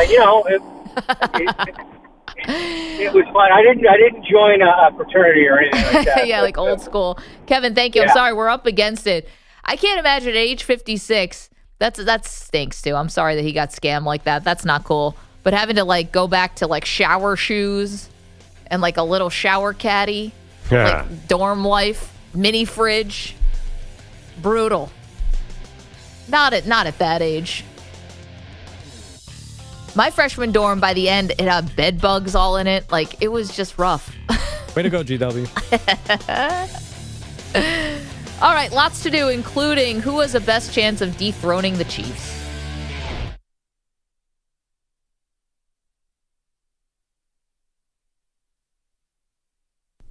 it was fun. I didn't join a fraternity or anything like that. Yeah, like old school. Kevin, thank you. I'm sorry, we're up against it. I can't imagine at age 56. That stinks too. I'm sorry that he got scammed like that. That's not cool. But having to like go back to like shower shoes and like a little shower caddy, like dorm life, mini fridge, brutal. Not at that age. My freshman dorm, by the end, it had bed bugs all in it. Like, it was just rough. Way to go, GW. All right, lots to do, including who has the best chance of dethroning the Chiefs.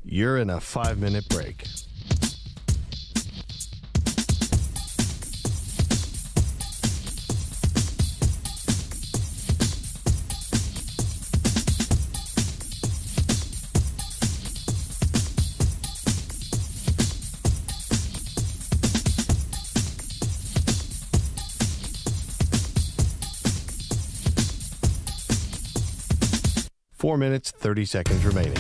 You're in a 5-minute break. Four minutes, 30 seconds remaining.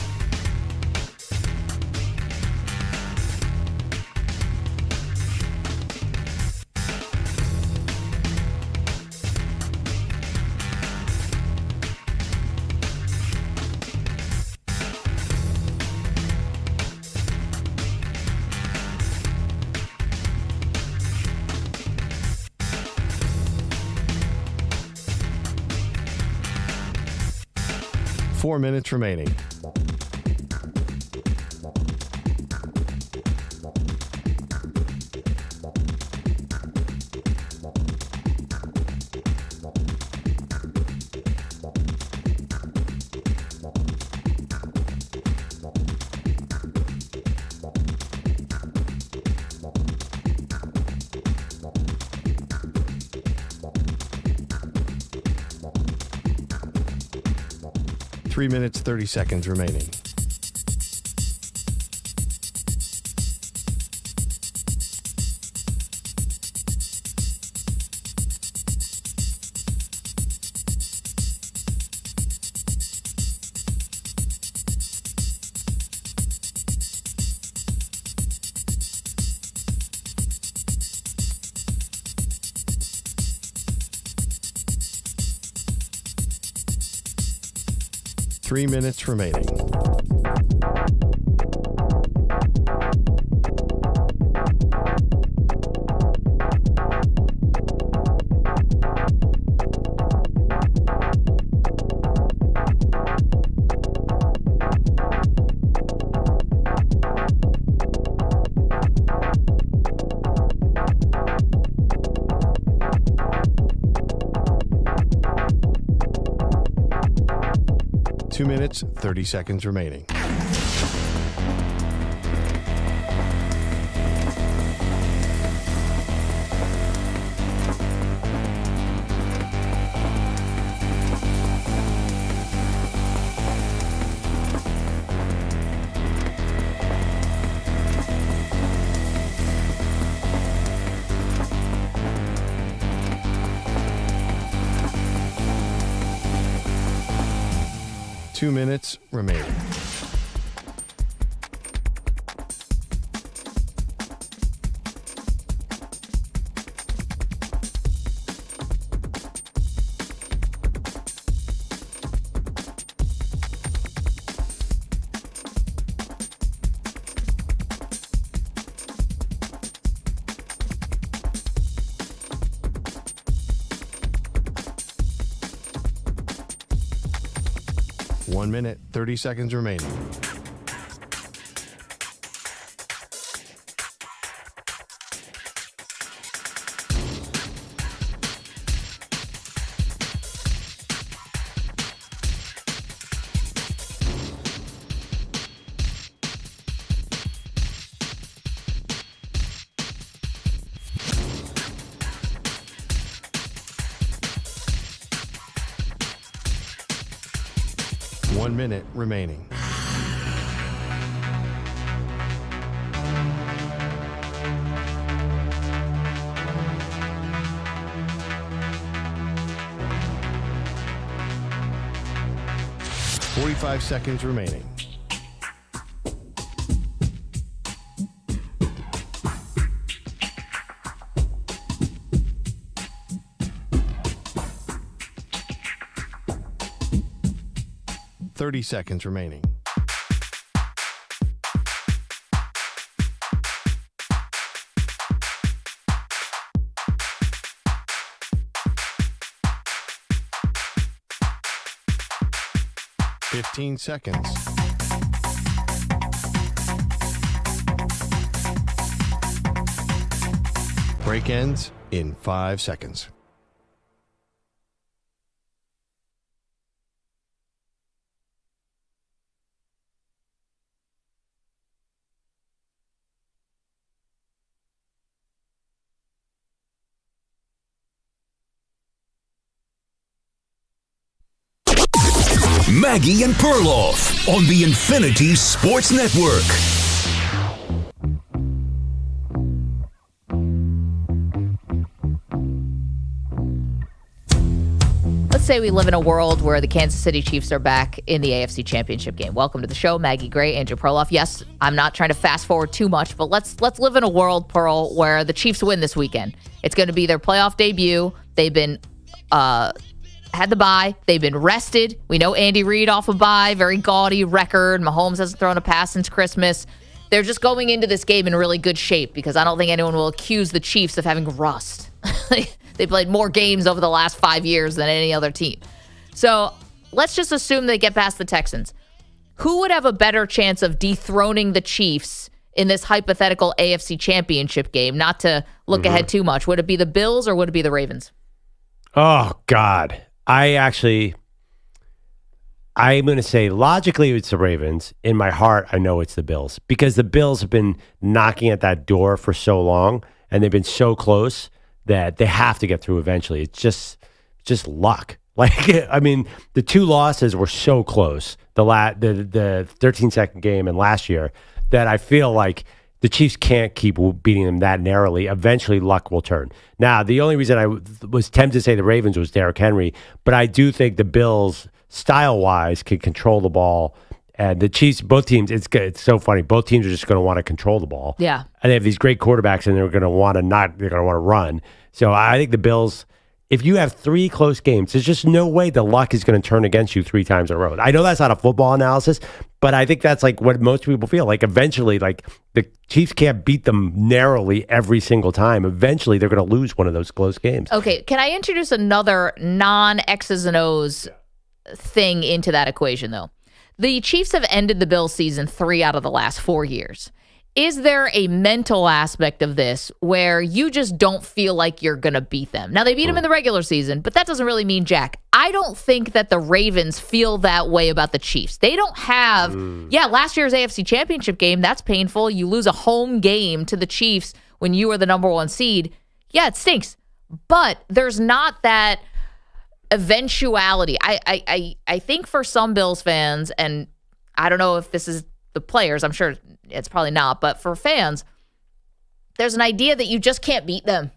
Four minutes remaining. Three minutes, 30 seconds remaining. Three minutes remaining. Two minutes, 30 seconds remaining. 2 minutes remaining. One minute, 30 seconds remaining. One minute remaining. Forty-five seconds remaining. Thirty seconds remaining. Fifteen seconds. Break ends in 5 seconds. Maggie and Perloff on the Infinity Sports Network. Let's say we live in a world where the Kansas City Chiefs are back in the AFC Championship game. Welcome to the show, Maggie Gray, Andrew Perloff. Yes, I'm not trying to fast forward too much, but let's live in a world, Pearl, where the Chiefs win this weekend. It's going to be their playoff debut. They've been had the bye. They've been rested. We know Andy Reid off a bye, very gaudy record. Mahomes hasn't thrown a pass since Christmas. They're just going into this game in really good shape because I don't think anyone will accuse the Chiefs of having rust. They played more games over the last 5 years than any other team. So let's just assume they get past the Texans. Who would have a better chance of dethroning the Chiefs in this hypothetical AFC Championship game? Not to look ahead too much. Would it be the Bills or would it be the Ravens? Oh, God. I'm going to say logically it's the Ravens. In my heart, I know it's the Bills because the Bills have been knocking at that door for so long and they've been so close that they have to get through eventually. It's just luck. Like, I mean, the two losses were so close, the 13-second game and last year, that I feel like the Chiefs can't keep beating them that narrowly. Eventually, luck will turn. Now, the only reason I was tempted to say the Ravens was Derrick Henry, but I do think the Bills, style-wise, can control the ball. And the Chiefs, both teams, it's so funny. Both teams are just going to want to control the ball. Yeah. And they have these great quarterbacks, and they're going to want to run. So I think the Bills, if you have 3 close games, there's just no way the luck is going to turn against you 3 times in a row. I know that's not a football analysis, but I think that's like what most people feel. Like eventually, like the Chiefs can't beat them narrowly every single time. Eventually, they're going to lose one of those close games. Okay, can I introduce another non-X's and O's thing into that equation, though? The Chiefs have ended the Bills season 3 out of the last 4 years. Is there a mental aspect of this where you just don't feel like you're going to beat them? Now, they beat them in the regular season, but that doesn't really mean jack. I don't think that the Ravens feel that way about the Chiefs. They don't have, last year's AFC Championship game, that's painful. You lose a home game to the Chiefs when you were the number 1 seed. Yeah, it stinks. But there's not that eventuality. I think for some Bills fans, and I don't know if this is the players, I'm sure it's probably not, but for fans, there's an idea that you just can't beat them.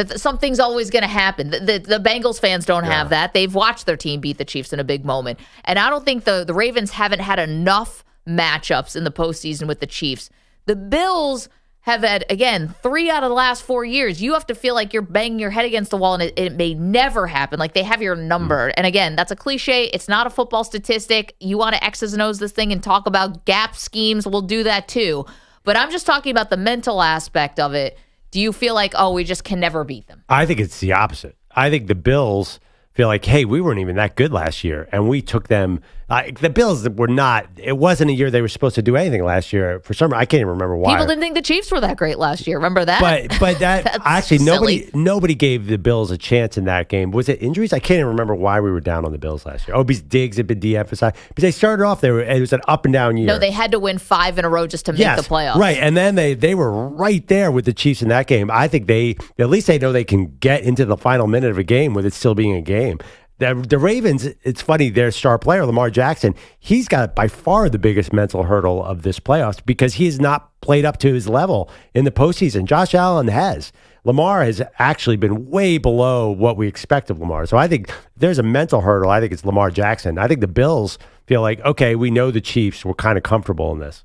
that something's always going to happen. The Bengals fans don't have that. They've watched their team beat the Chiefs in a big moment. And I don't think the Ravens haven't had enough matchups in the postseason with the Chiefs. The Bills have had, again, 3 out of the last 4 years. You have to feel like you're banging your head against the wall, and it may never happen. Like, they have your number. And again, that's a cliche. It's not a football statistic. You want to X's and O's this thing and talk about gap schemes, we'll do that too. But I'm just talking about the mental aspect of it. Do you feel like, we just can never beat them? I think it's the opposite. I think the Bills feel like, hey, we weren't even that good last year, and we took them. The Bills were not. It wasn't a year they were supposed to do anything last year. For some reason, I can't even remember why. People didn't think the Chiefs were that great last year. Remember that? But that actually silly. nobody gave the Bills a chance in that game. Was it injuries? I can't even remember why we were down on the Bills last year. Because Diggs had been de-emphasized. Because they started off there. It was an up and down year. No, they had to win 5 in a row just to make the playoffs. Right, and then they were right there with the Chiefs in that game. I think at least they know they can get into the final minute of a game with it still being a game. The Ravens, it's funny, their star player, Lamar Jackson, he's got by far the biggest mental hurdle of this playoffs because he has not played up to his level in the postseason. Josh Allen has. Lamar has actually been way below what we expect of Lamar. So I think there's a mental hurdle. I think it's Lamar Jackson. I think the Bills feel like, okay, we know the Chiefs. We're kind of comfortable in this.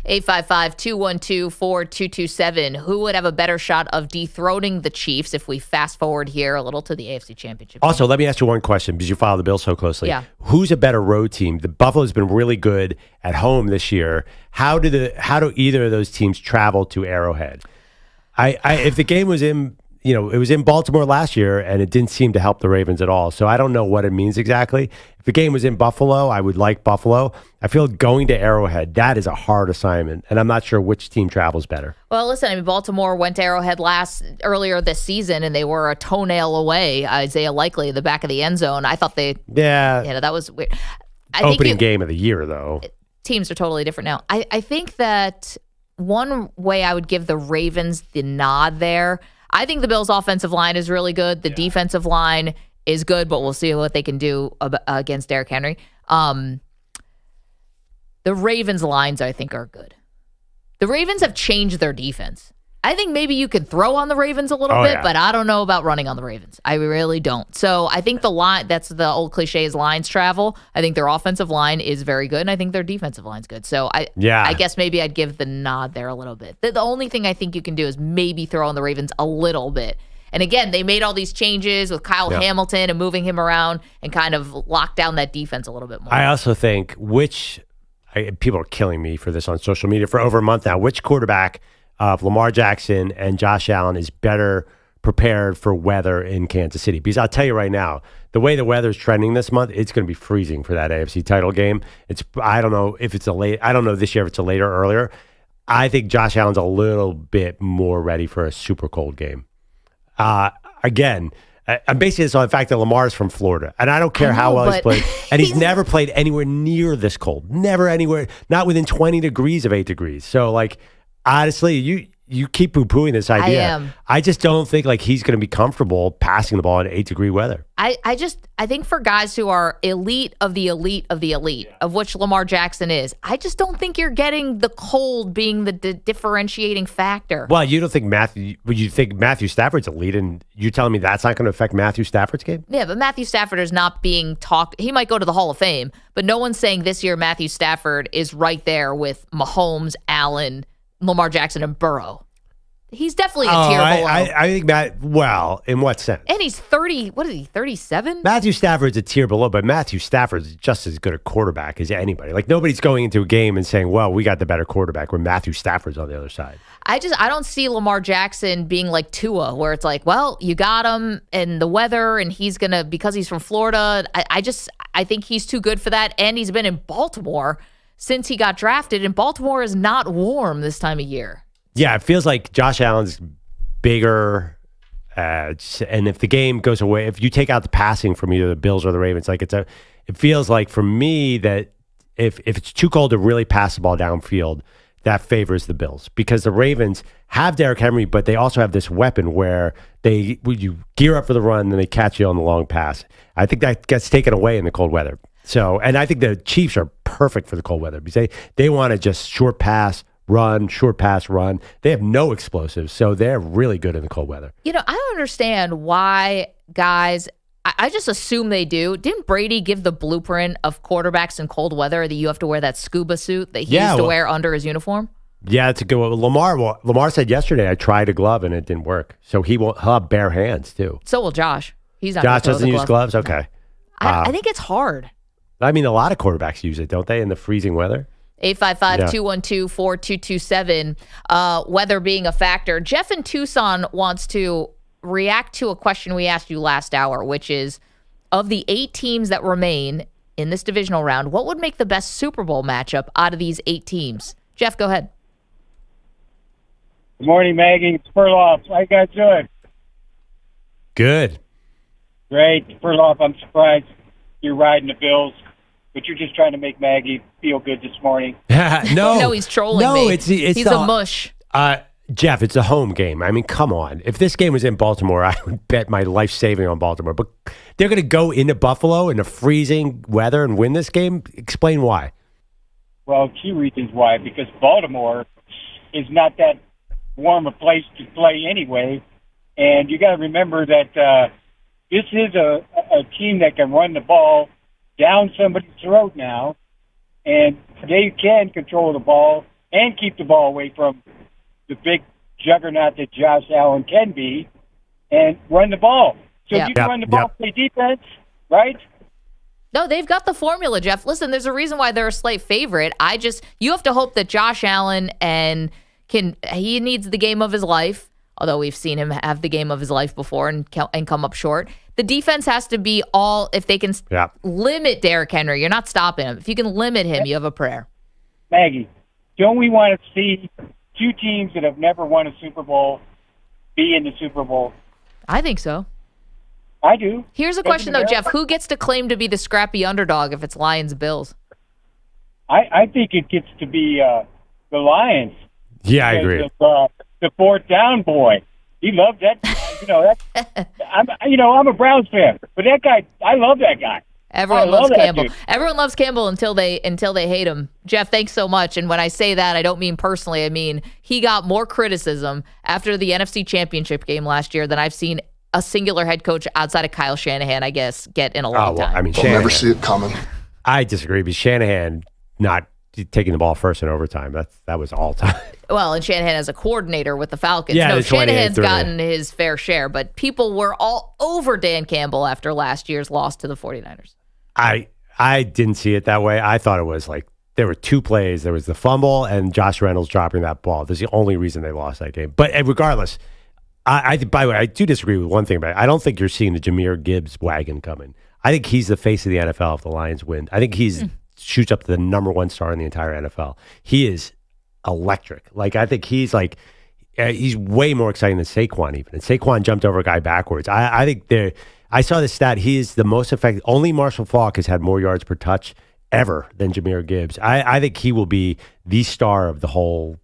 855-212-4227. Who would have a better shot of dethroning the Chiefs if we fast forward here a little to the AFC Championship? Also, let me ask you one question because you follow the Bills so closely. Yeah. Who's a better road team? The Buffalo's been really good at home this year. How do either of those teams travel to Arrowhead? If the game was in, it was in Baltimore last year and it didn't seem to help the Ravens at all. So I don't know what it means exactly. If the game was in Buffalo, I would like Buffalo. I feel going to Arrowhead, that is a hard assignment. And I'm not sure which team travels better. Well, listen, Baltimore went to Arrowhead earlier this season and they were a toenail away. Isaiah Likely in the back of the end zone. I thought that was weird. Opening game of the year, though. Teams are totally different now. I think that one way I would give the Ravens the nod there, I think the Bills' offensive line is really good. The defensive line is good, but we'll see what they can do against Derrick Henry. The Ravens' lines, I think, are good. The Ravens have changed their defense. I think maybe you can throw on the Ravens a little bit, but I don't know about running on the Ravens. I really don't. So I think the line, that's the old cliche is lines travel. I think their offensive line is very good, and I think their defensive line's good. So I guess maybe I'd give the nod there a little bit. The only thing I think you can do is maybe throw on the Ravens a little bit. And again, they made all these changes with Kyle Hamilton and moving him around and kind of lock down that defense a little bit more. I also think people are killing me for this on social media for over a month now. Which quarterback of Lamar Jackson and Josh Allen is better prepared for weather in Kansas City? Because I'll tell you right now, the way the weather is trending this month, it's going to be freezing for that AFC title game. I don't know if it's I don't know this year if it's a later or earlier. I think Josh Allen's a little bit more ready for a super cold game. Again, I'm basing this on the fact that Lamar's from Florida, and I don't care how well he's played. And he's never played anywhere near this cold. Never anywhere, not within 20 degrees of 8 degrees. So, honestly, you keep poo-pooing this idea. I am. I just don't think he's going to be comfortable passing the ball in 8-degree weather. I think for guys who are elite of the elite of the elite, of which Lamar Jackson is, I just don't think you're getting the cold being the differentiating factor. Well, you don't think you think Matthew Stafford's elite, and you're telling me that's not going to affect Matthew Stafford's game? Yeah, but Matthew Stafford is not being talked. He might go to the Hall of Fame, but no one's saying this year Matthew Stafford is right there with Mahomes, Allen, Lamar Jackson, and Burrow. He's definitely a tier below. I think in what sense? And he's 30, what is he, 37? Matthew Stafford's a tier below, but Matthew Stafford's just as good a quarterback as anybody. Nobody's going into a game and saying, well, we got the better quarterback when Matthew Stafford's on the other side. I don't see Lamar Jackson being like Tua, where it's well, you got him and the weather, and he's going to, because he's from Florida, I think he's too good for that, and he's been in Baltimore since he got drafted, and Baltimore is not warm this time of year. Yeah, it feels like Josh Allen's bigger, and if the game goes away, if you take out the passing from either the Bills or the Ravens, it feels like for me that if it's too cold to really pass the ball downfield, that favors the Bills because the Ravens have Derrick Henry, but they also have this weapon where you gear up for the run and they catch you on the long pass. I think that gets taken away in the cold weather. So, and I think the Chiefs are perfect for the cold weather because they want to just short pass, run, short pass, run. They have no explosives, so they're really good in the cold weather. I don't understand why guys. I just assume they do. Didn't Brady give the blueprint of quarterbacks in cold weather that you have to wear that scuba suit that he used to wear under his uniform? Yeah, it's a good one. Lamar said yesterday, I tried a glove and it didn't work. So he'll have bare hands too. So will Josh. He's not. Josh doesn't use gloves? Okay. I think it's hard. I mean, a lot of quarterbacks use it, don't they, in the freezing weather? 855-212-4227. Weather being a factor. Jeff in Tucson wants to react to a question we asked you last hour, which is, of the 8 teams that remain in this divisional round, what would make the best Super Bowl matchup out of these 8 teams? Jeff, go ahead. Good morning, Maggie. It's Perloff. How you guys doing? Good. Great. Perloff, I'm surprised you're riding the Bills, but you're just trying to make Maggie feel good this morning. No, he's trolling me. He's a mush. Jeff, it's a home game. I mean, come on. If this game was in Baltimore, I would bet my life saving on Baltimore. But they're going to go into Buffalo in the freezing weather and win this game? Explain why. Well, 2 reasons why. Because Baltimore is not that warm a place to play anyway. And you got to remember that this is a team that can run the ball down somebody's throat now. And they can control the ball and keep the ball away from the big juggernaut that Josh Allen can be, and run the ball. So if you can run the ball, play defense, right? No, they've got the formula, Jeff. Listen, there's a reason why they're a slight favorite. You have to hope that Josh Allen he needs the game of his life, although we've seen him have the game of his life before and come up short. The defense has to be if they can limit Derrick Henry, you're not stopping him. If you can limit him, you have a prayer. Maggie, don't we want to see 2 teams that have never won a Super Bowl be in the Super Bowl? I think so. I do. Here's a question, though, Jeff. Who gets to claim to be the scrappy underdog if it's Lions-Bills? I think it gets to be the Lions. Yeah, I agree. Of, the 4th down boy. He loved that. I'm a Browns fan, but that guy, I love that guy. Everyone loves Campbell. Everyone loves Campbell until they hate him. Jeff, thanks so much. And when I say that, I don't mean personally. I mean he got more criticism after the NFC Championship game last year than I've seen a singular head coach outside of Kyle Shanahan, I guess, get in a long time. I mean, We'll never see it coming. I disagree, but Shanahan not taking the ball first in overtime. That was all time. Well, and Shanahan as a coordinator with the Falcons. Yeah, no, Shanahan's gotten his fair share, but people were all over Dan Campbell after last year's loss to the 49ers. I didn't see it that way. I thought it was like there were 2 plays. There was the fumble and Josh Reynolds dropping that ball. That's the only reason they lost that game. But regardless, by the way, I do disagree with one thing about it. I don't think you're seeing the Jahmyr Gibbs wagon coming. I think he's the face of the NFL if the Lions win. I think he's shoots up to the number 1 star in the entire NFL. He is electric. Like, I think he's way more exciting than Saquon even. And Saquon jumped over a guy backwards. I think I saw the stat. He is the most effective. Only Marshall Faulk has had more yards per touch ever than Jahmyr Gibbs. I think he will be the star of the whole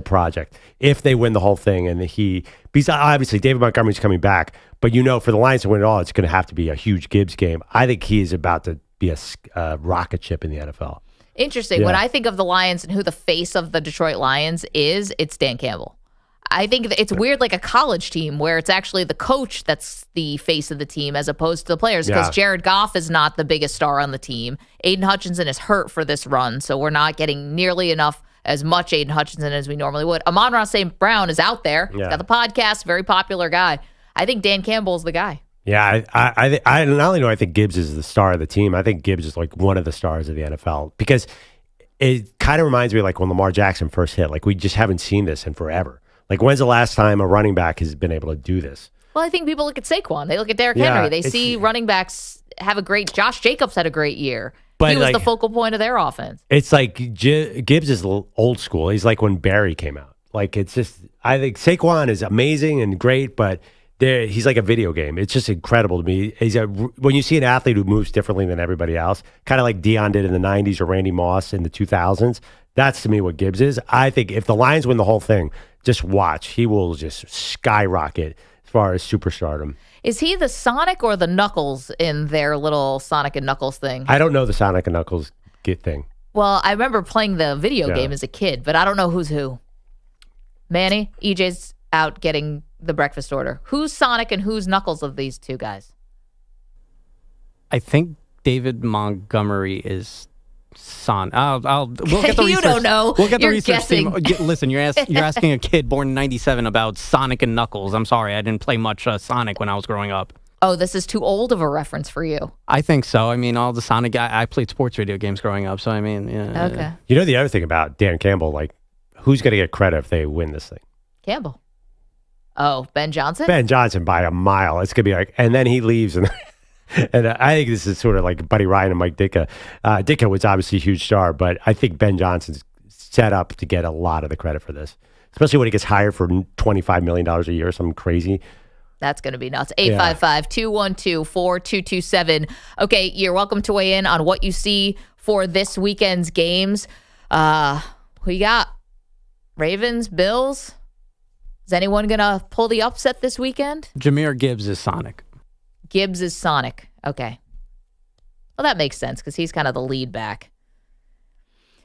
project if they win the whole thing. And because obviously David Montgomery's coming back, but for the Lions to win it all, it's going to have to be a huge Gibbs game. I think he is about to be a rocket ship in the NFL. Interesting. Yeah. When I think of the Lions and who the face of the Detroit Lions is, it's Dan Campbell. I think it's weird, like a college team where it's actually the coach that's the face of the team as opposed to the players, because Jared Goff is not the biggest star on the team. Aiden Hutchinson is hurt for this run, so we're not getting nearly as much Aiden Hutchinson as we normally would. Amon-Ra St. Brown is out there. He's got the podcast, very popular guy. I think Dan Campbell's the guy. Yeah, I not only do I think Gibbs is the star of the team, I think Gibbs is like one of the stars of the NFL, because it kind of reminds me like when Lamar Jackson first hit. Like, we just haven't seen this in forever. Like, when's the last time a running back has been able to do this? Well, I think people look at Saquon. They look at Derrick Henry. They see running backs have a great – Josh Jacobs had a great year. But he was the focal point of their offense. It's like Gibbs is old school. He's like when Barry came out. Like, it's just – I think Saquon is amazing and great, but – he's like a video game. It's just incredible to me. When you see an athlete who moves differently than everybody else, kind of like Deion did in the 90s or Randy Moss in the 2000s, that's to me what Gibbs is. I think if the Lions win the whole thing, just watch. He will just skyrocket as far as superstardom. Is he the Sonic or the Knuckles in their little Sonic and Knuckles thing? I don't know the Sonic and Knuckles thing. Well, I remember playing the video game as a kid, but I don't know who's who. Manny, EJ's out getting the breakfast order. Who's Sonic and who's Knuckles of these two guys? I think David Montgomery is Son. We'll get the You research. don't know. We'll get the You're research team. guessing. Listen, you're asking a kid born in '97 about Sonic and Knuckles. I'm sorry, I didn't play much Sonic when I was growing up. Oh, this is too old of a reference for you. I think so. I mean, all the Sonic I played sports video games growing up, so I mean, yeah. Okay. You know the other thing about Dan Campbell, like, who's going to get credit if they win this thing? Campbell. Oh, Ben Johnson? Ben Johnson by a mile. It's going to be like, and then he leaves. And I think this is sort of like Buddy Ryan and Mike Ditka. Ditka was obviously a huge star, but I think Ben Johnson's set up to get a lot of the credit for this, especially when he gets hired for $25 million a year or something crazy. That's going to be nuts. 855-212-4227. Okay, you're welcome to weigh in on what you see for this weekend's games. Who you got? Ravens, Bills? Is anyone going to pull the upset this weekend? Jahmyr Gibbs is Sonic. Gibbs is Sonic. Okay. Well, that makes sense because he's kind of the lead back.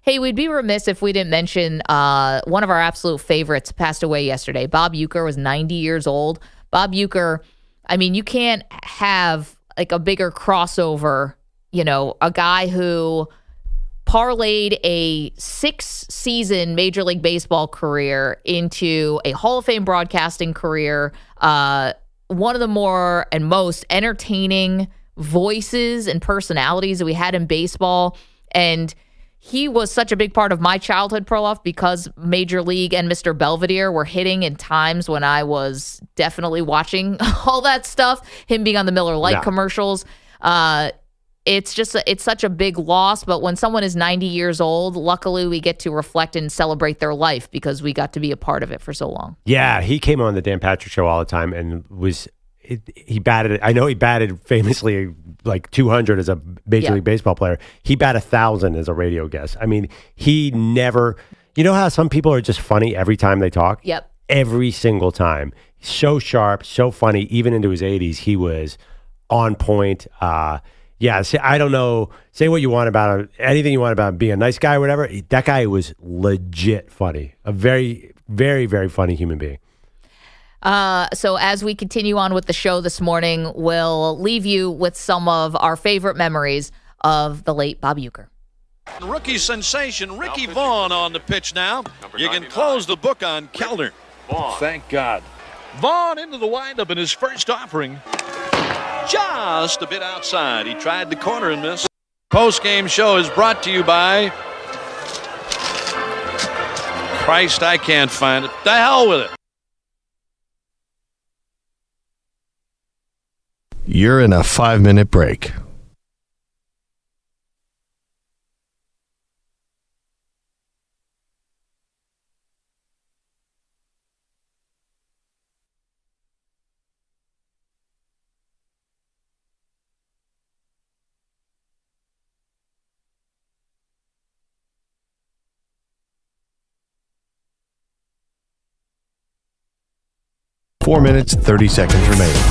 Hey, we'd be remiss if we didn't mention one of our absolute favorites passed away yesterday. Bob Uecker was 90 years old. Bob Uecker, I mean, you can't have like a bigger crossover, you know, a guy who parlayed a 6-season Major League Baseball career into a Hall of Fame broadcasting career, one of the more and most entertaining voices and personalities that we had in baseball. And he was such a big part of my childhood, Perloff, because Major League and Mr. Belvedere were hitting in times when I was definitely watching all that stuff. Him being on the Miller Lite commercials. It's such a big loss. But when someone is 90 years old, luckily we get to reflect and celebrate their life because we got to be a part of it for so long. Yeah, he came on the Dan Patrick Show all the time and he batted. I know he batted famously like 200 as a Major League Baseball player. He batted 1,000 as a radio guest. I mean, he never. You know how some people are just funny every time they talk? Yep. Every single time. So sharp, so funny. Even into his 80s, he was on point. Yeah, I don't know. Say what you want about him, anything you want about him being a nice guy or whatever. That guy was legit funny. A very, very, very funny human being. So as we continue on with the show this morning, we'll leave you with some of our favorite memories of the late Bob Uecker. Rookie sensation Ricky Vaughn on the pitch now. You can close the book on Kellner. Thank God. Vaughn into the windup in his first offering. Just a bit outside. He tried the corner and missed. Post-game show is brought to you by Christ, I can't find it. The hell with it. You're in a 5-minute break. Four minutes, 30 seconds remaining.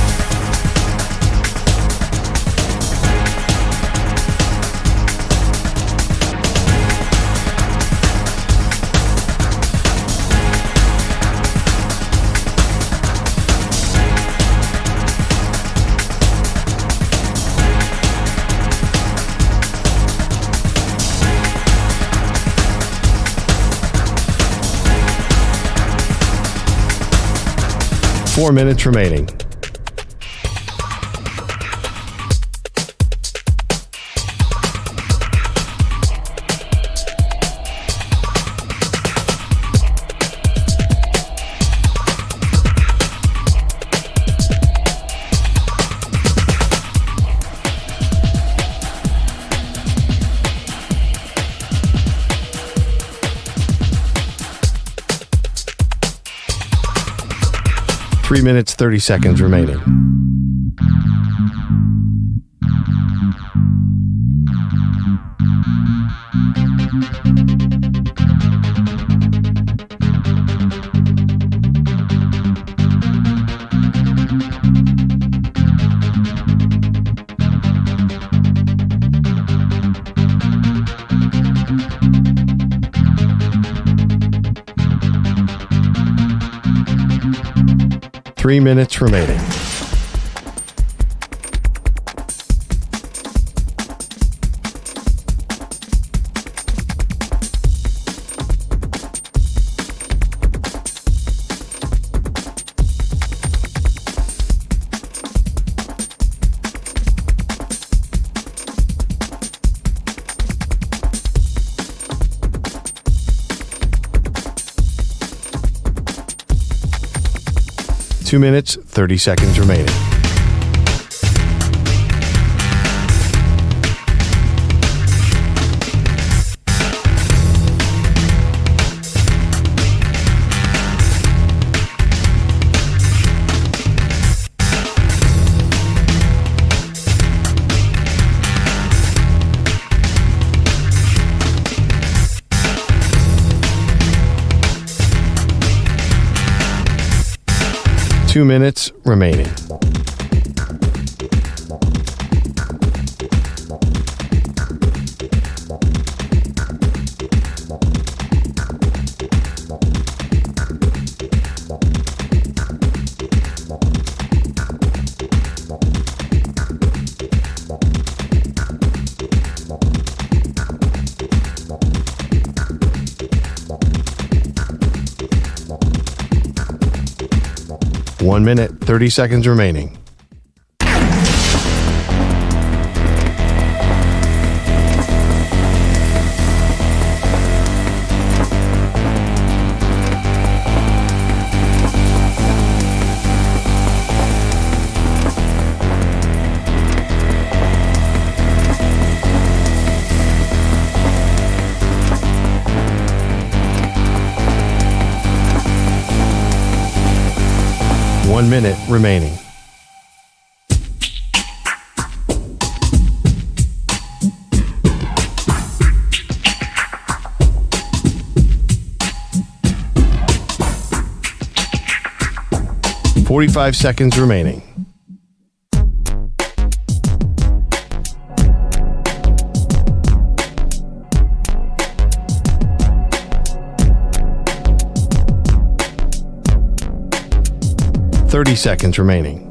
Four minutes remaining. Three minutes, 30 seconds remaining. 3 minutes remaining. Two minutes, 30 seconds remaining. Two minutes remaining. One minute, 30 seconds remaining. One minute remaining. Forty-five seconds remaining. Thirty seconds remaining.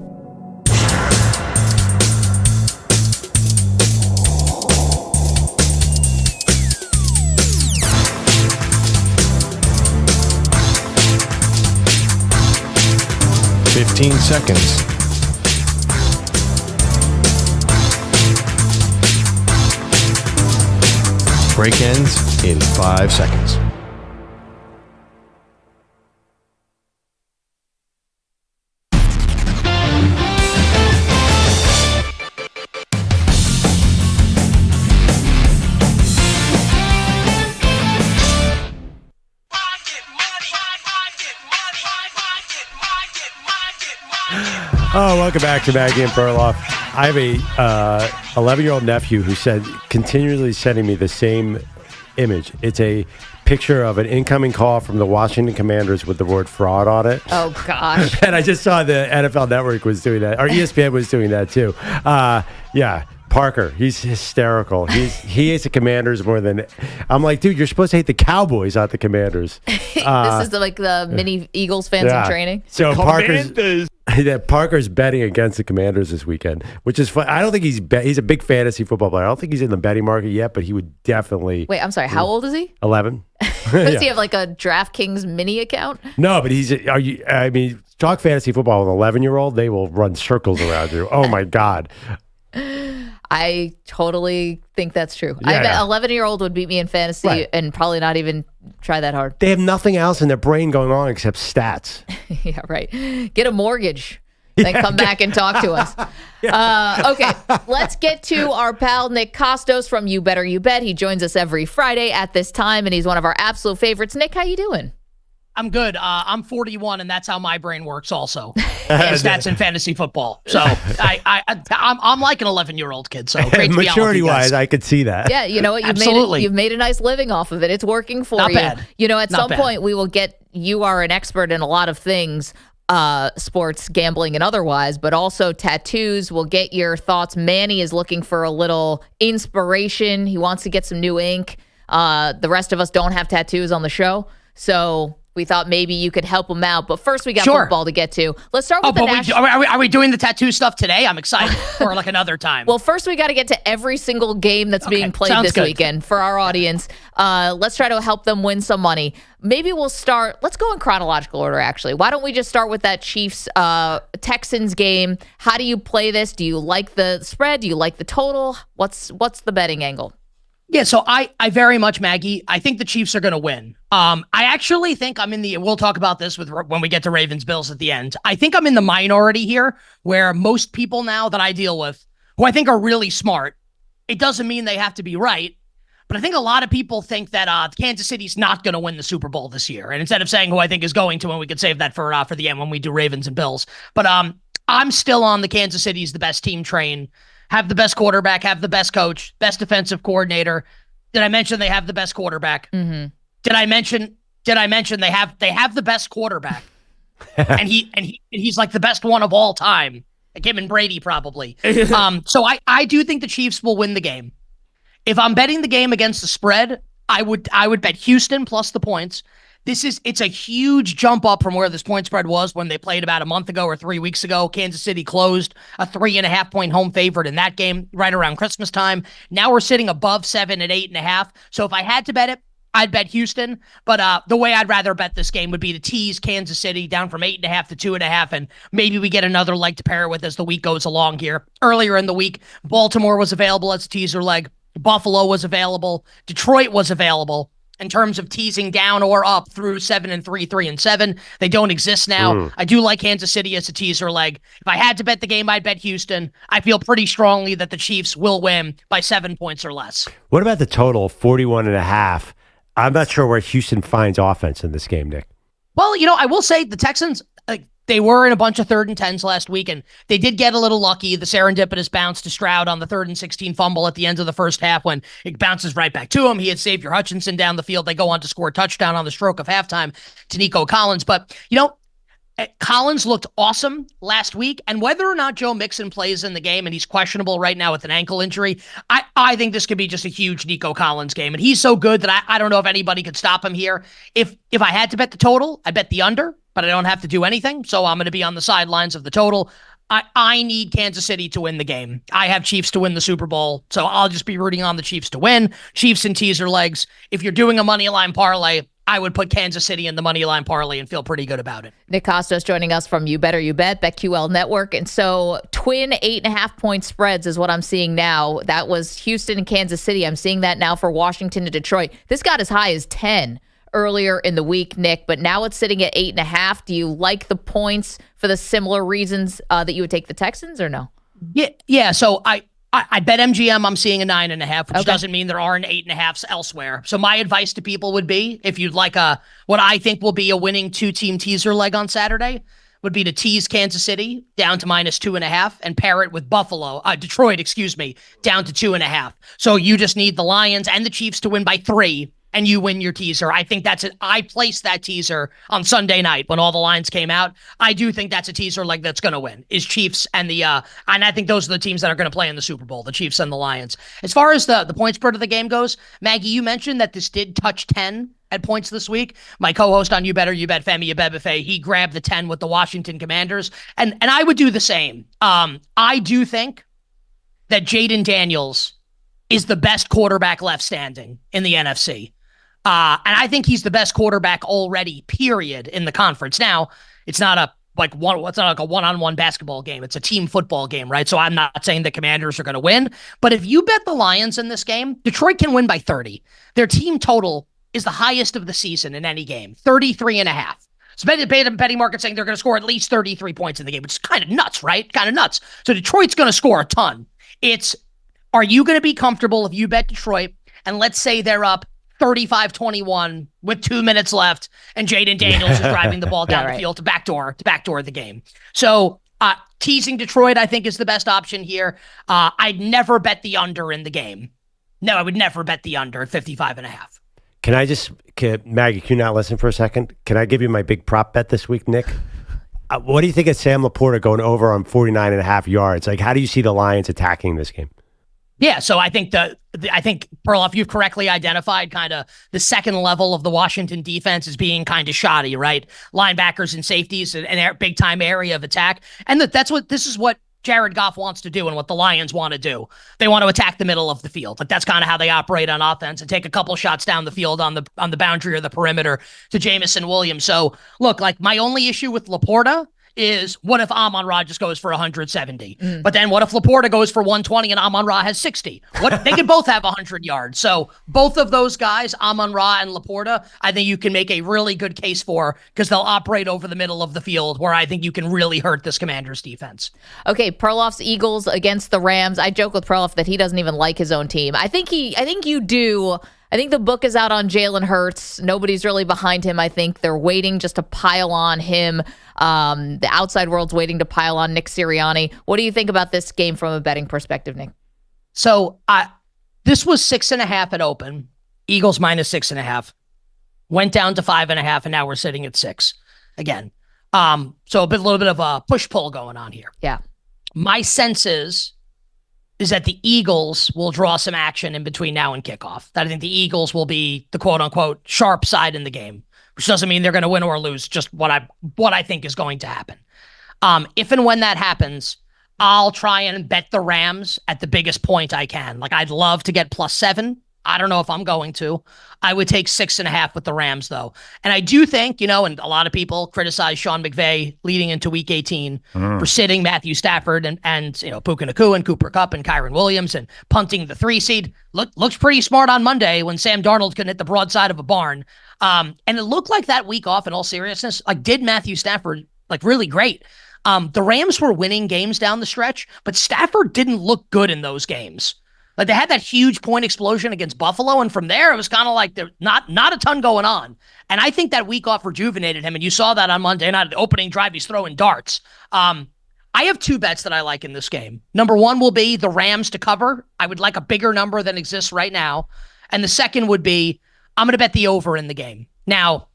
Fifteen seconds. Break ends in 5 seconds. Oh, welcome back to Maggie and Perloff. I have a 11-year-old nephew who said continually sending me the same image. It's a picture of an incoming call from the Washington Commanders with the word fraud on it. Oh, gosh. And I just saw the NFL Network was doing that, or ESPN was doing that too. Yeah. Parker, he's hysterical. He hates the Commanders more than I'm like, dude, you're supposed to hate the Cowboys, not the Commanders. This is like the mini Eagles fans in training. So Parker's betting against the Commanders this weekend, which is fun. I don't think he's a big fantasy football player. I don't think he's in the betting market yet, but he would definitely. Wait, I'm sorry. How old is he? 11. Does he have like a DraftKings mini account? No, but talk fantasy football with an 11-year-old, they will run circles around you. Oh my God. I totally think that's true. I bet 11-year-old would beat me in fantasy and probably not even try that hard. They have nothing else in their brain going on except stats. Yeah, right. Get a mortgage, then come back and talk to us. Okay, let's get to our pal Nick Costos from You Better You Bet. He joins us every Friday at this time, and he's one of our absolute favorites. Nick, how you doing? I'm good. I'm 41, and that's how my brain works also. Stats in fantasy football. So I'm like an 11-year-old kid. So great to be maturity-wise, I could see that. Yeah, you know what? You've made a nice living off of it. It's working for Not you. bad. You know, at Not some bad. point we will get. You are an expert in a lot of things, sports, gambling, and otherwise, but also tattoos. We'll get your thoughts. Manny is looking for a little inspiration. He wants to get some new ink. The rest of us don't have tattoos on the show. So We thought maybe you could help them out. But first, we got Sure. football to get to. Let's start with the national. Are we doing the tattoo stuff today? I'm excited. Or like another time. Well, first we got to get to every single game that's being played sounds this good. weekend for our audience. Let's try to help them win some money. Maybe we'll start. Let's go in chronological order, actually. Why don't we just start with that Chiefs Texans game? How do you play this? Do you like the spread? Do you like the total? What's the betting angle? Yeah, so I very much, Maggie, I think the Chiefs are going to win. I actually think I'm in the, we'll talk about this when we get to Ravens Bills at the end. I think I'm in the minority here, where most people now that I deal with, who I think are really smart, it doesn't mean they have to be right, but I think a lot of people think that Kansas City's not going to win the Super Bowl this year. And instead of saying who I think is going to, and we could save that for the end when we do Ravens and Bills. But I'm still on the Kansas City's the best team train. Have the best quarterback, have the best coach, best defensive coordinator. Did I mention they have the best quarterback? Mm-hmm. Did I mention they have the best quarterback? and he's like the best one of all time. Like him and Brady probably. So I do think the Chiefs will win the game. If I'm betting the game against the spread, I would bet Houston plus the points. It's a huge jump up from where this point spread was when they played about a month ago or 3 weeks ago. Kansas City closed a 3.5 point home favorite in that game right around Christmas time. Now we're sitting above 7 at 8.5. So if I had to bet it, I'd bet Houston. But the way I'd rather bet this game would be to tease Kansas City down from 8.5 to 2.5. And maybe we get another leg to pair it with as the week goes along here. Earlier in the week, Baltimore was available as a teaser leg. Buffalo was available. Detroit was available. In terms of teasing down or up through 7 and 3, 3 and 7, they don't exist now. I do like Kansas City as a teaser leg. If I had to bet the game, I'd bet Houston. I feel pretty strongly that the Chiefs will win by 7 points or less. What about the total, 41.5? I'm not sure where Houston finds offense in this game, Nick. Well, I will say the Texans, they were in a bunch of 3rd and 10s last week, and they did get a little lucky. The serendipitous bounce to Stroud on the 3rd and 16 fumble at the end of the first half when it bounces right back to him. He had Xavier Hutchinson down the field. They go on to score a touchdown on the stroke of halftime to Nico Collins. But, Collins looked awesome last week, and whether or not Joe Mixon plays in the game, and he's questionable right now with an ankle injury, I think this could be just a huge Nico Collins game, and he's so good that I don't know if anybody could stop him here. If I had to bet the total, I bet the under, but I don't have to do anything, so I'm going to be on the sidelines of the total. I need Kansas City to win the game. I have Chiefs to win the Super Bowl, so I'll just be rooting on the Chiefs to win. Chiefs and teaser legs. If you're doing a money line parlay, I would put Kansas City in the money line parlay and feel pretty good about it. Nick Costos joining us from You Better You Bet, BetQL Network. And so twin 8.5 point spreads is what I'm seeing now. That was Houston and Kansas City. I'm seeing that now for Washington and Detroit. This got as high as 10 earlier in the week, Nick, but now it's sitting at 8.5. Do you like the points for the similar reasons that you would take the Texans or no? Yeah. So I bet MGM I'm seeing a 9.5, which doesn't mean there aren't 8.5s elsewhere. So my advice to people would be, if you'd like what I think will be a winning 2-team teaser leg on Saturday, would be to tease Kansas City down to -2.5 and pair it with Detroit, down to 2.5. So you just need the Lions and the Chiefs to win by 3. And you win your teaser. I think that's it. I placed that teaser on Sunday night when all the lines came out. I do think that's a teaser leg that's going to win is Chiefs and and I think those are the teams that are going to play in the Super Bowl, the Chiefs and the Lions. As far as the point spread of the game goes, Maggie, you mentioned that this did touch 10 at points this week. My co-host on You Better You Bet, Femi Abebefe, he grabbed the 10 with the Washington Commanders, and I would do the same. I do think that Jaden Daniels is the best quarterback left standing in the NFC. And I think he's the best quarterback already, period, in the conference. Now, it's not like a one-on-one basketball game. It's a team football game, right? So I'm not saying the Commanders are going to win. But if you bet the Lions in this game, Detroit can win by 30. Their team total is the highest of the season in any game, 33.5. So betting market saying they're going to score at least 33 points in the game, which is kind of nuts, right? Kind of nuts. So Detroit's going to score a ton. Are you going to be comfortable if you bet Detroit and let's say they're up 35-21 with 2 minutes left, and Jaden Daniels is driving the ball down the field to backdoor the game. So teasing Detroit, I think, is the best option here. I'd never bet the under in the game. No, I would never bet the under at 55.5. Maggie, can you not listen for a second? Can I give you my big prop bet this week, Nick? What do you think of Sam Laporta going over on 49.5 yards? Like, how do you see the Lions attacking this game? Yeah, so I think I think Perloff, you've correctly identified kind of the second level of the Washington defense as being kind of shoddy, right? Linebackers and safeties and a big time area of attack, and this is what Jared Goff wants to do and what the Lions want to do. They want to attack the middle of the field. Like that's kind of how they operate on offense and take a couple shots down the field on the boundary or the perimeter to Jamison Williams. So look, like my only issue with Laporta is what if Amon-Ra just goes for 170? But then what if Laporta goes for 120 and Amon-Ra has 60? They could both have 100 yards. So both of those guys, Amon-Ra and Laporta, I think you can make a really good case for because they'll operate over the middle of the field where I think you can really hurt this Commanders defense. Okay, Perloff's Eagles against the Rams. I joke with Perloff that he doesn't even like his own team. I think you do. I think the book is out on Jalen Hurts. Nobody's really behind him. I think they're waiting just to pile on him. The outside world's waiting to pile on Nick Sirianni. What do you think about this game from a betting perspective, Nick? So this was 6.5 at open. Eagles minus 6.5. Went down to 5.5, and now we're sitting at 6 again. So a little bit of a push-pull going on here. Yeah. My sense is that the Eagles will draw some action in between now and kickoff. That I think the Eagles will be the quote-unquote sharp side in the game, which doesn't mean they're going to win or lose, just what I think is going to happen. If and when that happens, I'll try and bet the Rams at the biggest point I can. Like, I'd love to get +7. I don't know if I'm going to. I would take 6.5 with the Rams, though. And I do think, and a lot of people criticize Sean McVay leading into Week 18 for sitting Matthew Stafford and Puka Nacua and Cooper Kupp and Kyron Williams and punting the 3 seed. Looks pretty smart on Monday when Sam Darnold couldn't hit the broadside of a barn. And it looked like that week off, in all seriousness, did Matthew Stafford really great. The Rams were winning games down the stretch, but Stafford didn't look good in those games. They had that huge point explosion against Buffalo, and from there, it was kind of like there's not a ton going on. And I think that week off rejuvenated him, and you saw that on Monday night, the opening drive, he's throwing darts. I have 2 bets that I like in this game. Number 1 will be the Rams to cover. I would like a bigger number than exists right now. And the second would be I'm going to bet the over in the game. Now,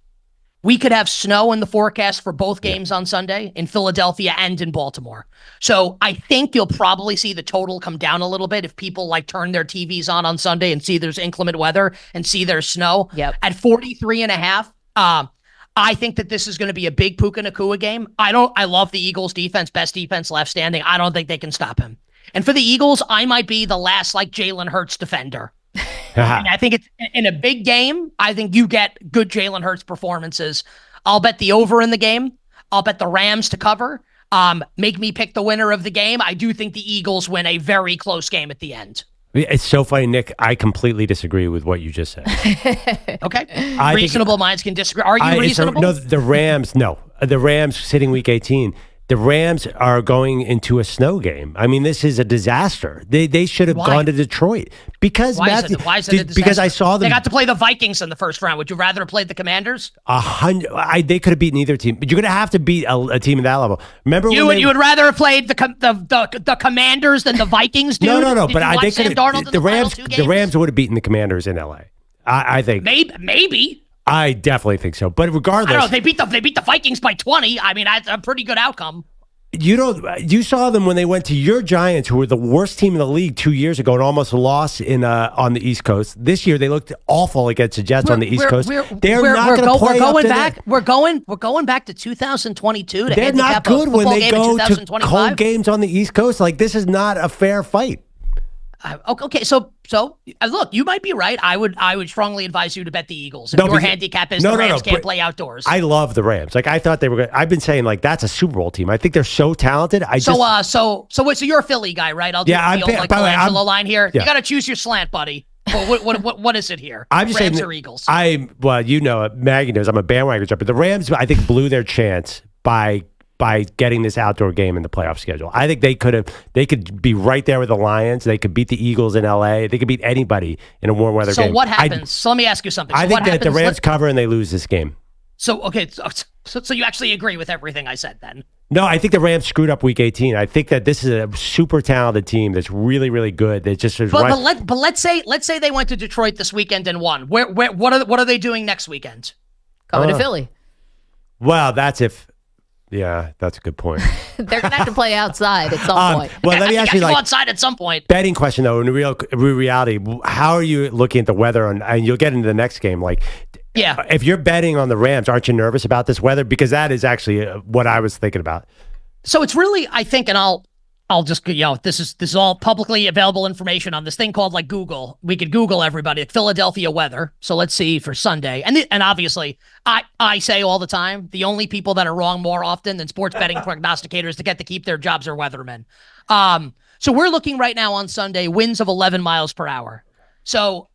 we could have snow in the forecast for both games on Sunday in Philadelphia and in Baltimore. So I think you'll probably see the total come down a little bit if people turn their TVs on Sunday and see there's inclement weather and see there's snow. Yep. At 43.5, I think that this is going to be a big Puka Nacua game. I love the Eagles defense, best defense left standing. I don't think they can stop him. And for the Eagles, I might be the last Jalen Hurts defender. And I think it's in a big game. I think you get good Jalen Hurts performances. I'll bet the over in the game. I'll bet the Rams to cover. Make me pick the winner of the game. I do think the Eagles win a very close game at the end. It's so funny, Nick. I completely disagree with what you just said. Okay. Reasonable minds can disagree. Are you reasonable? No, the Rams, no. The Rams sitting Week 18. The Rams are going into a snow game. I mean, this is a disaster. They should have gone to Detroit because why is it a disaster? Because I saw them. They got to play the Vikings in the first round. Would you rather have played the Commanders? They could have beaten either team, but you're going to have to beat a team at that level. Remember, you would rather have played the Commanders than the Vikings, dude? No. Did But they could have the Rams would have beaten the Commanders in LA. I think maybe. I definitely think so. But regardless, I don't know. They beat the Vikings by 20. I mean, that's a pretty good outcome. You saw them when they went to your Giants, who were the worst team in the league 2 years ago and almost lost on the East Coast. This year they looked awful against the Jets on the East Coast. They're not going to play up to that. We're going back to 2022 to They're not good when they go to 2025. cold games on the East Coast. This is not a fair fight. Okay, so look, you might be right. I would strongly advise you to bet the Eagles. If your handicap is the Rams can't play outdoors. I love the Rams. I thought they were good. I've been saying that's a Super Bowl team. I think they're so talented. So you're a Philly guy, right? I'll do the Colangelo line here. Yeah. You got to choose your slant, buddy. What is it here? I'm just Rams saying or Eagles? Maggie knows I'm a bandwagon jumper. The Rams, I think, blew their chance by getting this outdoor game in the playoff schedule. I think they could be right there with the Lions. They could beat the Eagles in LA. They could beat anybody in a warm weather game. So what happens? So let me ask you something. I think that the Rams cover and they lose this game. So you actually agree with everything I said then? No, I think the Rams screwed up Week 18. I think that this is a super talented team that's really, really good. That just is but let's say they went to Detroit this weekend and won. What are they doing next weekend? Coming to Philly. Well, that's if. Yeah, that's a good point. They're going to have to play outside at some point. Well, let me ask you, go like, outside at some point. betting question though. In real reality, how are you looking at the weather? And you'll get into the next game. Like, if you're betting on the Rams, aren't you nervous about this weather? Because that is actually what I was thinking about. So it's really, I think, and I'll just, this is all publicly available information on this thing called like Google. We could Google everybody, Philadelphia weather. So let's see for Sunday. And obviously, I say all the time, the only people that are wrong more often than sports betting prognosticators to get to keep their jobs are weathermen. So we're looking right now on Sunday, winds of 11 miles per hour. So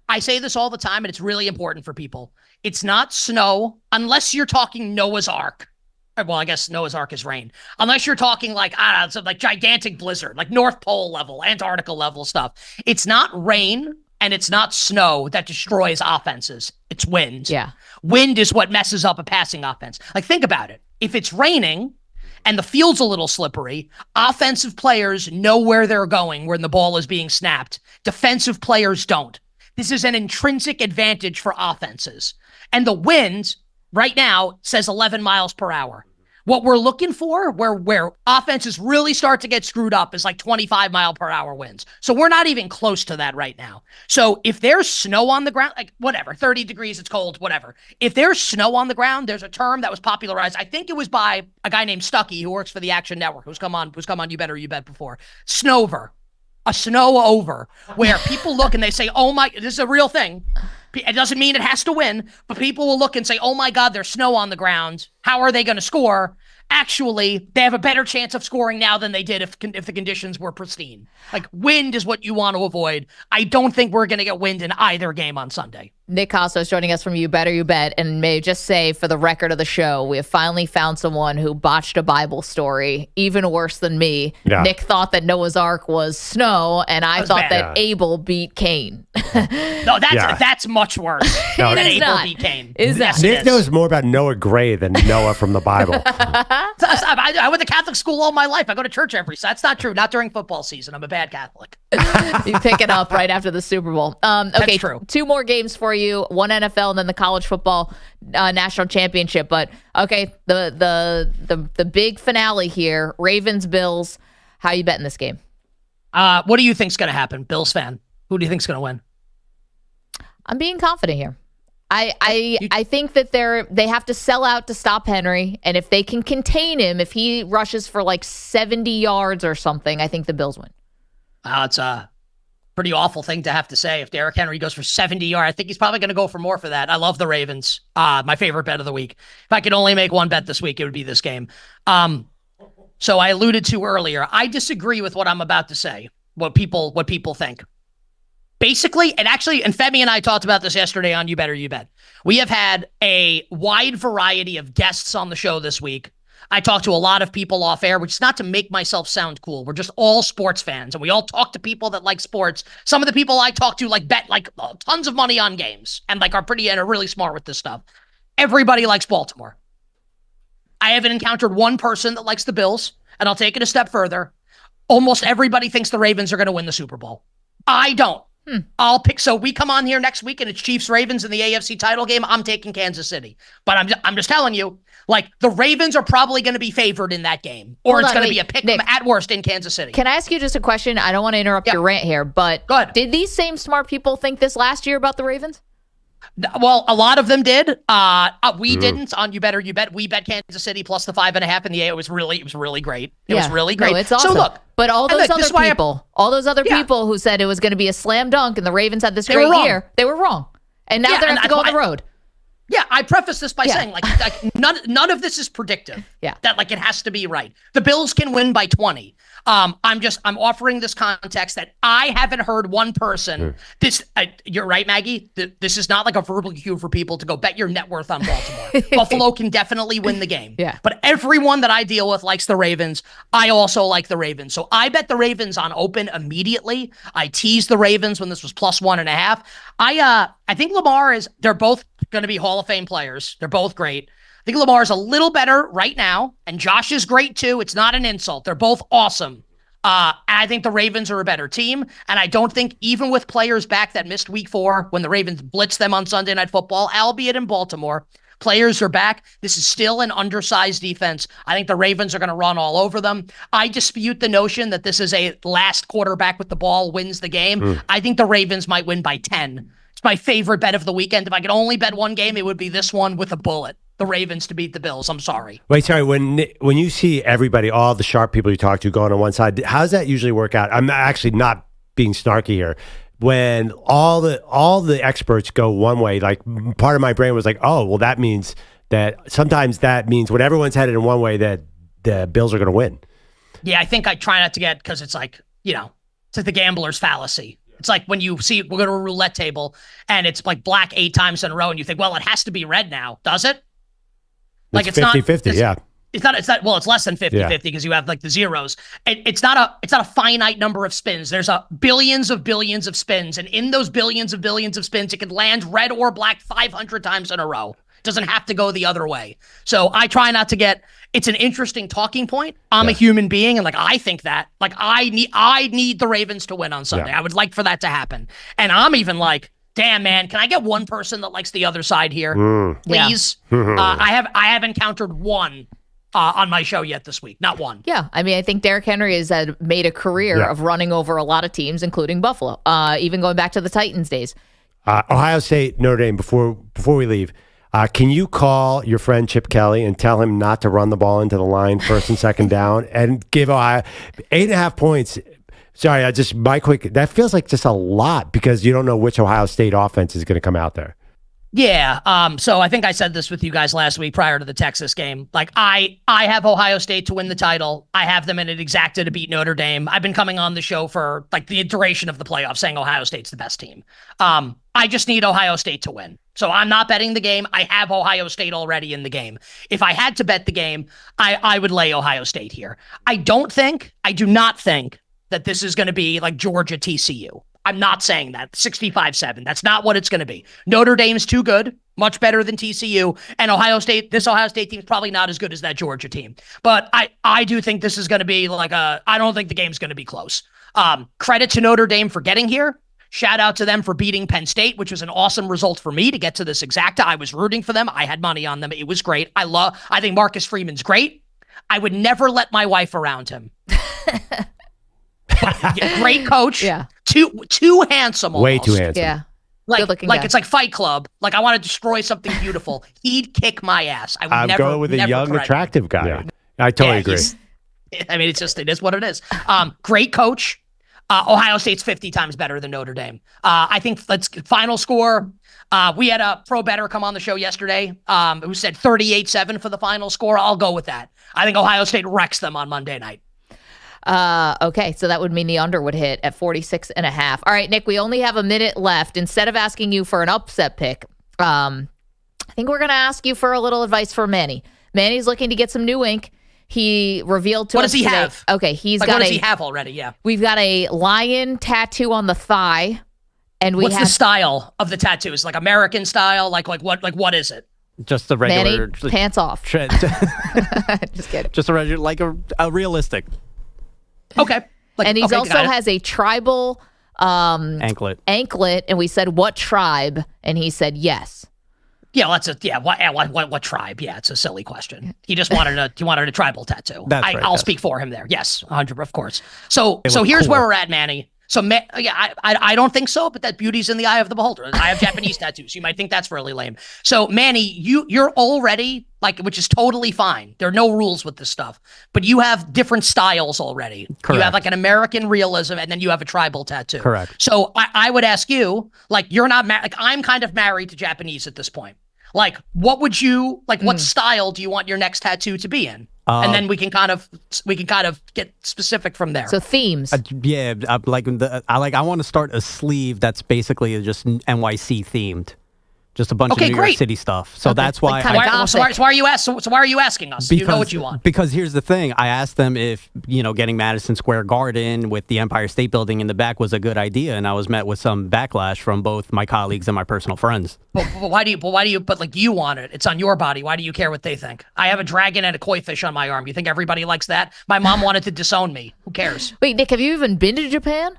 I say this all the time, and it's really important for people. It's not snow unless you're talking Noah's Ark. Well, I guess Noah's Ark is rain. Unless you're talking like, I don't know, some like gigantic blizzard, like North Pole level, Antarctica level stuff. It's not rain and it's not snow that destroys offenses. It's wind. Yeah. Wind is what messes up a passing offense. Like, think about it. If it's raining and the field's a little slippery, offensive players know where they're going when the ball is being snapped. Defensive players don't. This is an intrinsic advantage for offenses. And the wind right now says 11 miles per hour. What we're looking for, where offenses really start to get screwed up, is like 25 mile per hour winds. So we're not even close to that right now. So if there's snow on the ground, like whatever, 30 degrees, it's cold, whatever. If there's snow on the ground, there's a term that was popularized. I think it was by a guy named Stuckey who works for the Action Network, who's come on You Better You Bet before. Snover. A snow over, where people look and they say, oh my, this is a real thing. It doesn't mean it has to win, but people will look and say, oh my God, there's snow on the ground. How are they going to score? Actually, they have a better chance of scoring now than they did if the conditions were pristine. Like, wind is what you want to avoid. I don't think we're going to get wind in either game on Sunday. Nick Costos joining us from You Better You Bet, and may just say for the record of the show, we have finally found someone who botched a Bible story even worse than me. Yeah. Nick thought that Noah's Ark was snow, and I thought that Abel beat Cain. No, that's much worse than Abel beat Cain. Nick knows more about Noah Gray than Noah from the Bible. I went to Catholic school all my life. I go to church every Sunday. That's not true. Not during football season. I'm a bad Catholic. You pick it up right after the Super Bowl. Okay, That's true. 2 more games for you. One NFL and then the college football national championship. But okay, the big finale here: Ravens Bills. How you betting this game? What do you think's going to happen, Bills fan? Who do you think's going to win? I'm being confident here. I think that they have to sell out to stop Henry, and if they can contain him, if he rushes for like 70 yards or something, I think the Bills win. It's a pretty awful thing to have to say. If Derrick Henry goes for 70 yards, I think he's probably going to go for more for that. I love the Ravens. My favorite bet of the week. If I could only make one bet this week, it would be this game. So I alluded to earlier, I disagree with what I'm about to say, what people think. Basically, and Femi and I talked about this yesterday on You Better You Bet. We have had a wide variety of guests on the show this week. I talked to a lot of people off air, which is not to make myself sound cool. We're just all sports fans, and we all talk to people that like sports. Some of the people I talk to bet tons of money on games and are really smart with this stuff. Everybody likes Baltimore. I haven't encountered one person that likes the Bills, and I'll take it a step further. Almost everybody thinks the Ravens are going to win the Super Bowl. I don't. I'll pick. So we come on here next week and it's Chiefs Ravens in the AFC title game. I'm taking Kansas City, but I'm just telling you, the Ravens are probably going to be favored in that game, or it's going to be a pick at worst in Kansas City. Can I ask you just a question? I don't want to interrupt your rant here, but did these same smart people think this last year about the Ravens? Well, a lot of them did. We didn't on You Better You Bet. We bet Kansas City plus the 5.5 in the A. It was really great. It was really great. No, it's awesome. So look, but all those other people who said it was going to be a slam dunk and the Ravens had this great year, they were wrong. And now they're going to have to go on the road. Yeah, I preface this by saying none of this is predictive. Yeah, that it has to be right. The Bills can win by 20. I'm offering this context that I haven't heard one person. You're right, Maggie. This is not like a verbal cue for people to go bet your net worth on Baltimore. Buffalo can definitely win the game. Yeah, but everyone that I deal with likes the Ravens. I also like the Ravens, so I bet the Ravens on open immediately. I teased the Ravens when this was plus 1.5. I think they're both going to be Hall of Fame players. They're both great. I think Lamar's a little better right now, and Josh is great too. It's not an insult. They're both awesome. I think the Ravens are a better team, and I don't think even with players back that missed week 4 when the Ravens blitzed them on Sunday Night Football, albeit in Baltimore, Players are back. This is still an undersized defense. I think the Ravens are going to run all over them. I dispute the notion that this is a last quarterback with the ball wins the game. I think the Ravens might win by 10. It's my favorite bet of the weekend. If I could only bet one game, it would be this one with a bullet. The Ravens to beat the Bills. I'm sorry. Wait, sorry. When you see everybody, all the sharp people you talk to going on one side, how does that usually work out? I'm actually not being snarky here. When all the experts go one way, like part of my brain was like, oh, well, that means that sometimes that means when everyone's headed in one way that the Bills are going to win. Yeah, I think I try not to get, because it's like, it's like the gambler's fallacy. It's like when you see, we'll go to a roulette table and it's like black 8 times in a row and you think, well, it has to be red now, does it? Like it's 50-50, yeah. It's not, well, it's less than 50-50 because you have like the zeros. It's not a finite number of spins. There's billions of spins. And in those billions of spins, it can land red or black 500 times in a row. It doesn't have to go the other way. So I try not to get, it's an interesting talking point. I'm a human being. And like, I think that like, I need the Ravens to win on Sunday. I would like for that to happen. And I'm even like, damn, man, can I get one person that likes the other side here? Please. I have encountered one on my show yet this week. Not one. Yeah. I mean, I think Derrick Henry has made a career of running over a lot of teams, including Buffalo, even going back to the Titans days. Ohio State, Notre Dame, before we leave, can you call your friend Chip Kelly and tell him not to run the ball into the line first and second down and give Ohio 8.5 points? Sorry, that feels like just a lot because you don't know which Ohio State offense is going to come out there. Yeah. So I think I said this with you guys last week prior to the Texas game. Like I have Ohio State to win the title. I have them in an exacta to beat Notre Dame. I've been coming on the show for like the duration of the playoffs saying Ohio State's the best team. I just need Ohio State to win. So I'm not betting the game. I have Ohio State already in the game. If I had to bet the game, I would lay Ohio State here. I do not think that this is going to be like Georgia TCU. I'm not saying that. 65-7. That's not what it's going to be. Notre Dame's too good, much better than TCU. And this Ohio State team is probably not as good as that Georgia team. But I do think this is going to be like I don't think the game's going to be close. Credit to Notre Dame for getting here. Shout out to them for beating Penn State, which was an awesome result for me to get to this exacta. I was rooting for them. I had money on them. It was great. I think Marcus Freeman's great. I would never let my wife around him. Great coach. Yeah. Too handsome. Almost. Way too handsome. Yeah. Like it's like Fight Club. Like I want to destroy something beautiful. He'd kick my ass. I'm going with a young, attractive guy. Yeah. I totally agree. I mean, it is what it is. Great coach. Ohio State's 50 times better than Notre Dame. I think final score. We had a pro bettor come on the show yesterday who said 38-7 for the final score. I'll go with that. I think Ohio State wrecks them on Monday night. Okay, so that would mean the under would hit at 46.5. All right, Nick, we only have a minute left. Instead of asking you for an upset pick, I think we're going to ask you for a little advice for Manny. Manny's looking to get some new ink. He revealed to us What does he today, have? Okay, what does he have already? Yeah. We've got a lion tattoo on the thigh, and what's the style of the tattoo? Is it like American style? Like what is it? Just a regular Manny, pants off. Just kidding. Just a regular, like a realistic. Okay. And he's also has a tribal anklet. And we said, what tribe? And he said, yes. Yeah, what tribe? Yeah, it's a silly question. He just wanted a tribal tattoo. I'll speak for him there. Yes, 100%, of course. So here's where we're at, Manny. So I don't think so, but that beauty's in the eye of the beholder. I have Japanese tattoos. You might think that's really lame. So Manny, you're already which is totally fine. There are no rules with this stuff, but you have different styles already. Correct. You have like an American realism, and then you have a tribal tattoo. Correct. So I would ask you, you're not I'm kind of married to Japanese at this point. What would you what style do you want your next tattoo to be in? And then we can kind of get specific from there. So themes. I want to start a sleeve that's basically just NYC themed. Just a bunch of New York City stuff. So that's why. So why are you asking us? You know what you want. Because here's the thing. I asked them if getting Madison Square Garden with the Empire State Building in the back was a good idea, and I was met with some backlash from both my colleagues and my personal friends. But why do you? But you want it. It's on your body. Why do you care what they think? I have a dragon and a koi fish on my arm. You think everybody likes that? My mom wanted to disown me. Who cares? Wait, Nick, have you even been to Japan?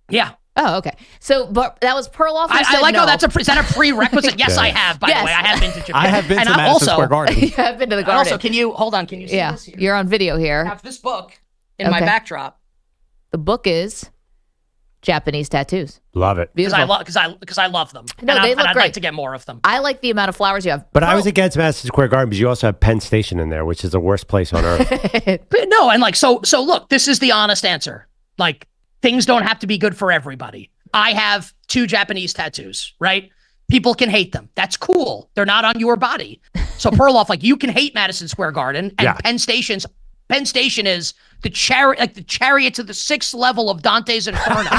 Yeah. Oh, okay. So, but that was Perloff. I like how is that a prerequisite? Yes, I have. By the way, I have been to Japan. I have been to Madison Square Garden. You have been to the garden. Also, can you see this here? You're on video here. I have this book in my backdrop. The book is Japanese tattoos. Love it. Because I love them. No, and they look I'd great. like to get more of them. I like the amount of flowers you have. But I was against Madison Square Garden because you also have Penn Station in there, which is the worst place on earth. But no, and like so look, this is the honest answer. Like, things don't have to be good for everybody. I have 2 Japanese tattoos, right? People can hate them. That's cool. They're not on your body. So Perloff, like, you can hate Madison Square Garden, and Penn Station is the chariot to the 6th level of Dante's Inferno.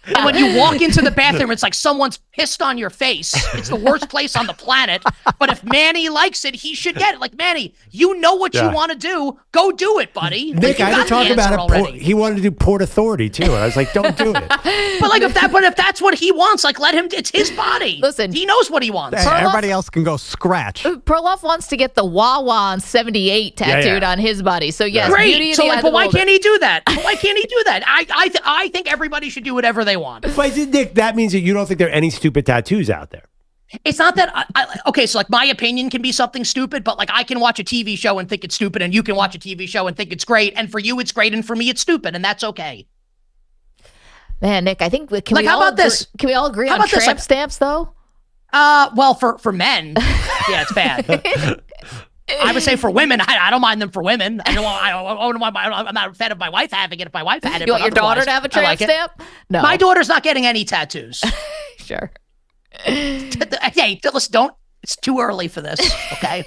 And when you walk into the bathroom, it's like someone's pissed on your face. It's the worst place on the planet. But if Manny likes it, he should get it. Like, Manny, you know what you want to do. Go do it, buddy. Nick, I had to talk about it. He wanted to do Port Authority, too. And I was like, don't do it. But like, if that's what he wants, like, let him. It's his body. Listen, he knows what he wants. Everybody else can go scratch. Perloff wants to get the Wawa on 78 tattooed on his body. So yes, great. So like, but why can't he do that? Why can't he do that? I think everybody should do whatever they want. But Nick, that means that you don't think there are any stupid tattoos out there. It's not that okay, so like my opinion can be something stupid, but like I can watch a TV show and think it's stupid, and you can watch a TV show and think it's great, and for you it's great, and for me it's stupid, and that's okay. Man, Nick, I think Can we all agree on tramp stamps though? Well, for men, yeah, it's bad. I would say for women, I don't mind them for women. I'm not a fan of my wife having it if my wife had it. You want your daughter to have a tramp stamp? No. My daughter's not getting any tattoos. Sure. Hey, listen, it's too early for this, okay?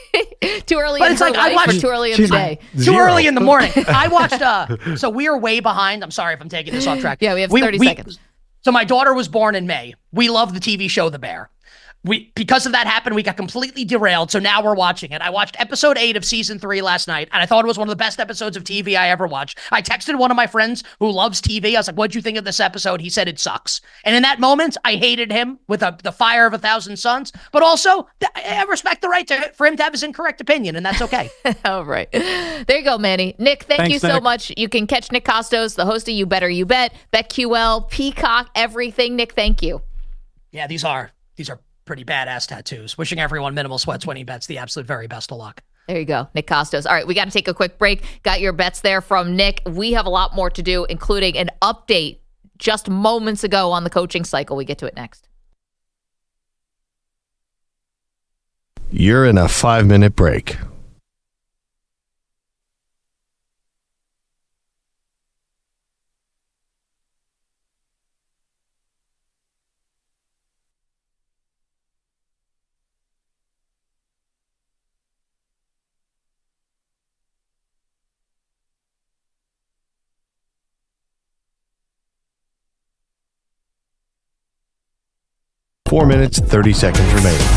Too early but in it's her like, life or too early in the day? Too early in the morning. I watched, so we are way behind. I'm sorry if I'm taking this off track. Yeah, we have 30 seconds. So my daughter was born in May. We love the TV show The Bear. Because of that happened, we got completely derailed, so now we're watching it. I watched episode 8 of season 3 last night, and I thought it was one of the best episodes of TV I ever watched. I texted one of my friends who loves TV. I was like, what'd you think of this episode? He said it sucks. And in that moment, I hated him with the fire of 1,000 suns, but also I respect the right for him to have his incorrect opinion, and that's okay. All right. There you go, Manny. Nick, thank you so much. You can catch Nick Costos, the host of You Better You Bet, BetQL, Peacock, everything. Nick, thank you. Yeah, these are pretty badass tattoos. Wishing everyone Minimal Sweats winning bets the absolute very best of luck. There you go, Nick Costos. All right, we got to take a quick break. Got your bets there from Nick. We have a lot more to do, including an update just moments ago on the coaching cycle. We get to it next. You're in a 5-minute break. Four minutes, 30 seconds remaining.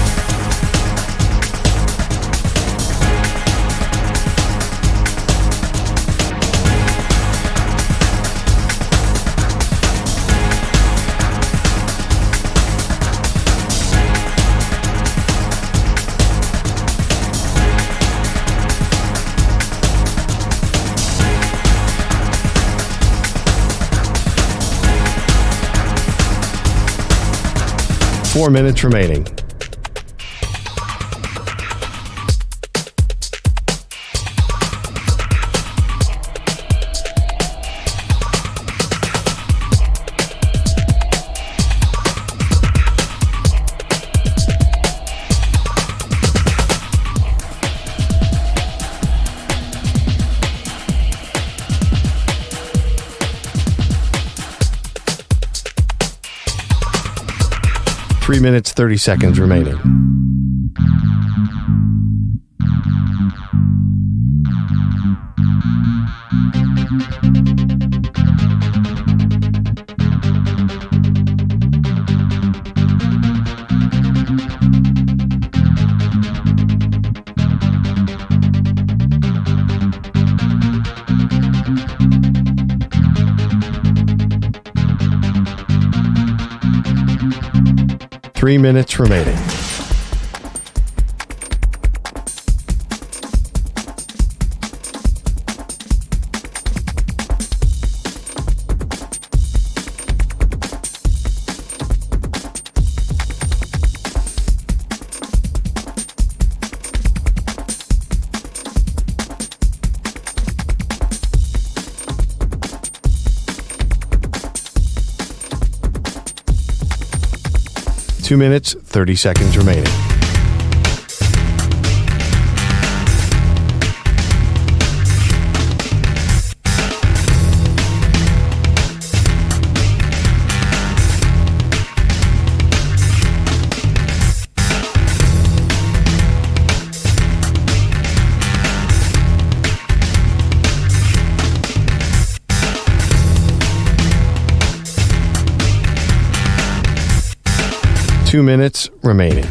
Four minutes remaining. Three minutes, 30 seconds remaining. Three minutes remaining. 2 minutes, 30 seconds remaining. Two minutes remaining.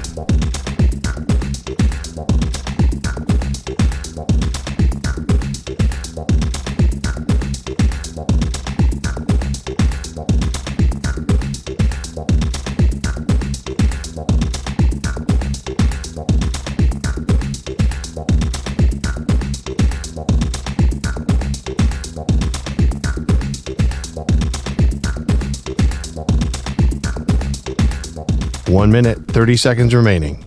One minute, 30 seconds remaining.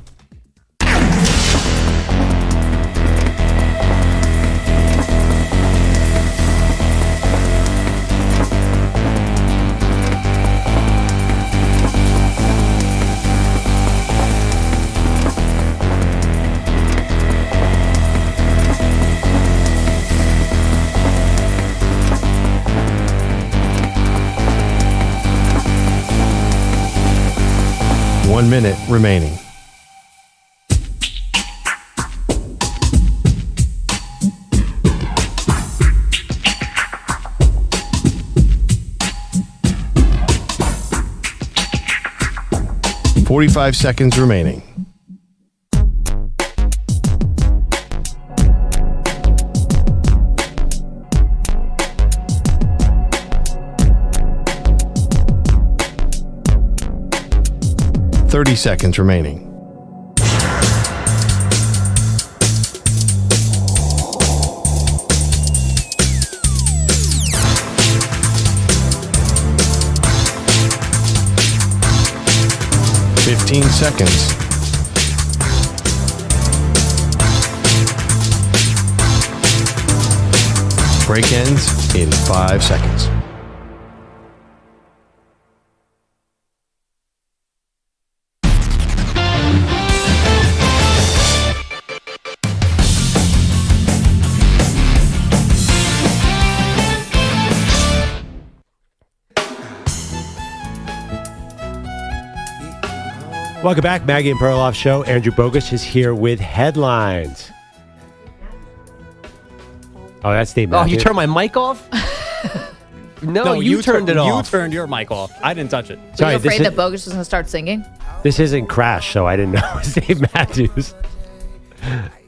One minute remaining. Forty-five seconds remaining. Thirty seconds remaining. Fifteen seconds. Break ends in 5 seconds. Welcome back, Maggie and Perloff Show. Andrew Bogus is here with headlines. Oh, that's Dave Matthews. Oh, you turned my mic off? No, you turned it off. You turned your mic off. I didn't touch it. Are you afraid that Bogus was going to start singing? This isn't Crash, so I didn't know it was Dave Matthews.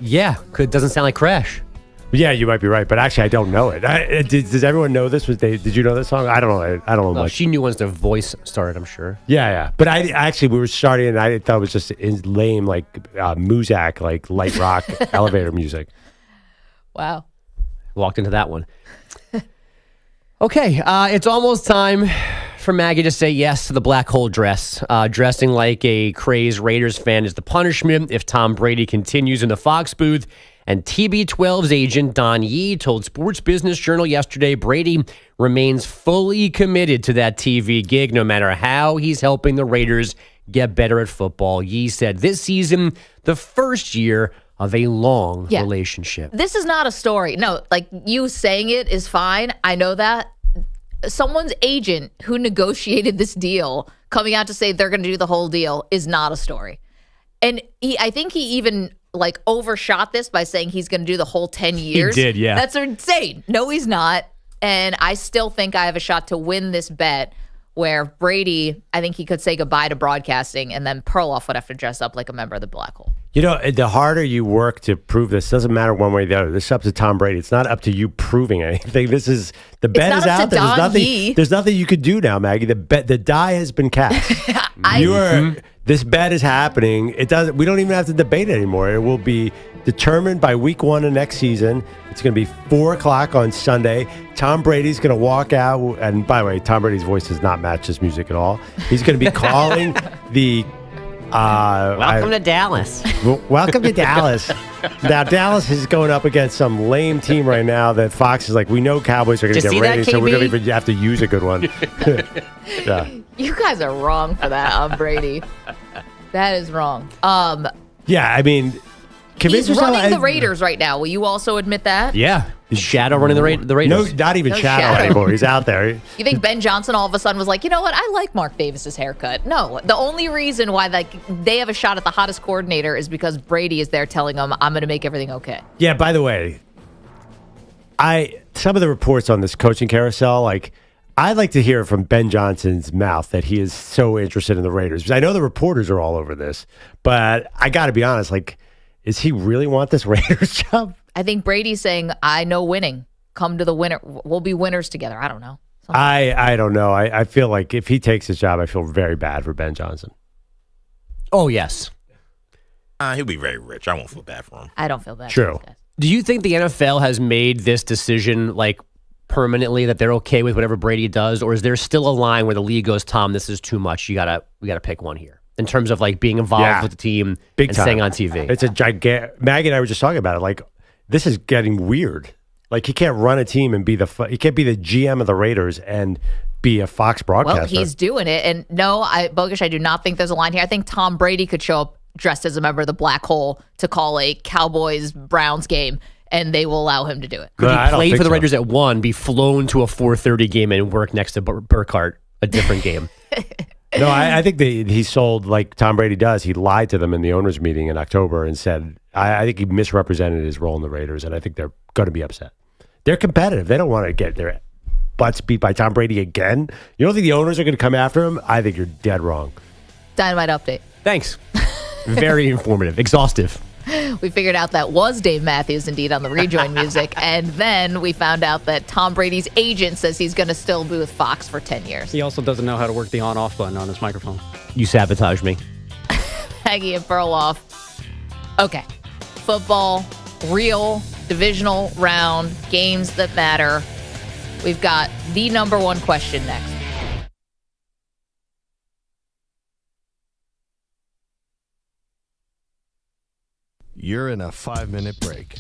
Yeah, it doesn't sound like Crash. Yeah, you might be right, but actually, I don't know it. Does everyone know this? Did you know this song? I don't know. I don't know No, much. she knew once the voice started, I'm sure. Yeah. But we were starting, and I thought it was just lame, like Muzak, like light rock elevator music. Wow. Walked into that one. Okay, it's almost time for Maggie to say yes to the black hole dress. Dressing like a crazed Raiders fan is the punishment if Tom Brady continues in the Fox booth. And TB12's agent, Don Yee, told Sports Business Journal yesterday Brady remains fully committed to that TV gig no matter how he's helping the Raiders get better at football. Yee said this season, the first year of a long relationship. This is not a story. No, like you saying it is fine. I know that. Someone's agent who negotiated this deal coming out to say they're going to do the whole deal is not a story. And I think he even like overshot this by saying he's going to do the whole 10 years. He did, yeah. That's insane. No, he's not. And I still think I have a shot to win this bet where Brady, I think he could say goodbye to broadcasting and then Perloff would have to dress up like a member of the Black Hole. You know, the harder you work to prove this, doesn't matter one way or the other. This is up to Tom Brady. It's not up to you proving anything. This is the bet is out there. There's nothing you could do now, Maggie. The die has been cast. This bet is happening. We don't even have to debate it anymore. It will be determined by week 1 of next season. It's going to be 4:00 on Sunday. Tom Brady's going to walk out. And by the way, Tom Brady's voice does not match this music at all. He's going to be calling the Welcome to Dallas. Welcome to Dallas. Now, Dallas is going up against some lame team right now that Fox is like, we know Cowboys are going to get ratings, so we don't even have to use a good one. You guys are wrong for that on Brady. That is wrong. Yeah, I mean, He's running the Raiders right now. Will you also admit that? Yeah. Is Shadow running the Raiders? No, not even No Shadow Shadow. anymore. He's out there. You think Ben Johnson all of a sudden was like, you know what? I like Mark Davis's haircut. No, the only reason why they have a shot at the hottest coordinator is because Brady is there telling them, I'm going to make everything okay. Yeah, by the way, some of the reports on this coaching carousel, I'd like to hear from Ben Johnson's mouth that he is so interested in the Raiders. Because I know the reporters are all over this, but I got to be honest, does he really want this Raiders job? I think Brady's saying, I know winning. Come to the winner. We'll be winners together. I don't know. I don't know. I feel like if he takes his job, I feel very bad for Ben Johnson. Oh, yes. He'll be very rich. I won't feel bad for him. I don't feel bad. True. Do you think the NFL has made this decision permanently that they're okay with whatever Brady does, or is there still a line where the league goes, Tom, this is too much. We gotta pick one here in terms of being involved with the team Big and time. staying on TV? It's a gigantic. Maggie and I were just talking about it. This is getting weird. He can't run a team and he can't be the GM of the Raiders and be a Fox broadcaster. Well, he's doing it. And no, Bogusch, I do not think there's a line here. I think Tom Brady could show up dressed as a member of the Black Hole to call a Cowboys-Browns game, and they will allow him to do it. Could he play for the Raiders at 1, be flown to a 4:30 game and work next to Burkhardt, a different game? No, I think he sold like Tom Brady does. He lied to them in the owners' meeting in October and said, I think he misrepresented his role in the Raiders, and I think they're going to be upset. They're competitive. They don't want to get their butts beat by Tom Brady again. You don't think the owners are going to come after him? I think you're dead wrong. Dynamite update. Thanks. Very informative. Exhaustive. We figured out that was Dave Matthews indeed on the rejoin music, and then we found out that Tom Brady's agent says he's going to still be with Fox for 10 years. He also doesn't know how to work the on-off button on his microphone. You sabotaged me. Maggie and Perloff. Okay. Football, real divisional round, games that matter. We've got the number one question next. You're in a 5-minute break.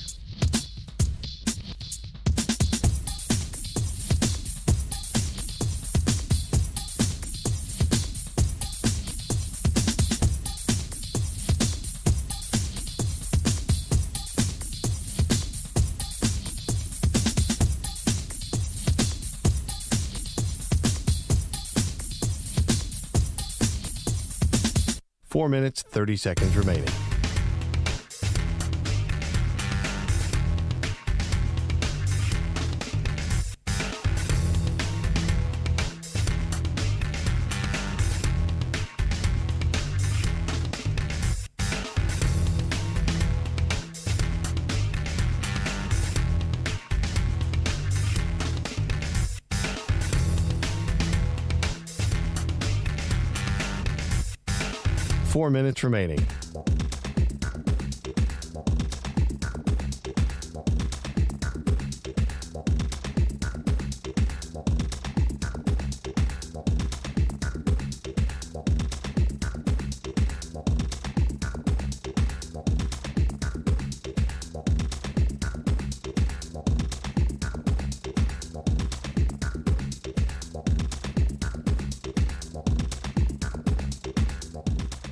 Four minutes, 30 seconds remaining. Four minutes remaining.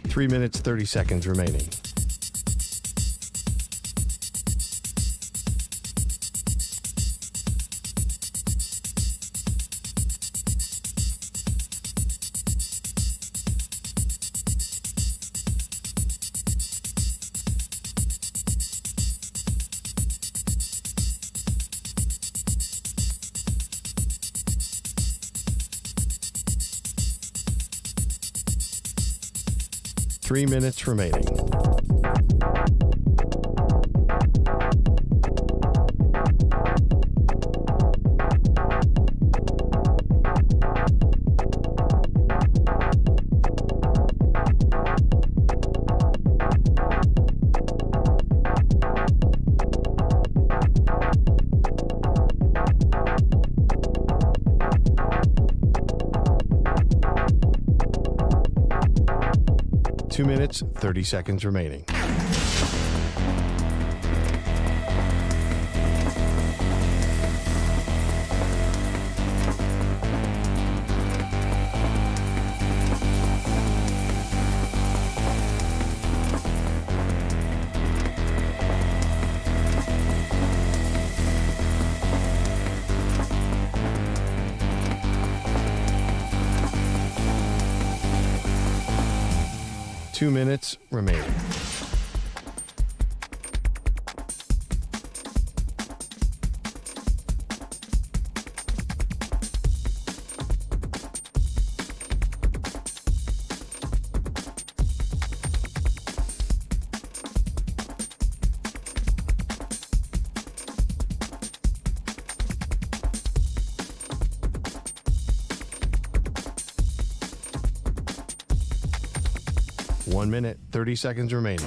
Three minutes, 30 seconds remaining. Three minutes remaining. Two minutes, 30 seconds remaining. 2 minutes remaining. One minute, 30 seconds remaining.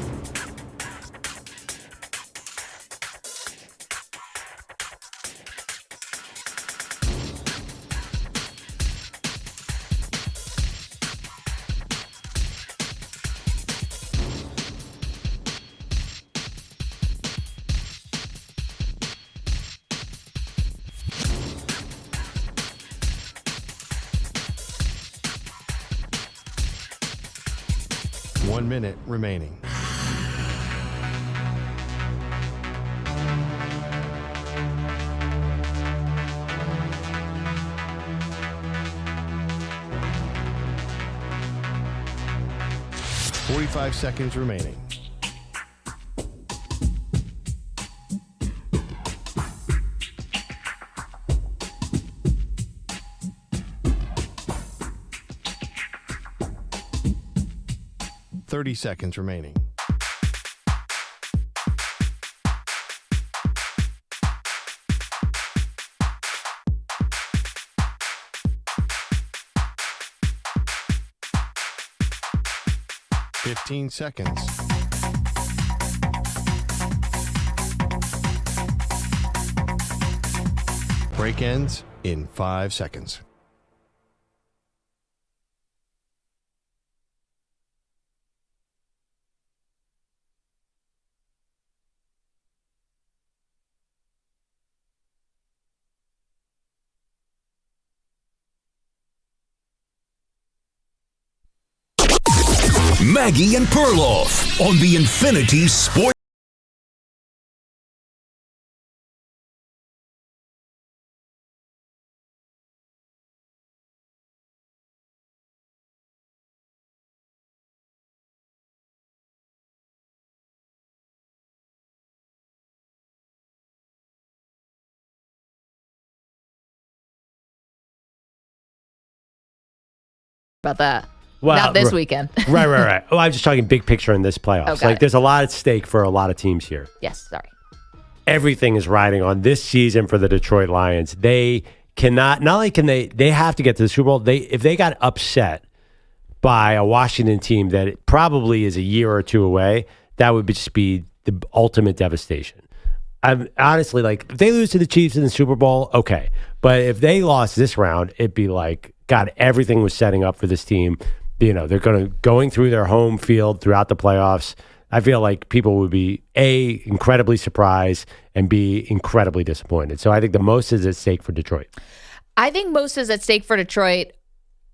One minute remaining. Forty-five seconds remaining. Seconds remaining. Fifteen seconds. Break ends in 5 seconds. Maggie and Perloff on the Infinity Sports. About that. Well, Not this weekend. Right. Oh, I'm just talking big picture in this playoffs. Okay. Like, there's a lot at stake for a lot of teams here. Yes, sorry. Everything is riding on this season for the Detroit Lions. They cannot, not only can they have to get to the Super Bowl, if they got upset by a Washington team that it probably is a year or two away, that would just be the ultimate devastation. I'm honestly, like, if they lose to the Chiefs in the Super Bowl, okay. But if they lost this round, it'd be like, God, everything was setting up for this team. You know, they're going through their home field throughout the playoffs. I feel like people would be A, incredibly surprised, and B, incredibly disappointed. So I think the most is at stake for Detroit. I think most is at stake for Detroit.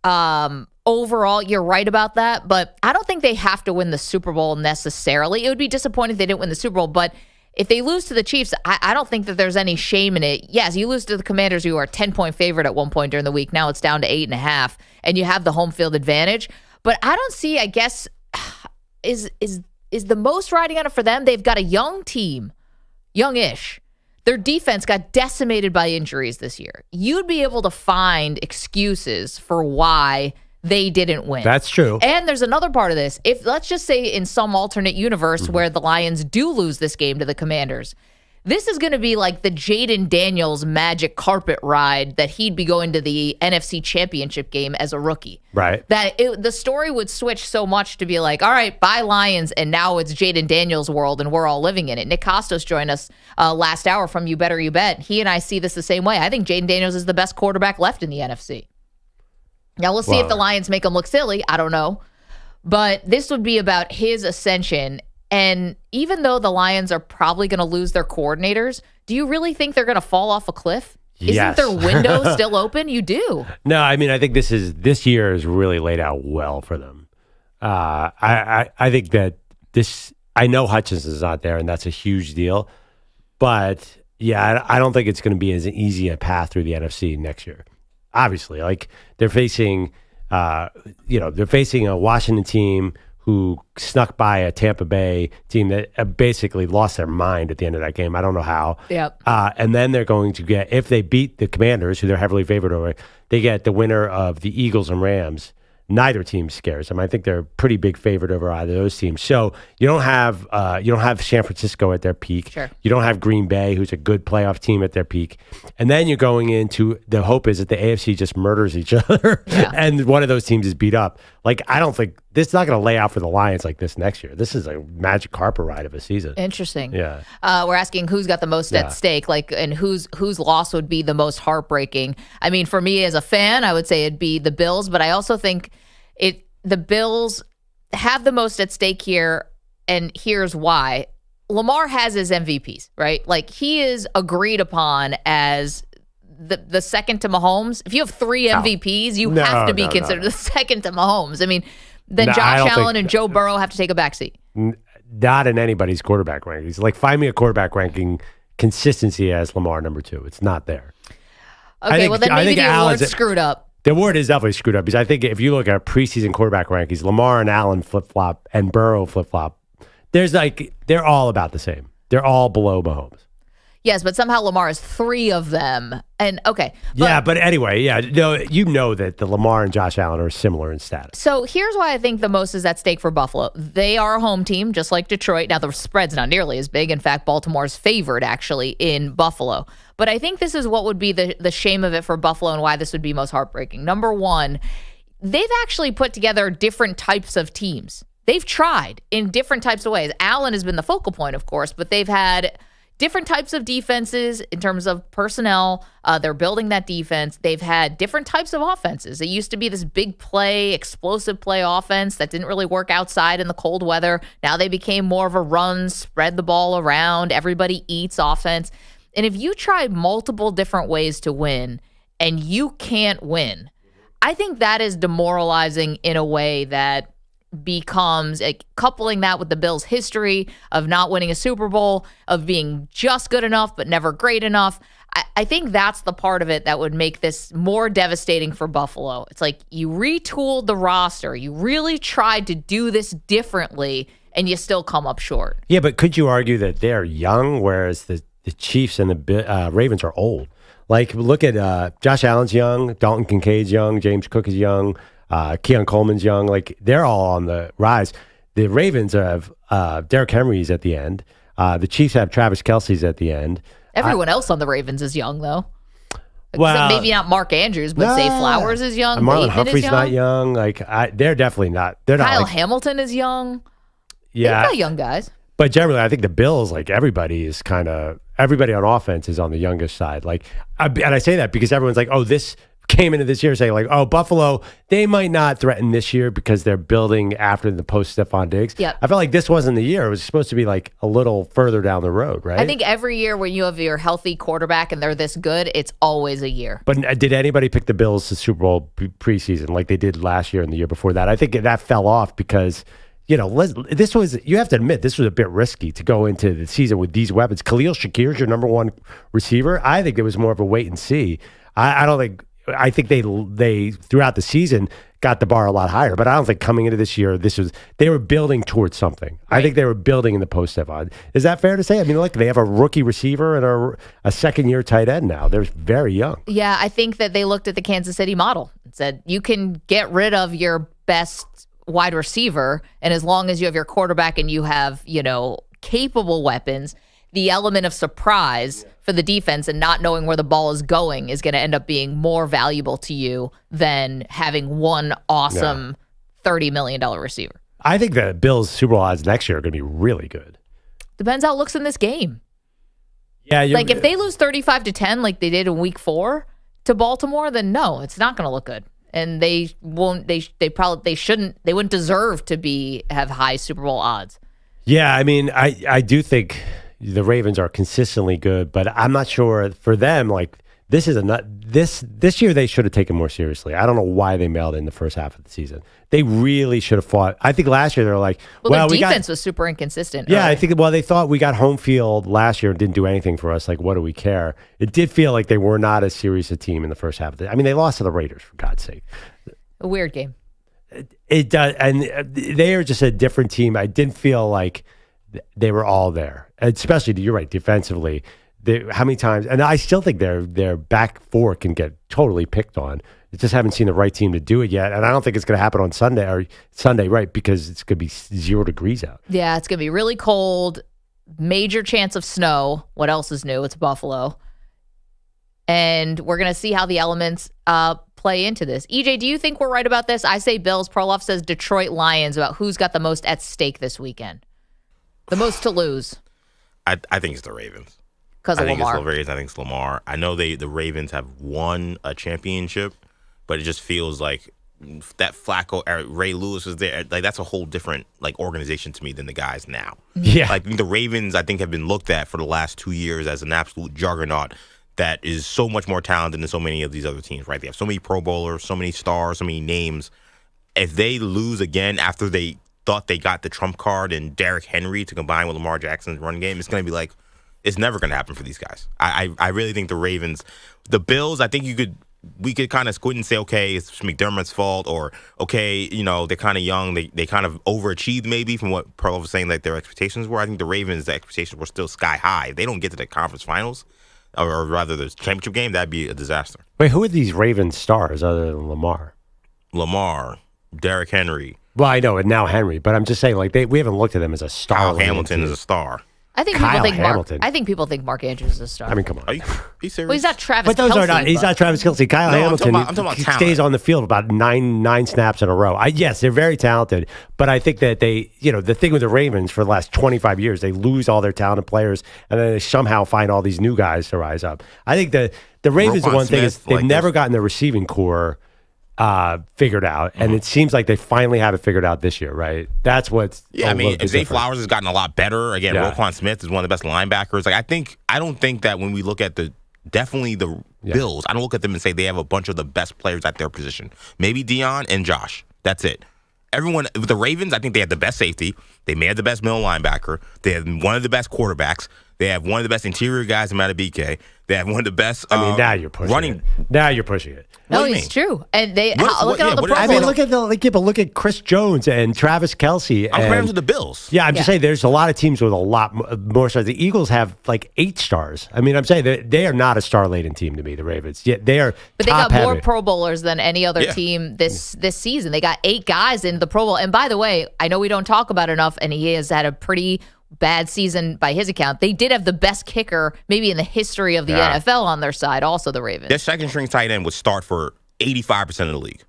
Overall, you're right about that, but I don't think they have to win the Super Bowl necessarily. It would be disappointing if they didn't win the Super Bowl, but if they lose to the Chiefs, I don't think that there's any shame in it. Yes, you lose to the Commanders, who are a 10-point favorite at one point during the week. Now it's down to 8.5, and you have the home field advantage. But I don't see, I guess, is the most riding on it for them? They've got a young team, youngish. Their defense got decimated by injuries this year. You'd be able to find excuses for why they didn't win. That's true. And there's another part of this. If, let's just say, in some alternate universe where the Lions do lose this game to the Commanders, this is going to be like the Jaden Daniels magic carpet ride that he'd be going to the NFC Championship game as a rookie. Right. That the story would switch so much to be like, all right, bye Lions, and now it's Jaden Daniels' world, and we're all living in it. Nick Costos joined us last hour from You Better You Bet. He and I see this the same way. I think Jaden Daniels is the best quarterback left in the NFC. Now, we'll see if the Lions make him look silly. I don't know. But this would be about his ascension. And even though the Lions are probably going to lose their coordinators, do you really think they're going to fall off a cliff? Yes. Isn't their window still open? You do. No, I mean, I think this year is really laid out well for them. I think that I know Hutchinson's not there, and that's a huge deal. But, yeah, I don't think it's going to be as easy a path through the NFC next year. Obviously, like they're facing a Washington team who snuck by a Tampa Bay team that basically lost their mind at the end of that game. I don't know how. Yep. And then they're going to get, if they beat the Commanders, who they're heavily favored over, they get the winner of the Eagles and Rams. Neither team scares them. I think they're a pretty big favorite over either of those teams. So you don't have San Francisco at their peak. Sure. You don't have Green Bay, who's a good playoff team, at their peak. And then you're going into, the hope is that the AFC just murders each other and one of those teams is beat up. Like, I don't think this is not going to lay out for the Lions like this next year. This is a magic carpet ride of a season. Interesting. Yeah. We're asking who's got the most at stake, and whose loss would be the most heartbreaking. I mean, for me as a fan, I would say it'd be the Bills, but I also think the Bills have the most at stake here, and here's why. Lamar has his MVPs, right? Like, he is agreed upon as the second to Mahomes. If you have 3 MVPs, you have to be considered the second to Mahomes. I mean, then Josh Allen and Joe Burrow have to take a backseat. Not in anybody's quarterback rankings. Like, find me a quarterback ranking consistency as Lamar number 2. It's not there. Okay, well then maybe the award's screwed up. The award is definitely screwed up because I think if you look at preseason quarterback rankings, Lamar and Allen flip-flop and Burrow flip-flop, they're all about the same. They're all below Mahomes. Yes, but somehow Lamar has 3 of them. And okay. But anyway, no, you know that the Lamar and Josh Allen are similar in status. So here's why I think the most is at stake for Buffalo. They are a home team, just like Detroit. Now, the spread's not nearly as big. In fact, Baltimore's favored, actually, in Buffalo. But I think this is what would be the shame of it for Buffalo and why this would be most heartbreaking. Number one, they've actually put together different types of teams. They've tried in different types of ways. Allen has been the focal point, of course, but they've had different types of defenses in terms of personnel. They're building that defense. They've had different types of offenses. It used to be this big play, explosive play offense that didn't really work outside in the cold weather. Now they became more of a run, spread the ball around, everybody eats offense. And if you try multiple different ways to win and you can't win, I think that is demoralizing in a way that becomes coupling that with the Bills' history of not winning a Super Bowl, of being just good enough but never great enough. I think that's the part of it that would make this more devastating for Buffalo. It's like you retooled the roster. You really tried to do this differently, and you still come up short. Yeah, but could you argue that they're young, whereas the Chiefs and the Ravens are old? Like, look at Josh Allen's young, Dalton Kincaid's young, James Cook is young, Keon Coleman's young. Like, they're all on the rise. The Ravens have Derrick Henry's at the end. The Chiefs have Travis Kelce's at the end. Everyone else on the Ravens is young, though. Well, maybe not Mark Andrews, but Zay Flowers is young. Marlon Bateman Humphrey's is young. not young. Like, they're definitely not. They're Kyle not. Hamilton is young. Yeah, They've got young guys. But generally, I think the Bills, like, everybody on offense is on the youngest side. Like, and I say that because everyone's like, oh, this came into this year saying like, oh, Buffalo, they might not threaten this year because they're building after the post Stephon Diggs. Yep. I felt like this wasn't the year. It was supposed to be like a little further down the road, right? I think every year when you have your healthy quarterback and they're this good, it's always a year. But did anybody pick the Bills to Super Bowl preseason like they did last year and the year before that? I think that fell off because, you have to admit, this was a bit risky to go into the season with these weapons. Khalil Shakir's your number one receiver. I think it was more of a wait and see. I think they throughout the season got the bar a lot higher, but I don't think coming into this year, they were building towards something. Right. I think they were building in the post Stephon. Is that fair to say? I mean, look, they have a rookie receiver and a second-year tight end now. They're very young. Yeah, I think that they looked at the Kansas City model and said, you can get rid of your best wide receiver, and as long as you have your quarterback and you have, capable weapons, the element of surprise for the defense and not knowing where the ball is going is going to end up being more valuable to you than having one awesome $30 million receiver. I think the Bills' Super Bowl odds next year are going to be really good. Depends how it looks in this game. Yeah, like if they lose 35-10 like they did in week 4 to Baltimore, then no, it's not going to look good. And they won't. They shouldn't. They wouldn't deserve to have high Super Bowl odds. Yeah, I mean, I do think the Ravens are consistently good, but I'm not sure for them. Like this year, they should have taken more seriously. I don't know why they mailed in the first half of the season. They really should have fought. I think last year they were like, their defense was super inconsistent. Yeah, early. I think. Well, they thought we got home field last year and didn't do anything for us. Like, what do we care? It did feel like they were not as serious a team in the first half of the. I mean, they lost to the Raiders for God's sake. A weird game. It does, and they are just a different team. I didn't feel like they were all there, especially, you're right, defensively. How many times, and I still think their back four can get totally picked on. I just haven't seen the right team to do it yet, and I don't think it's going to happen on Sunday, right? Because it's going to be 0 degrees out. Yeah, it's going to be really cold. Major chance of snow. What else is new? It's Buffalo. And we're going to see how the elements play into this. EJ, do you think we're right about this? I say Bills. Perloff says Detroit Lions about who's got the most at stake this weekend. The most to lose. I think it's the Ravens. Because of Lamar. I think it's Lamar. I know the Ravens have won a championship, but it just feels like that Flacco, Ray Lewis is there. Like, that's a whole different organization to me than the guys now. Yeah. Like, the Ravens, I think, have been looked at for the last 2 years as an absolute juggernaut that is so much more talented than so many of these other teams, right? They have so many Pro Bowlers, so many stars, so many names. If they lose again after they thought they got the trump card and Derrick Henry to combine with Lamar Jackson's run game, it's going to be like, it's never going to happen for these guys. I really think the Ravens, the Bills, I think we could kind of squint and say, okay, it's McDermott's fault, or okay, they're kind of young, they kind of overachieved maybe from what Perloff was saying, like their expectations were. I think the Ravens, the expectations were still sky high. If they don't get to the conference finals, or rather the championship game, that'd be a disaster. Wait, who are these Ravens stars other than Lamar? Lamar, Derrick Henry. Well, I know, and now Henry, but I'm just saying, we haven't looked at them as a star. Kyle Hamilton is a star. I think people think Mark Andrews is a star. I mean, come on. Are you serious? Well, he's not Travis But those Kelce, are not. He's not Travis Kelce. Kyle Hamilton. I'm talking about he talent. stays on the field about nine snaps in a row. Yes, they're very talented, but I think that they, the thing with the Ravens for the last 25 years, they lose all their talented players, and then they somehow find all these new guys to rise up. I think the Ravens, the one thing is they've never gotten the receiving core figured out, and it seems like they finally have it figured out this year, right? That's what's Zay Flowers has gotten a lot better. Again, Roquan Smith is one of the best linebackers. I don't think that when we look at the Bills, I don't look at them and say they have a bunch of the best players at their position. Maybe Dion and Josh. That's it. Everyone with the Ravens, I think they have the best safety. They may have the best middle linebacker. They have one of the best quarterbacks. They have one of the best interior guys in Matabike. They have one of the best. Now you're pushing running. It. Now you're pushing it. No, it's true. And look at all the Pro Bowls. Look at Chris Jones and Travis Kelce. I'm comparing to the Bills. Yeah, I'm just saying there's a lot of teams with a lot more stars. The Eagles have 8 stars. I mean, I'm saying they are not a star-laden team to me, the Ravens. Yeah, they are. But they got more Pro Bowlers than any other team this season. They got 8 guys in the Pro Bowl. And by the way, I know we don't talk about it enough, and he has had a pretty bad season by his account. They did have the best kicker maybe in the history of the NFL on their side, also the Ravens. Their second string tight end would start for 85% of the league.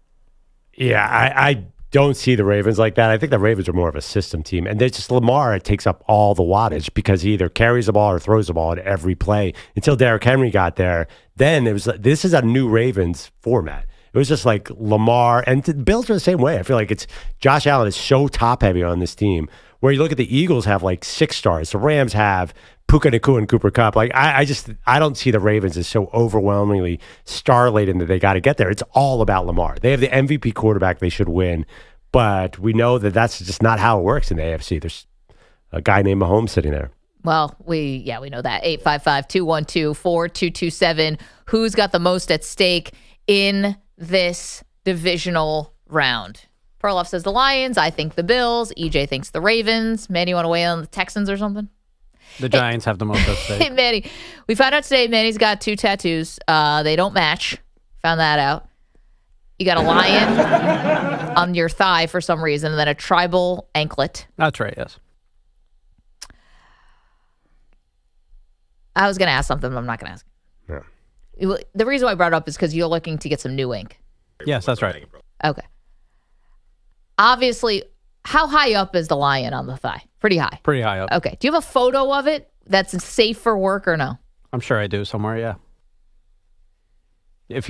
Yeah, I don't see the Ravens like that. I think the Ravens are more of a system team. And there's just Lamar takes up all the wattage because he either carries the ball or throws the ball at every play. Until Derrick Henry got there, then it was this is a new Ravens format. It was just like Lamar, and the Bills are the same way. I feel like Josh Allen is so top heavy on this team. Where you look at the Eagles have 6 stars. The Rams have Puka Nacua and Cooper Kupp. I don't see the Ravens as so overwhelmingly star-laden that they got to get there. It's all about Lamar. They have the MVP quarterback. They should win. But we know that that's just not how it works in the AFC. There's a guy named Mahomes sitting there. Well, we know that. 855-212-4227. Who's got the most at stake in this divisional round? Perloff says the Lions. I think the Bills. EJ thinks the Ravens. Manny, you want to weigh in on the Texans or something? The Giants have the most at stake. Hey, Manny. We found out today Manny's got 2 tattoos. They don't match. Found that out. You got a lion on your thigh for some reason, and then a tribal anklet. That's right, yes. I was going to ask something, but I'm not going to ask. Yeah. The reason why I brought it up is because you're looking to get some new ink. Yes, that's right. Okay. Obviously, how high up is the lion on the thigh? Pretty high. Pretty high up. Okay. Do you have a photo of it that's safe for work or no? I'm sure I do somewhere, yeah. If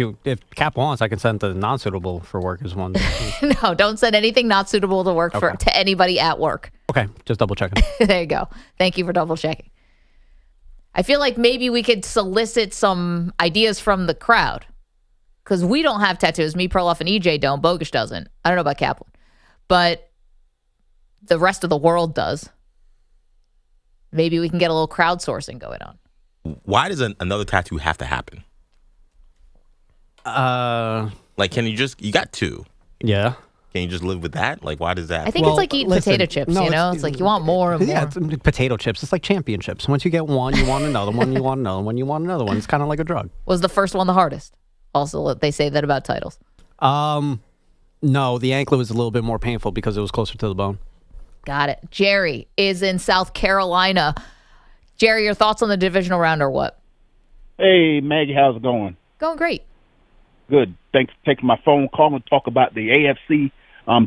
Cap wants, I can send the non-suitable for work as one. No, don't send anything not suitable to work to anybody at work. Okay, just double checking. There you go. Thank you for double checking. I feel like maybe we could solicit some ideas from the crowd because we don't have tattoos. Me, Perloff, and EJ don't. Bogusch doesn't. I don't know about Kaplan. But the rest of the world does. Maybe we can get a little crowdsourcing going on. Why does another tattoo have to happen? Can you got 2. Yeah. Can you just live with that? Like, why does that? I think it's like eating potato chips, no, you know? It's like you want more and more. Yeah, it's potato chips. It's like championships. Once you get one, you want another one, you want another one, you want another one. It's kind of like a drug. Was the first one the hardest? Also, they say that about titles. No, the anklet was a little bit more painful because it was closer to the bone. Got it. Jerry is in South Carolina. Jerry, your thoughts on the divisional round or what? Hey, Maggie, how's it going? Going great. Good. Thanks for taking my phone call and talk about the AFC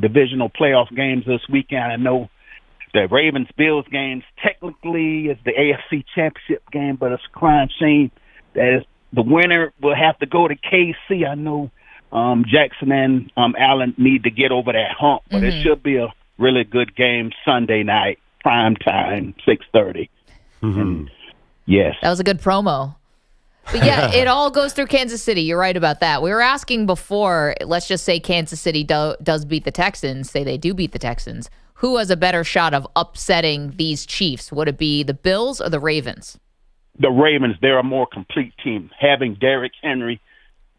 divisional playoff games this weekend. I know the Ravens-Bills games technically is the AFC championship game, but it's a crying shame that the winner will have to go to KC. I know Jackson and Allen need to get over that hump, but it should be a really good game Sunday night, prime time, 6:30. Yes. That was a good promo. But yeah, it all goes through Kansas City. You're right about that. We were asking before, let's just say Kansas City does beat the Texans, say they do beat the Texans. Who has a better shot of upsetting these Chiefs? Would it be the Bills or the Ravens? The Ravens, they're a more complete team. Having Derrick Henry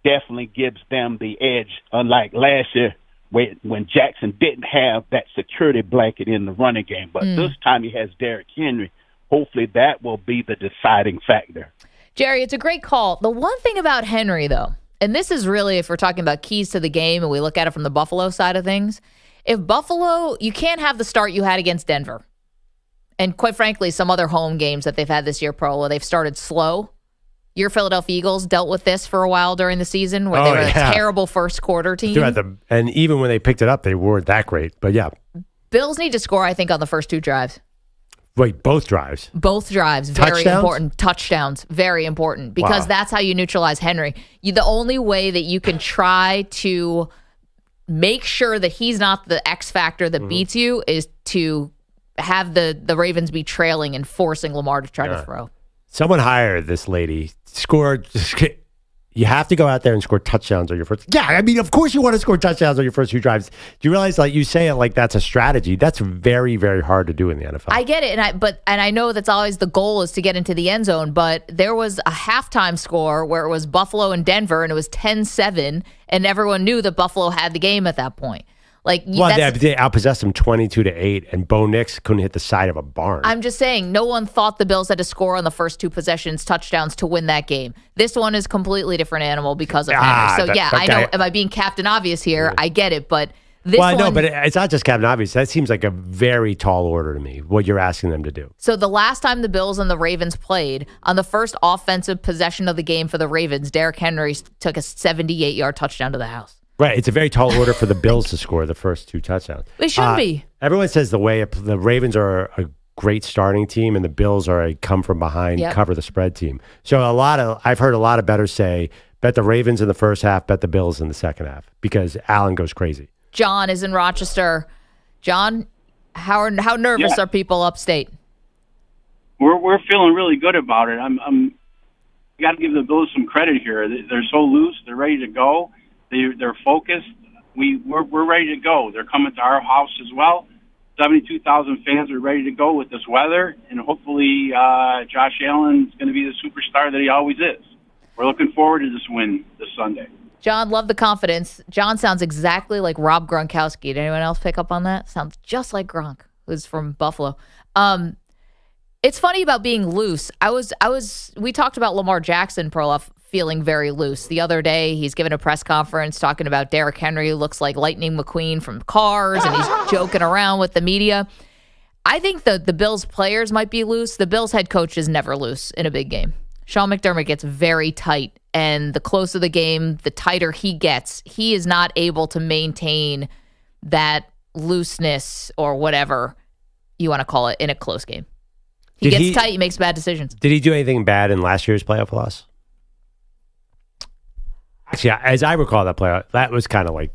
definitely gives them the edge, unlike last year when Jackson didn't have that security blanket in the running game. But this time he has Derrick Henry. Hopefully that will be the deciding factor. Jerry, it's a great call. The one thing about Henry, though, and this is really if we're talking about keys to the game and we look at it from the Buffalo side of things, if Buffalo, you can't have the start you had against Denver. And quite frankly, some other home games that they've had this year, Perloff, they've started slow. Your Philadelphia Eagles dealt with this for a while during the season where they were a terrible first quarter team. And even when they picked it up, they weren't that great. But yeah. Bills need to score, I think, on the first two drives. Wait, both drives? Both drives. Very important. Touchdowns. Very important. Because that's how you neutralize Henry. The only way that you can try to make sure that he's not the X factor that beats you is to have the Ravens be trailing and forcing Lamar to try to throw. Someone hired this lady, scored. You have to go out there and score touchdowns on your first. Yeah, I mean, of course you want to score touchdowns on your first few drives. Do you realize, like you say it like that's a strategy? That's very, very hard to do in the NFL. I get it, and I know that's always the goal is to get into the end zone. But there was a halftime score where it was Buffalo and Denver, and it was 10-7, and everyone knew that Buffalo had the game at that point. Like, they outpossessed them 22-8, and Bo Nix couldn't hit the side of a barn. I'm just saying, no one thought the Bills had to score on the first two possessions, touchdowns to win that game. This one is a completely different animal because of Henry. So I know. Am I being Captain Obvious here? Yeah. I get it, but this one. No, but it's not just Captain Obvious. That seems like a very tall order to me. What you're asking them to do. So the last time the Bills and the Ravens played, on the first offensive possession of the game for the Ravens, Derrick Henry took a 78-yard touchdown to the house. Right. It's a very tall order for the Bills to score the first two touchdowns. They shouldn't be. Everyone says the Ravens are a great starting team and the Bills are a come from behind, cover the spread team. So I've heard a lot of bettors say, bet the Ravens in the first half, bet the Bills in the second half because Allen goes crazy. John is in Rochester. John, how nervous are people upstate? We're feeling really good about it. I'm got to give the Bills some credit here. They're so loose. They're ready to go. They're focused. We're ready to go. They're coming to our house as well. 72,000 fans are ready to go with this weather, and hopefully Josh Allen is going to be the superstar that he always is. We're looking forward to this win this Sunday. John, love the confidence. John sounds exactly like Rob Gronkowski. Did anyone else pick up on that? Sounds just like Gronk, who's from Buffalo. It's funny about being loose. We talked about Lamar Jackson, Perloff, feeling very loose. The other day, he's given a press conference talking about Derrick Henry, who looks like Lightning McQueen from Cars, and he's joking around with the media. I think the Bills players might be loose. The Bills head coach is never loose in a big game. Sean McDermott gets very tight, and the closer the game, the tighter he gets. He is not able to maintain that looseness or whatever you want to call it in a close game. He gets tight, he makes bad decisions. Did he do anything bad in last year's playoff loss? Actually, as I recall that playoff, that was kind of like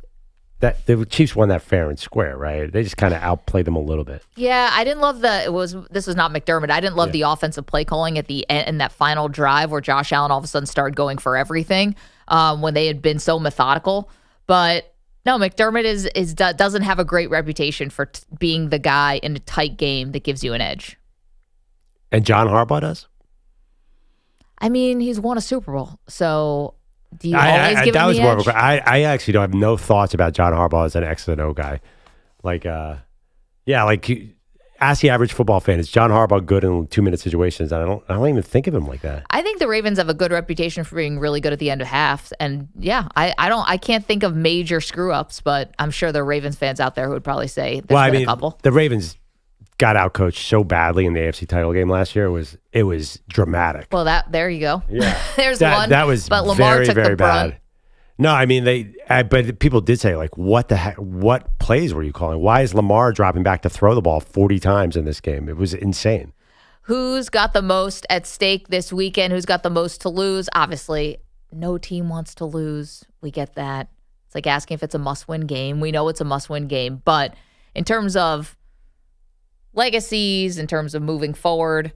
that. The Chiefs won that fair and square, right? They just kind of outplayed them a little bit. Yeah, I didn't love this was not McDermott. I didn't love the offensive play calling at the end in that final drive where Josh Allen all of a sudden started going for everything when they had been so methodical. But no, McDermott doesn't have a great reputation for being the guy in a tight game that gives you an edge. And John Harbaugh does? I mean, he's won a Super Bowl, so Do you always give that him was the more edge? of a, I actually don't have no thoughts about John Harbaugh as an X and O guy. Like, ask the average football fan, is John Harbaugh good in 2-minute situations? I don't even think of him like that. I think the Ravens have a good reputation for being really good at the end of half. And I can't think of major screw ups, but I'm sure there are Ravens fans out there who would probably say there's been a couple. The Ravens got outcoached so badly in the AFC title game last year. It was dramatic. Well, there you go. Yeah. There's that, one. That was but Lamar very, took very the brunt. bad. No, I mean, but people did say, like, what the heck? What plays were you calling? Why is Lamar dropping back to throw the ball 40 times in this game? It was insane. Who's got the most at stake this weekend? Who's got the most to lose? Obviously, no team wants to lose. We get that. It's like asking if it's a must-win game. We know it's a must-win game. But in terms of legacies, in terms of moving forward,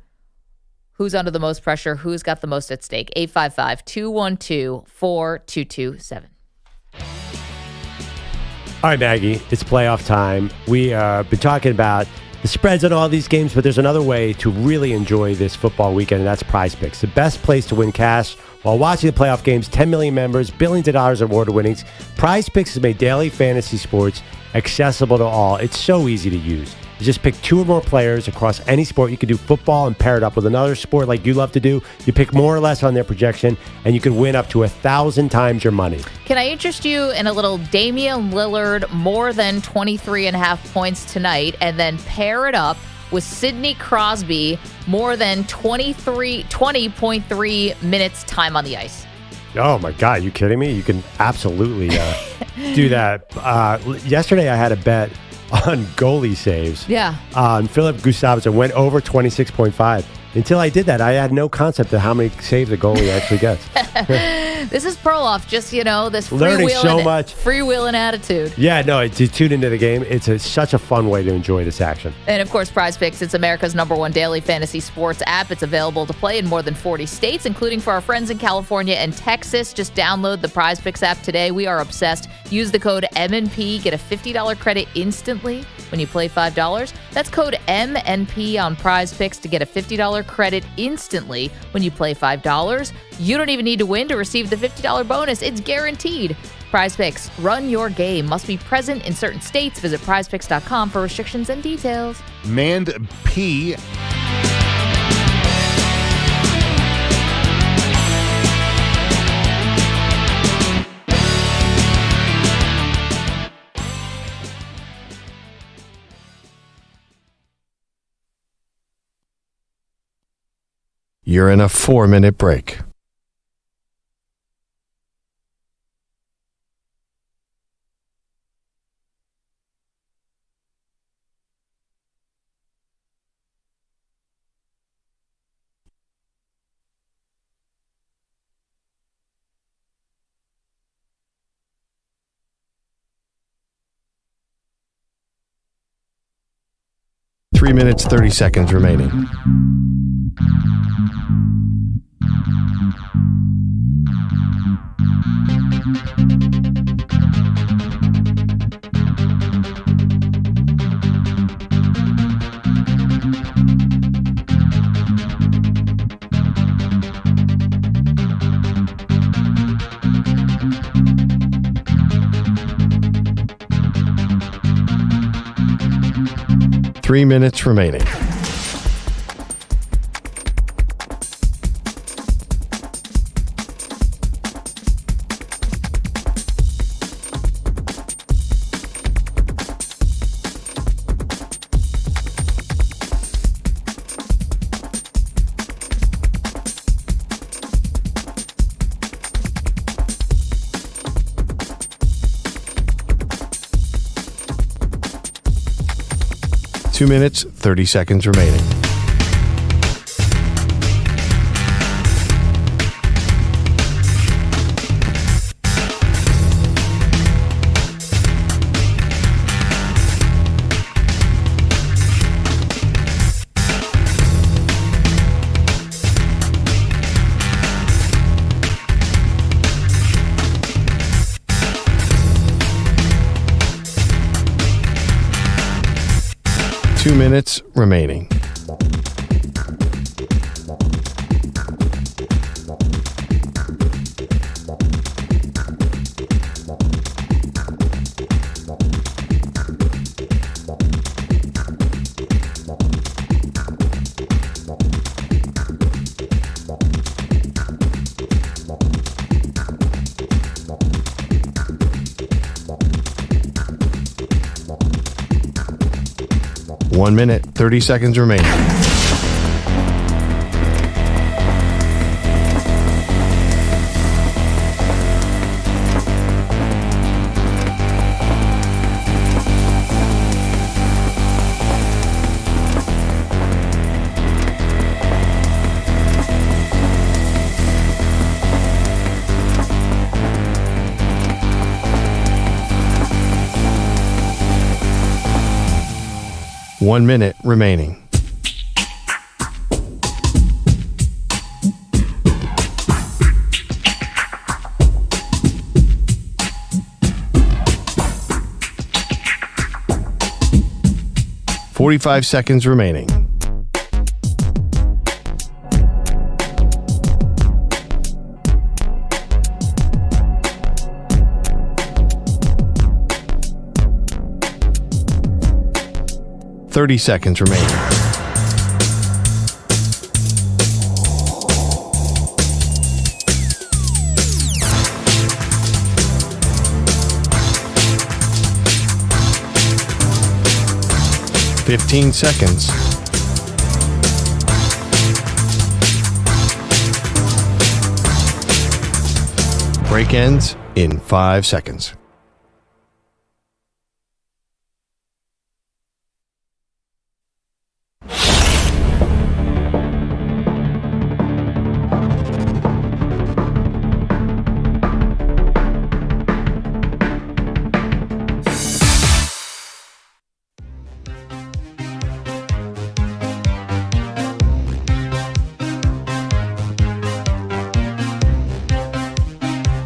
who's under the most pressure? Who's got the most at stake? 855-212-4227. All right, Maggie, it's playoff time. We have been talking about the spreads on all these games, but there's another way to really enjoy this football weekend, and that's Prize Picks, the best place to win cash while watching the playoff games. 10 million members, billions of dollars in award winnings. Prize Picks has made daily fantasy sports accessible to all. It's so easy to use. You just pick 2 or more players across any sport. You could do football and pair it up with another sport like you love to do. You pick more or less on their projection, and you could win up to 1,000 times your money. Can I interest you in a little Damian Lillard more than 23.5 points tonight, and then pair it up with Sidney Crosby more than 20.3 minutes time on the ice? Oh, my God. You kidding me? You can absolutely do that. Yesterday, I had a bet on goalie saves. Yeah. On Philip Gustavsson, went over 26.5. Until I did that, I had no concept of how many saves a goalie actually gets. This is Perloff, just, this Learning so much. freewheeling attitude. Yeah, no, to tune into the game, it's such a fun way to enjoy this action. And, of course, Prize Picks, it's America's #1 daily fantasy sports app. It's available to play in more than 40 states, including for our friends in California and Texas. Just download the Prize Picks app today. We are obsessed. Use the code MNP. Get a $50 credit instantly when you play $5. That's code MNP on Prize Picks to get a $50 credit instantly when you play $5. You don't even need to win to receive the $50 bonus. It's guaranteed. Prize Picks, run your game. Must be present in certain states. Visit prizepicks.com for restrictions and details. Mand P. You're in a 4-minute break. Three minutes, 30 seconds remaining. Three minutes remaining. Two minutes, 30 seconds remaining. Two minutes remaining. 1 minute, 30 seconds remaining. One minute remaining. "45 seconds remaining. "30 seconds remaining. "15 seconds. Break ends in 5 seconds.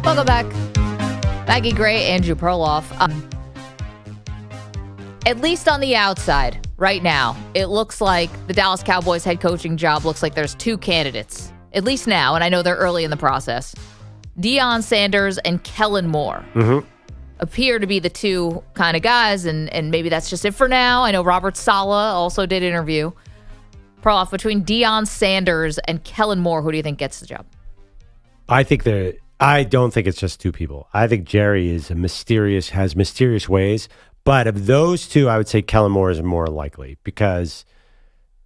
Welcome back. Maggie Gray, Andrew Perloff. At least on the outside, right now, it looks like the Dallas Cowboys head coaching job looks like there's two candidates. At least now, and I know they're early in the process. Deion Sanders and Kellen Moore appear to be the two kind of guys, and maybe that's just it for now. I know Robert Saleh also did an interview. Perloff, between Deion Sanders and Kellen Moore, who do you think gets the job? I don't think it's just two people. I think Jerry has mysterious ways. But of those two, I would say Kellen Moore is more likely because,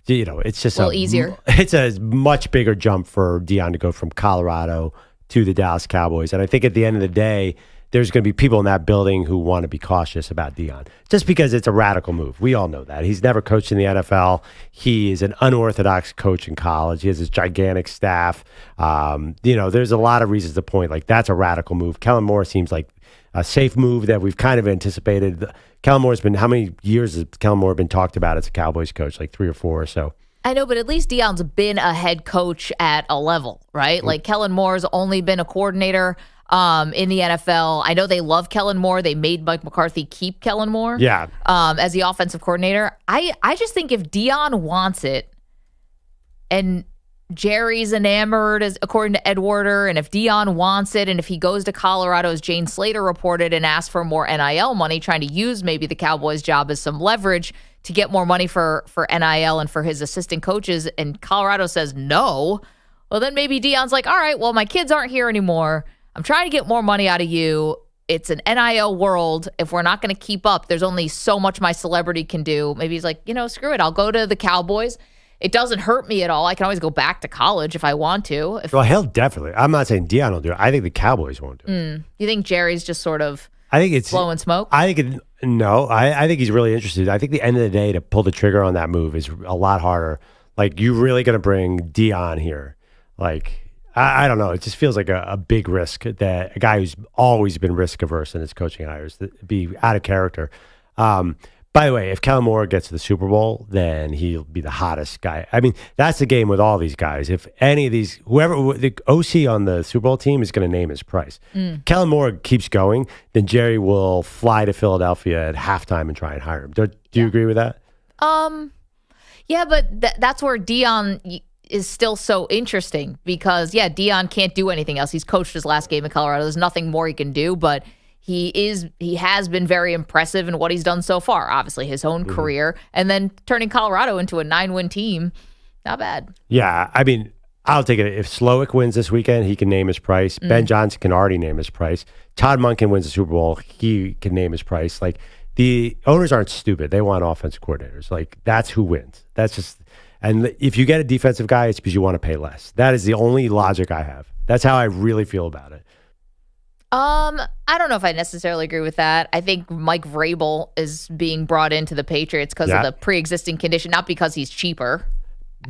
it's just easier. It's a much bigger jump for Deion to go from Colorado to the Dallas Cowboys. And I think at the end of the day, there's going to be people in that building who want to be cautious about Deion just because it's a radical move. We all know that. He's never coached in the NFL. He is an unorthodox coach in college. He has this gigantic staff. There's a lot of reasons to point like that's a radical move. Kellen Moore seems like a safe move that we've kind of anticipated. Kellen Moore's been, how many years has Kellen Moore been talked about as a Cowboys coach? Like 3 or 4 or so. I know, but at least Deion's been a head coach at a level, right? Like Kellen Moore's only been a coordinator in the NFL. I know they love Kellen Moore. They made Mike McCarthy keep Kellen Moore as the offensive coordinator. I just think if Deion wants it and Jerry's enamored, as according to Ed Werder, and if Deion wants it and if he goes to Colorado, as Jane Slater reported, and asks for more NIL money, trying to use maybe the Cowboys' job as some leverage to get more money for NIL and for his assistant coaches, and Colorado says no, well, then maybe Deion's like, all right, well, my kids aren't here anymore. I'm trying to get more money out of you. It's an NIL world. If we're not going to keep up, there's only so much my celebrity can do. Maybe he's like, screw it. I'll go to the Cowboys. It doesn't hurt me at all. I can always go back to college if I want to. Well, he'll definitely. I'm not saying Deion will do it. I think the Cowboys won't do it. You think Jerry's just sort of it's blowing smoke? I think he's really interested. I think the end of the day, to pull the trigger on that move is a lot harder. Like, you're really going to bring Deion here. Like, I don't know. It just feels like a big risk that a guy who's always been risk averse in his coaching hires to be out of character. By the way, if Kellen Moore gets to the Super Bowl, then he'll be the hottest guy. I mean, that's the game with all these guys. If any of these, whoever the OC on the Super Bowl team is going to name his price. Kellen Moore keeps going, then Jerry will fly to Philadelphia at halftime and try and hire him. Do you agree with that? Yeah, but that's where Deion is still so interesting because, Deion can't do anything else. He's coached his last game in Colorado. There's nothing more he can do, but he has been very impressive in what he's done so far. Obviously, his own career, and then turning Colorado into a 9-win team, not bad. Yeah, I mean, I'll take it. If Slowick wins this weekend, he can name his price. Ben Johnson can already name his price. Todd Monken wins the Super Bowl, he can name his price. Like, the owners aren't stupid. They want offensive coordinators. Like, that's who wins. That's just, and if you get a defensive guy, it's because you want to pay less. That is the only logic I have. That's how I really feel about it. I don't know if I necessarily agree with that. I think Mike Vrabel is being brought into the Patriots because of the pre-existing condition, not because he's cheaper.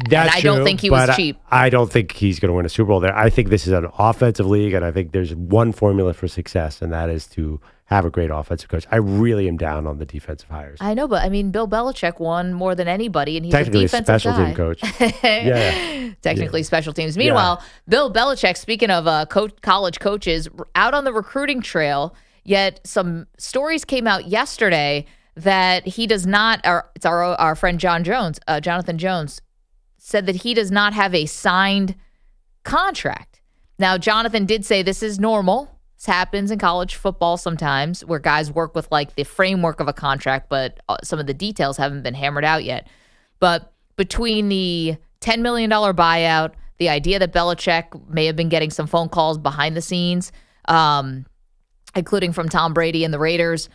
That's and I true, don't think he was cheap. I don't think he's going to win a Super Bowl there. I think this is an offensive league, and I think there's one formula for success, and that is to have a great offensive coach. I really am down on the defensive hires. I know, but I mean, Bill Belichick won more than anybody, and he's Technically a defensive special guy. team coach. Technically special teams. Meanwhile, Bill Belichick, speaking of college coaches, out on the recruiting trail, yet some stories came out yesterday that he does not, it's our friend Jonathan Jones, said that he does not have a signed contract. Now, Jonathan did say this is normal. This happens in college football sometimes where guys work with like the framework of a contract, but some of the details haven't been hammered out yet. But between the $10 million buyout, the idea that Belichick may have been getting some phone calls behind the scenes, including from Tom Brady and the Raiders,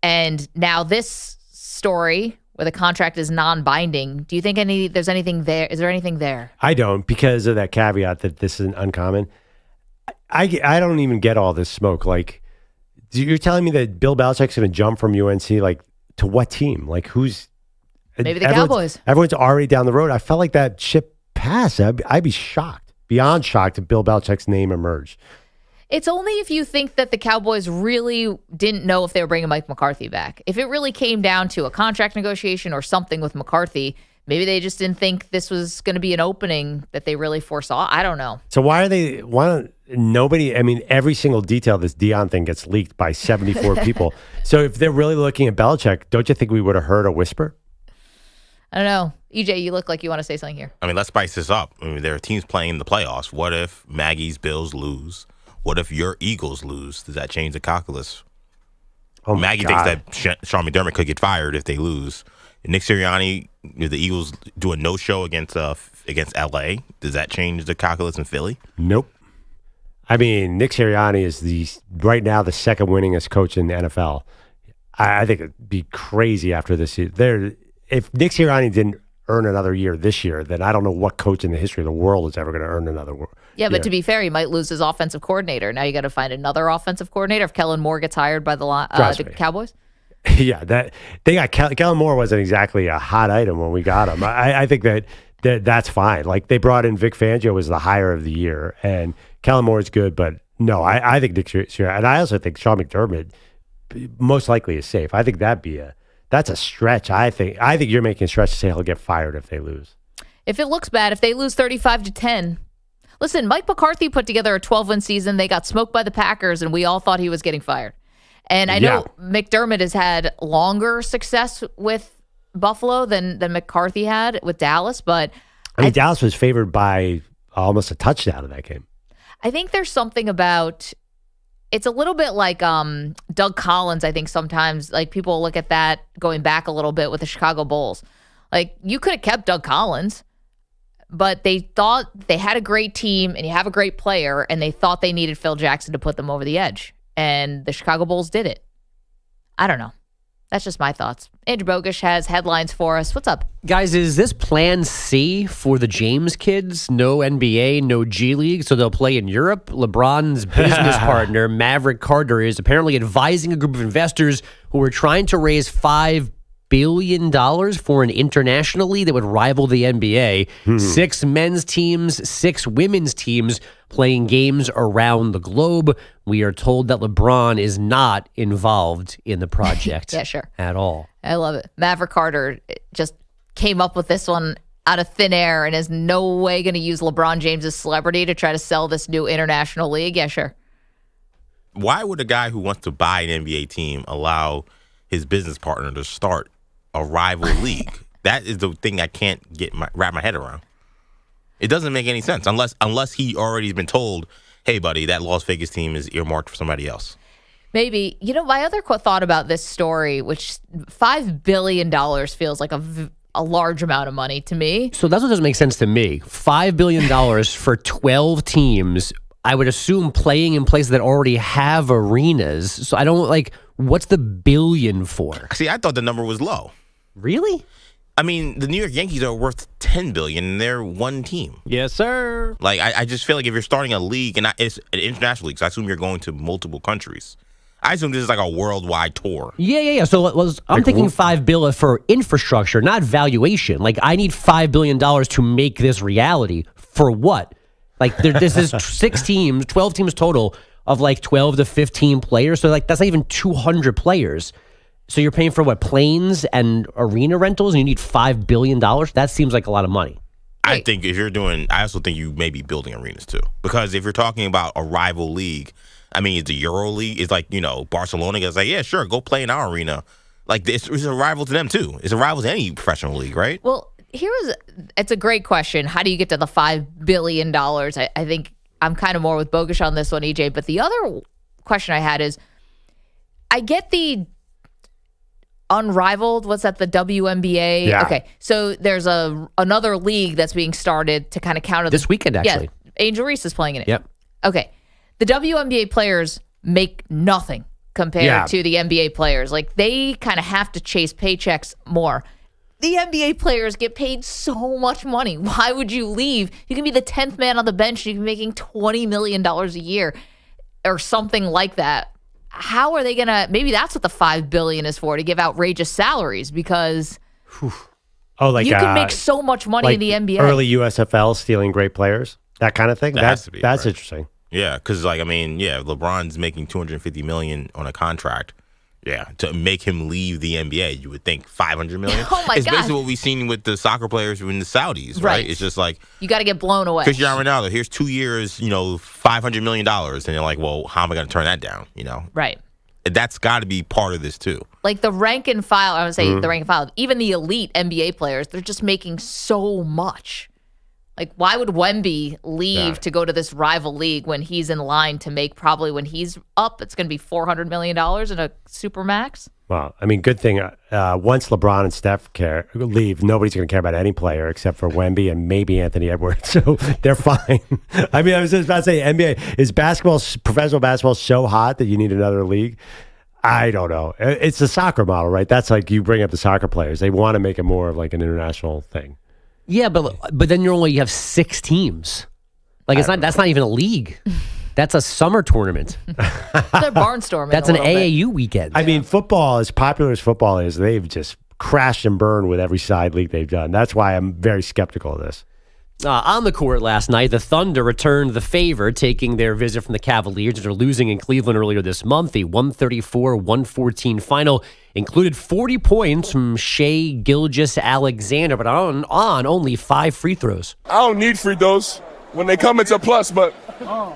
and now this story where the contract is non-binding, do you think there's anything there? Is there anything there? I don't, because of that caveat that this isn't uncommon. I don't even get all this smoke. Like, you're telling me that Bill Belichick's going to jump from UNC, like, to what team? Like, who's... Maybe the Cowboys. Everyone's already down the road. I felt like that ship passed. I'd be shocked, beyond shocked, if Bill Belichick's name emerged. It's only if you think that the Cowboys really didn't know if they were bringing Mike McCarthy back. If it really came down to a contract negotiation or something with McCarthy, maybe they just didn't think this was going to be an opening that they really foresaw. I don't know. So why don't nobody, I mean, every single detail of this Dion thing gets leaked by 74 people. So if they're really looking at Belichick, don't you think we would have heard a whisper? I don't know. EJ, you look like you want to say something here. I mean, let's spice this up. I mean, there are teams playing in the playoffs. What if Maggie's Bills lose? What if your Eagles lose? Does that change the calculus? Oh, Maggie thinks that Sean McDermott could get fired if they lose. Nick Sirianni, the Eagles do a no-show against LA. Does that change the calculus in Philly? Nope. I mean, Nick Sirianni is right now the second winningest coach in the NFL. I think it'd be crazy after this year. If Nick Sirianni didn't earn another year this year, then I don't know what coach in the history of the world is ever going to earn another year. Yeah, but to be fair, he might lose his offensive coordinator. Now you got to find another offensive coordinator if Kellen Moore gets hired by the Cowboys. Yeah, they got Kellen Moore wasn't exactly a hot item when we got him. I think that's fine. Like, they brought in Vic Fangio as the hire of the year, and Kellen Moore is good, but no, I think Nick Sirianni, and I also think Sean McDermott most likely is safe. I think that's a stretch. I think you're making a stretch to say he'll get fired if they lose. If it looks bad, if they lose 35-10. Listen, Mike McCarthy put together a 12-win season. They got smoked by the Packers, and we all thought he was getting fired. And I know McDermott has had longer success with Buffalo than McCarthy had with Dallas, but I mean, Dallas was favored by almost a touchdown in that game. I think there's something about it's a little bit like Doug Collins. I think sometimes like people look at that going back a little bit with the Chicago Bulls. Like, you could have kept Doug Collins, but they thought they had a great team and you have a great player, and they thought they needed Phil Jackson to put them over the edge. And the Chicago Bulls did it. I don't know. That's just my thoughts. Andrew Bogish has headlines for us. What's up? Guys, is this plan C for the James kids? No NBA, no G League, so they'll play in Europe? LeBron's business partner, Maverick Carter, is apparently advising a group of investors who are trying to raise $5 billion for an international league that would rival the NBA. 6 men's teams, 6 women's teams playing games around the globe. We are told that LeBron is not involved in the project at all. I love it. Maverick Carter just came up with this one out of thin air and is no way going to use LeBron James' celebrity to try to sell this new international league. Yeah, sure. Why would a guy who wants to buy an NBA team allow his business partner to start a rival league? That is the thing I can't wrap my head around. It doesn't make any sense unless he already has been told, hey, buddy, that Las Vegas team is earmarked for somebody else. Maybe. You know, my other thought about this story, which $5 billion feels like a large amount of money to me. So that's what doesn't make sense to me. $5 billion for 12 teams, I would assume playing in places that already have arenas. So I don't What's the billion for? See, I thought the number was low. Really? I mean, the New York Yankees are worth $10 billion, and they're one team. Yes, sir. Like, I just feel like if you're starting a league, and it's an international league, so I assume you're going to multiple countries. I assume this is like a worldwide tour. Yeah. So I'm thinking $5 billion for infrastructure, not valuation. Like, I need $5 billion to make this reality. For what? Like, this is 6 teams, 12 teams total of like 12 to 15 players. So, like, that's not even 200 players. So you're paying for what, planes and arena rentals, and you need $5 billion? That seems like a lot of money. I think if you're doing, I also think you may be building arenas too. Because if you're talking about a rival league, I mean, it's the Euro League. It's like, Barcelona is like, yeah, sure, go play in our arena. Like, it's a rival to them too. It's a rival to any professional league, right? Well, it's a great question. How do you get to the $5 billion? I think I'm kind of more with Bogusch on this one, EJ. But the other question I had is, I get the unrivaled, what's that, the WNBA? Yeah. Okay, so there's another league that's being started to kind of counter this weekend, actually. Yeah, Angel Reese is playing in it. Yep. Okay, the WNBA players make nothing compared to the NBA players. Like, they kind of have to chase paychecks more. The NBA players get paid so much money. Why would you leave? You can be the 10th man on the bench. You can be making $20 million a year or something like that. How are they going to, maybe that's what the $5 billion is for, to give outrageous salaries, because you can make so much money in the NBA. Early USFL stealing great players, that kind of thing. That's interesting. Yeah, because LeBron's making $250 million on a contract. Yeah, to make him leave the NBA, you would think $500 million. Oh my it's God. basically what we've seen with the soccer players in the Saudis, right? It's just like, you got to get blown away. Cristiano Ronaldo, here's 2 years, $500 million, and you're like, well, how am I going to turn that down? Right. That's got to be part of this too. Like the rank and file, I would say the rank and file, even the elite NBA players, they're just making so much. Like, why would Wemby leave to go to this rival league when he's in line to make, probably when he's up, it's going to be $400 million in a supermax? Well, I mean, good thing once LeBron and Steph leave, nobody's going to care about any player except for Wemby and maybe Anthony Edwards. So they're fine. I mean, I was just about to say, NBA, is professional basketball so hot that you need another league? I don't know. It's the soccer model, right? That's like, you bring up the soccer players. They want to make it more of like an international thing. Yeah, but then you have 6 teams. Like, that's not even a league. That's a summer tournament. They're barnstorming. That's an AAU weekend. I mean, football, as popular as football is, they've just crashed and burned with every side league they've done. That's why I'm very skeptical of this. On the court last night, the Thunder returned the favor, taking their visit from the Cavaliers after losing in Cleveland earlier this month. The 134-114 final included 40 points from Shai Gilgeous-Alexander, but on only 5 free throws. I don't need free throws. When they come, it's a plus, but I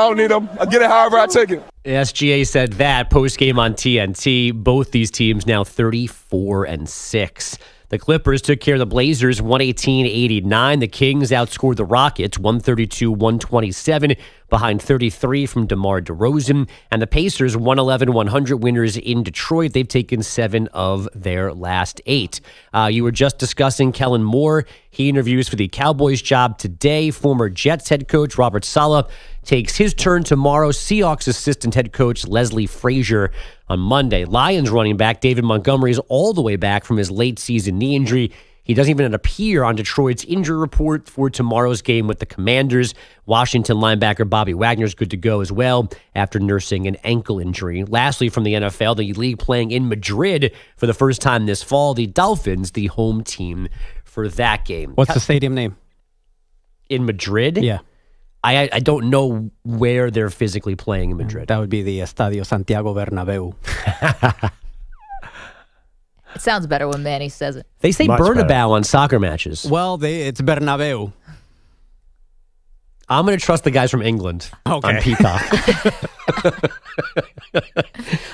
don't need them. I get it however I take it. SGA said that post-game on TNT. Both these teams now 34-6. The Clippers took care of the Blazers 118-89. The Kings outscored the Rockets 132-127 behind 33 from DeMar DeRozan. And the Pacers 111-100 winners in Detroit. They've taken 7 of their last 8. You were just discussing Kellen Moore. He interviews for the Cowboys job today. Former Jets head coach Robert Saleh takes his turn tomorrow. Seahawks assistant head coach Leslie Frazier on Monday. Lions running back David Montgomery is all the way back from his late season knee injury. He doesn't even appear on Detroit's injury report for tomorrow's game with the Commanders. Washington linebacker Bobby Wagner is good to go as well after nursing an ankle injury. Lastly, from the NFL, the league playing in Madrid for the first time this fall. The Dolphins, the home team for that game. What's the stadium name? In Madrid? Yeah. I don't know where they're physically playing in Madrid. That would be the Estadio Santiago Bernabeu. It sounds better when Manny says it. They say Bernabeu on soccer matches. Well, it's Bernabeu. I'm going to trust the guys from England on Peacock.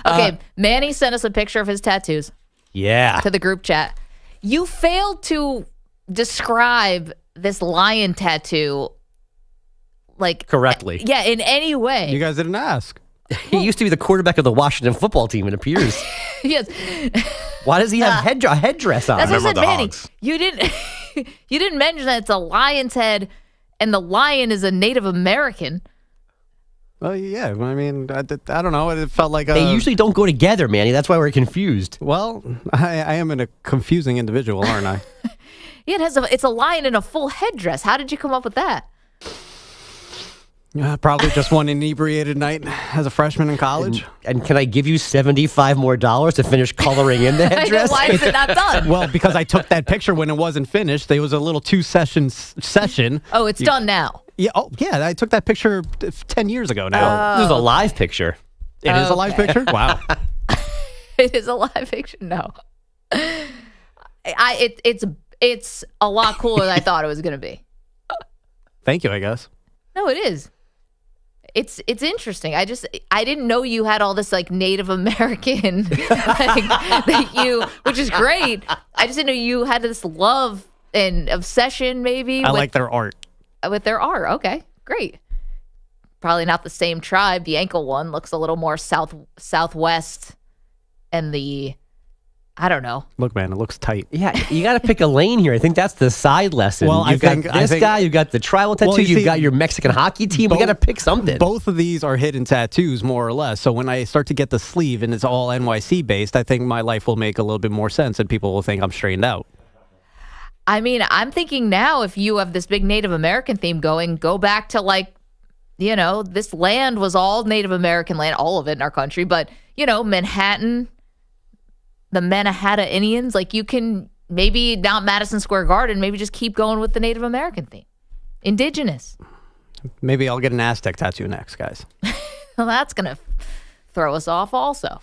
Okay, Manny sent us a picture of his tattoos. Yeah. To the group chat. You failed to describe this lion tattoo correctly. Yeah, in any way. You guys didn't ask. He used to be the quarterback of the Washington football team, it appears. Yes. Why does he have a headdress on? That's what I said, Manny. You didn't mention that it's a lion's head and the lion is a Native American. Well, yeah. I mean, I don't know. It felt like They usually don't go together, Manny. That's why we're confused. Well, I am a confusing individual, aren't I? Yeah, it's a lion in a full headdress. How did you come up with that? Probably just one inebriated night as a freshman in college. And can I give you $75 more to finish coloring in the headdress? Why is it not done? Well, because I took that picture when it wasn't finished. There was a little 2-session session. Oh, it's done now. Yeah. Oh, yeah. I took that picture 10 years ago now. This is a live picture. It is a live picture? Wow. It is a live picture? No. It's a lot cooler than I thought it was going to be. Thank you, I guess. No, it is. It's interesting. I didn't know you had all this like Native American which is great. I just didn't know you had this love and obsession maybe. I like their art. With their art. Okay, great. Probably not the same tribe. The ankle one looks a little more southwest, and I don't know. Look, man, it looks tight. Yeah, you got to pick a lane here. I think that's the side lesson. Well, you've got this guy, you've got the tribal tattoo, you've got your Mexican hockey team. We got to pick something. Both of these are hidden tattoos, more or less. So when I start to get the sleeve and it's all NYC based, I think my life will make a little bit more sense and people will think I'm straightened out. I mean, I'm thinking now if you have this big Native American theme going, go back to this land was all Native American land, all of it in our country, but, Manhattan, the Mannahatta Indians, you can maybe not Madison Square Garden, maybe just keep going with the Native American theme. Indigenous. Maybe I'll get an Aztec tattoo next, guys. Well, that's going to throw us off also.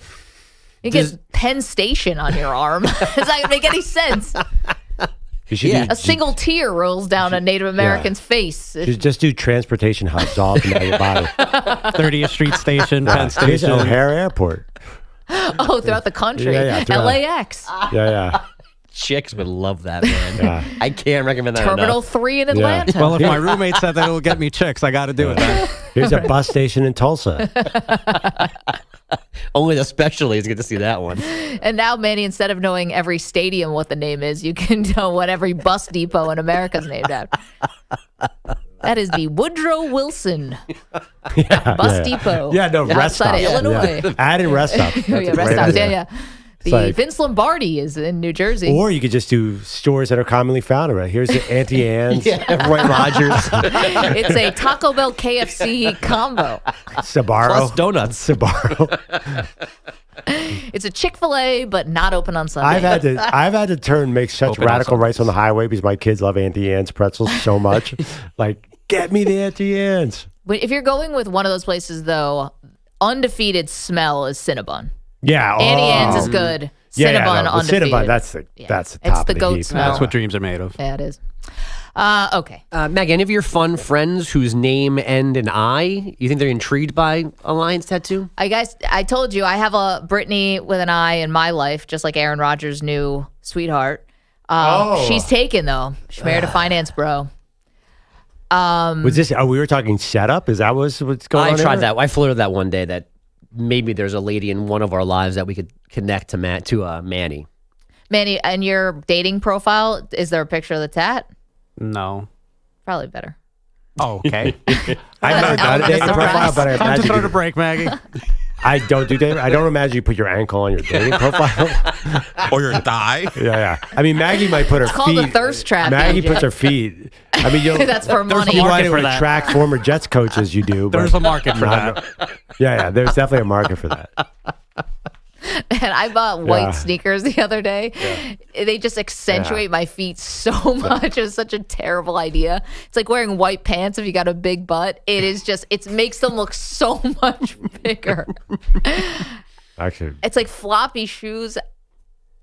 You get Penn Station on your arm. It's not going to make any sense. A single tear rolls down a Native American's face. Just do transportation hubs all up and down your body. 30th Street Station, Penn Here's Station. O'Hare Airport. Oh, throughout the country. Yeah, LAX. Yeah. Chicks would love that, man. I can't recommend that Terminal enough. 3 in Atlanta. Well, if my roommate said that it will get me chicks, I got to do it then. Here's a bus station in Tulsa. Only the specialists get to see that one. And now, Manny, instead of knowing every stadium what the name is, you can know what every bus depot in America is named after. That is the Woodrow Wilson Bus Depot. Yeah, no, rest stop. Outside of Illinois. Yeah. Add in rest stop. Rest stops. Yeah. The Vince Lombardi is in New Jersey. Or you could just do stores that are commonly found around. Here's the Auntie Anne's, Roy Rogers. It's a Taco Bell KFC combo. Sbarro. Plus donuts. Sbarro. It's a Chick-fil-A, but not open on Sunday. I've had to make such radical rights on the highway because my kids love Auntie Anne's pretzels so much. Get me the Auntie Anne's. But if you're going with one of those places, though, undefeated smell is Cinnabon. Yeah, Auntie Anne's is good. Cinnabon undefeated. Cinnabon, that's the It's top the of the goat heap. smell. That's what dreams are made of. Yeah, it is. Okay. Maggie, any of your fun friends whose name end in I, you think they're intrigued by a lion's tattoo? I told you I have a Brittany with an I in my life, just like Aaron Rodgers' new sweetheart. She's taken though. She married a finance bro. Was this? We were talking setup. Is that what's going on? I tried that. I flirted that one day that maybe there's a lady in one of our lives that we could connect to Manny. Manny, and your dating profile, is there a picture of the tat? No. Probably better. Oh, okay. I've never done a dating profile, but I Time to imagine throw the break, Maggie. I don't do dating. I don't imagine you put your ankle on your dating profile or your thigh. Yeah. I mean, Maggie might put her It's feet. called the thirst trap. Maggie AJ. puts her feet. I mean, That's for money. You want market to for that. attract former Jets coaches, you do. There's a market for that. Yeah. There's definitely a market for that. And I bought white sneakers the other day. Yeah. They just accentuate my feet so much. It was such a terrible idea. It's like wearing white pants if you got a big butt. It makes them look so much bigger. Actually, it's like floppy shoes.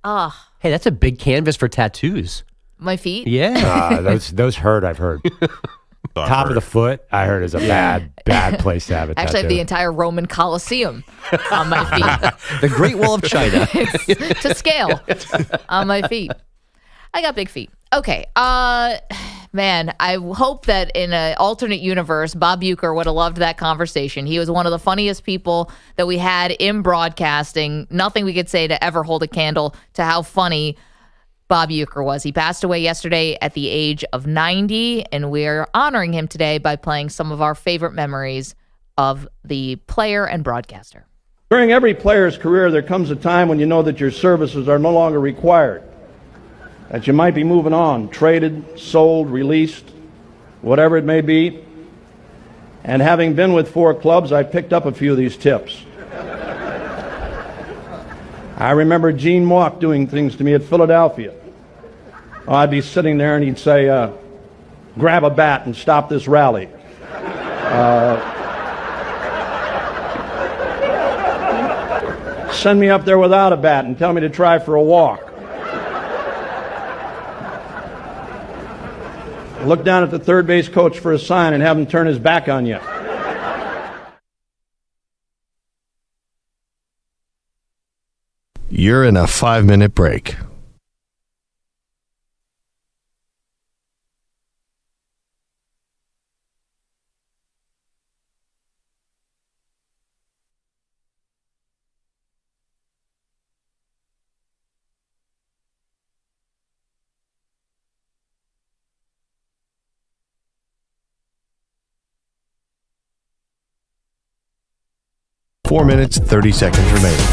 Hey, that's a big canvas for tattoos. My feet? Yeah. Those hurt, I've heard. Top of the foot, I heard, is a bad place to have a Actually, I tattoo. have the entire Roman Colosseum on my feet. The Great Wall of China. It's to scale on my feet. I got big feet. Okay. Man, I hope that in an alternate universe, Bob Uecker would have loved that conversation. He was one of the funniest people that we had in broadcasting. Nothing we could say to ever hold a candle to how funny Bob Uecker was. He passed away yesterday at the age of 90, and we're honoring him today by playing some of our favorite memories of the player and broadcaster. During every player's career, there comes a time when you know that your services are no longer required, that you might be moving on, traded, sold, released, whatever it may be. And having been with 4 clubs, I picked up a few of these tips. I remember Gene Mauch doing things to me at Philadelphia. I'd be sitting there and he'd say, grab a bat and stop this rally. Send me up there without a bat and tell me to try for a walk. Look down at the third base coach for a sign and have him turn his back on you. You're in a 5-minute break. Four minutes, 30 seconds remaining.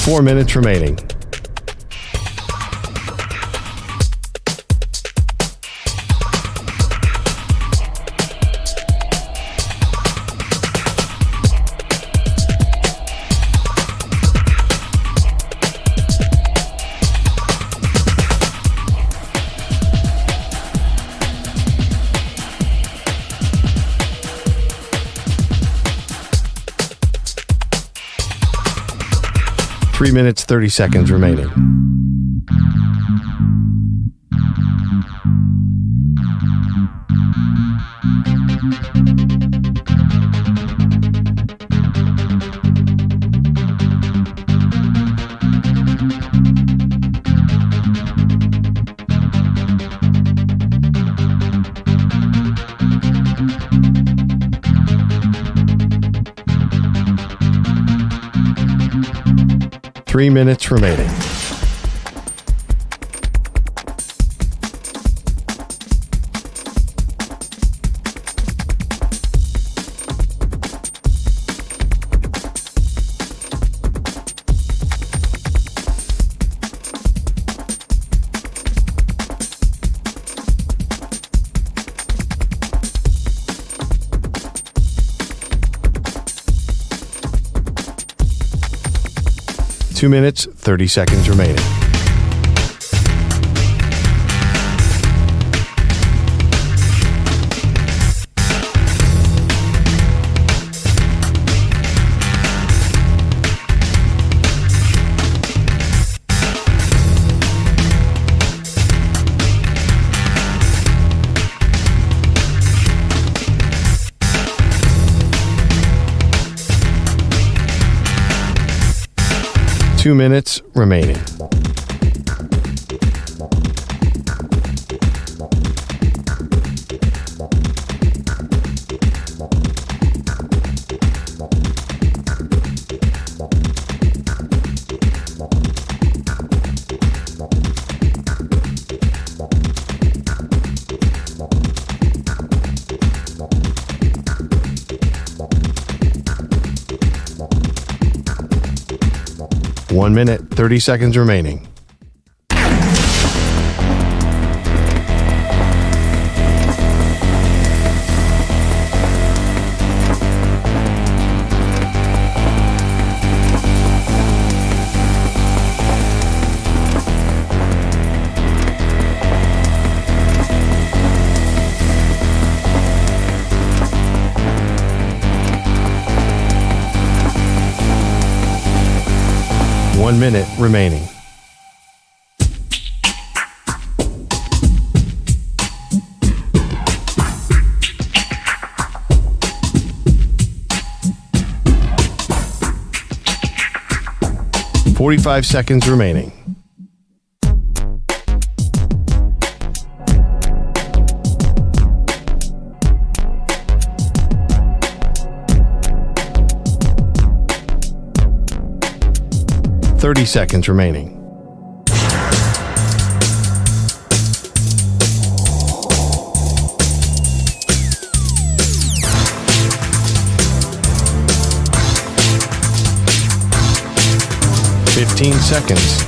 Four minutes remaining. Three minutes, 30 seconds remaining. Three minutes remaining. Two minutes, 30 seconds remaining. Two minutes remaining. One minute, 30 seconds remaining. One minute remaining. 45 seconds remaining. Seconds remaining. Seconds.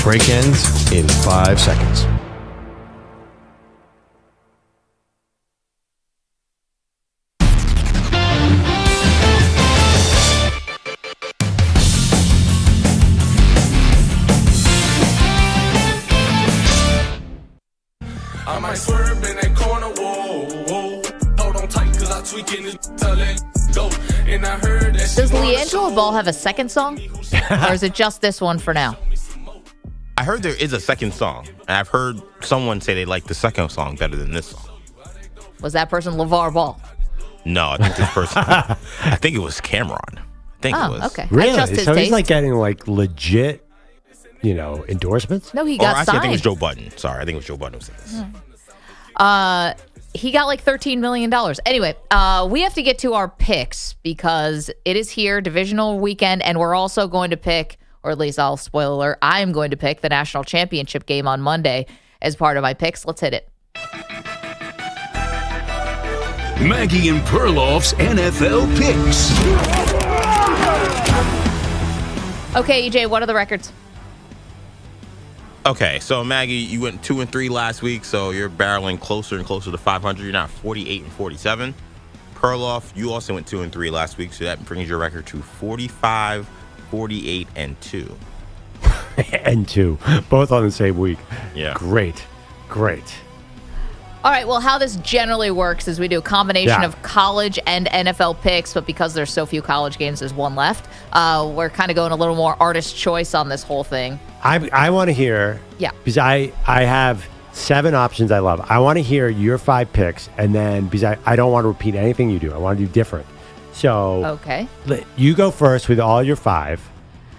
Break ends in 5 seconds. I might swerve in that corner, whoa, whoa. Hold on tight, cause I tweaking this till it go. And I heard that. Does LiAngelo Ball have a second song? Or is it just this one for now? I heard there is a second song. And I've heard someone say they like the second song better than this song. Was that person LeVar Ball? No, I think this person, I think it was Cameron. I think it was. Okay. Really? I trust his so taste. he's like getting like legit, endorsements? No, he got actually, signed. I think it was Joe Budden. Sorry, I think it was Joe Budden who said this. He got like $13 million. Anyway, we have to get to our picks because it is here, divisional weekend, and we're also going to pick, or at least I'll spoil alert, I'm going to pick the national championship game on Monday as part of my picks. Let's hit it. Maggie and Perloff's NFL picks. Okay, EJ, what are the records? Okay, so Maggie, you went 2-3 last week, so you're barreling closer and closer to 500. You're now 48-47. Perloff, you also went 2-3 last week, so that brings your record to 45, 48, and 2. And 2, both on the same week. Yeah. Great. All right, well, how this generally works is we do a combination Yeah. of college and NFL picks, but because there's so few college games, there's one left. We're kind of going a little more artist choice on this whole thing. I want to hear, Yeah. because I have 7 options I love. I want to hear your 5 picks, and then because I don't want to repeat anything you do. I want to do different. So Okay. you go first with all your 5,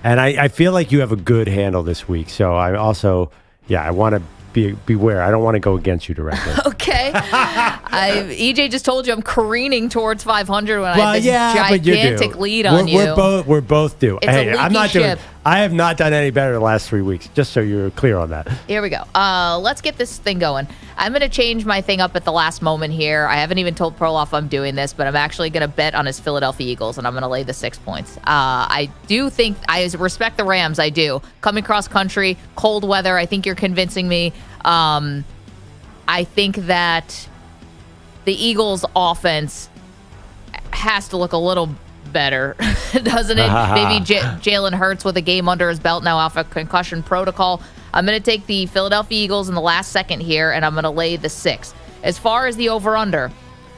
and I feel like you have a good handle this week. So I also, I want to beware. I don't want to go against you directly. Okay. EJ just told you I'm careening towards 500 when I have this but you do. gigantic lead on you. We're both due. It's a I'm leaky not ship. I have not done any better the last 3 weeks. Just so you're clear on that. Here we go. Let's get this thing going. I'm going to change my thing up at the last moment here. I haven't even told Perloff I'm doing this, but I'm actually going to bet on his Philadelphia Eagles, and I'm going to lay the 6 points. I do think I respect the Rams. I do. Coming cross country, cold weather. I think you're convincing me. I think that the Eagles' offense has to look a little better, doesn't it? Maybe Jalen Hurts with a game under his belt now off a concussion protocol. I'm going to take the Philadelphia Eagles in the last second here, and I'm going to lay the 6. As far as the over-under,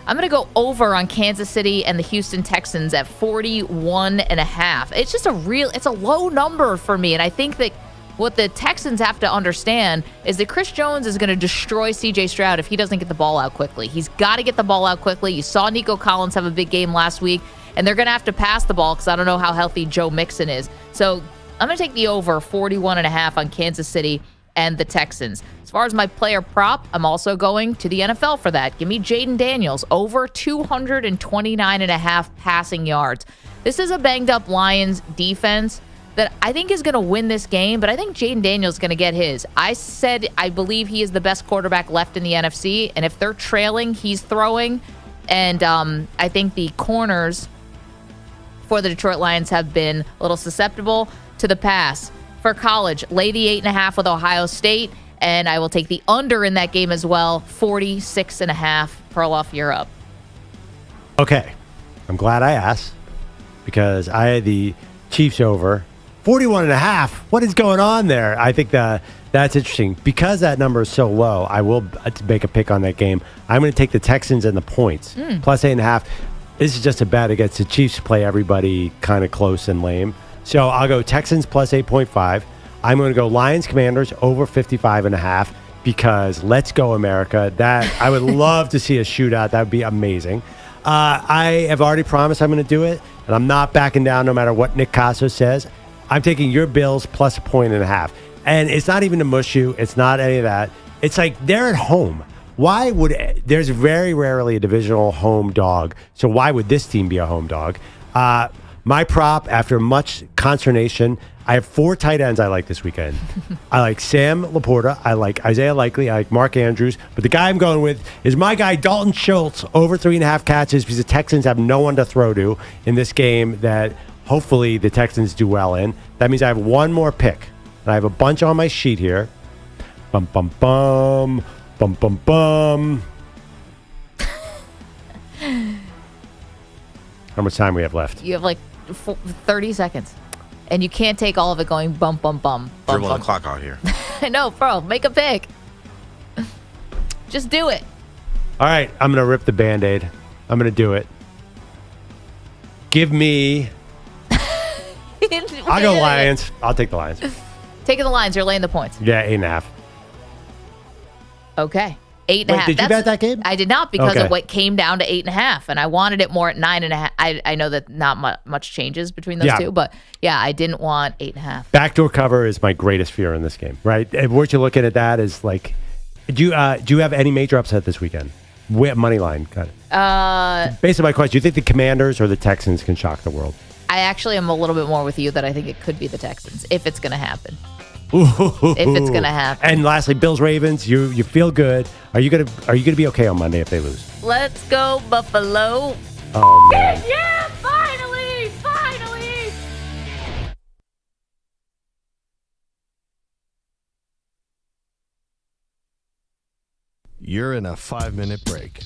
I'm going to go over on Kansas City and the Houston Texans at 41.5. It's just it's a low number for me, and I think that what the Texans have to understand is that Chris Jones is going to destroy C.J. Stroud if he doesn't get the ball out quickly. He's got to get the ball out quickly. You saw Nico Collins have a big game last week, and they're going to have to pass the ball because I don't know how healthy Joe Mixon is. So I'm going to take the over 41.5 on Kansas City and the Texans. As far as my player prop, I'm also going to the NFL for that. Give me Jaden Daniels over 229.5 passing yards. This is a banged-up Lions defense that I think is going to win this game, but I think Jaden Daniels is going to get his. I said I believe he is the best quarterback left in the NFC, and if they're trailing, he's throwing. And I think the corners for the Detroit Lions have been a little susceptible to the pass. For college, lay the 8.5 with Ohio State, and I will take the under in that game as well, 46.5. Perloff, you're up. Okay. I'm glad I asked because I had the Chiefs over 41.5. What is going on there? I think that's interesting. Because that number is so low, I will make a pick on that game. I'm going to take the Texans and the points. Plus 8.5. This is just a bet against the Chiefs play everybody kind of close and lame. So I'll go Texans plus 8.5. I'm going to go Lions Commanders over 55.5 because let's go America. That I would love to see a shootout. That would be amazing. I have already promised I'm going to do it, and I'm not backing down no matter what Nick Casso says. I'm taking your Bills plus 1.5. And it's not even to mush you. It's not any of that. It's like they're at home. Why would there's very rarely a divisional home dog. So why would this team be a home dog? My prop, after much consternation, I have 4 tight ends I like this weekend. I like Sam Laporta. I like Isaiah Likely. I like Mark Andrews. But the guy I'm going with is my guy, Dalton Schultz, over 3.5 catches because the Texans have no one to throw to in this game that hopefully the Texans do well in. That means I have one more pick. And I have a bunch on my sheet here. Bum, bum, bum. Bum, bum, bum. How much time we have left? You have like 30 seconds. And you can't take all of it going bum, bum, bum. Dribbling the clock out here. I know, bro. Make a pick. Just do it. All right. I'm going to rip the Band-Aid. I'm going to do it. Give me... I'll go Lions. I'll take the Lions. Taking the Lions. You're laying the points. Yeah, 8.5. Okay. 8.5. Wait, did you bet that game? I did not because Okay. of what came down to 8.5, and I wanted it more at 9.5. I know that not much changes between those two, but yeah, I didn't want 8.5. Backdoor cover is my greatest fear in this game, right? And what you're looking at that is like, do you have any major upset this weekend? Money line, got it. Based on my question, do you think the Commanders or the Texans can shock the world? I actually am a little bit more with you that I think it could be the Texans if it's going to happen. If it's going to happen. And lastly, Bills Ravens, you feel good. Are you gonna be okay on Monday if they lose? Let's go, Buffalo. Oh man. Yeah, finally. You're in a 5-minute break.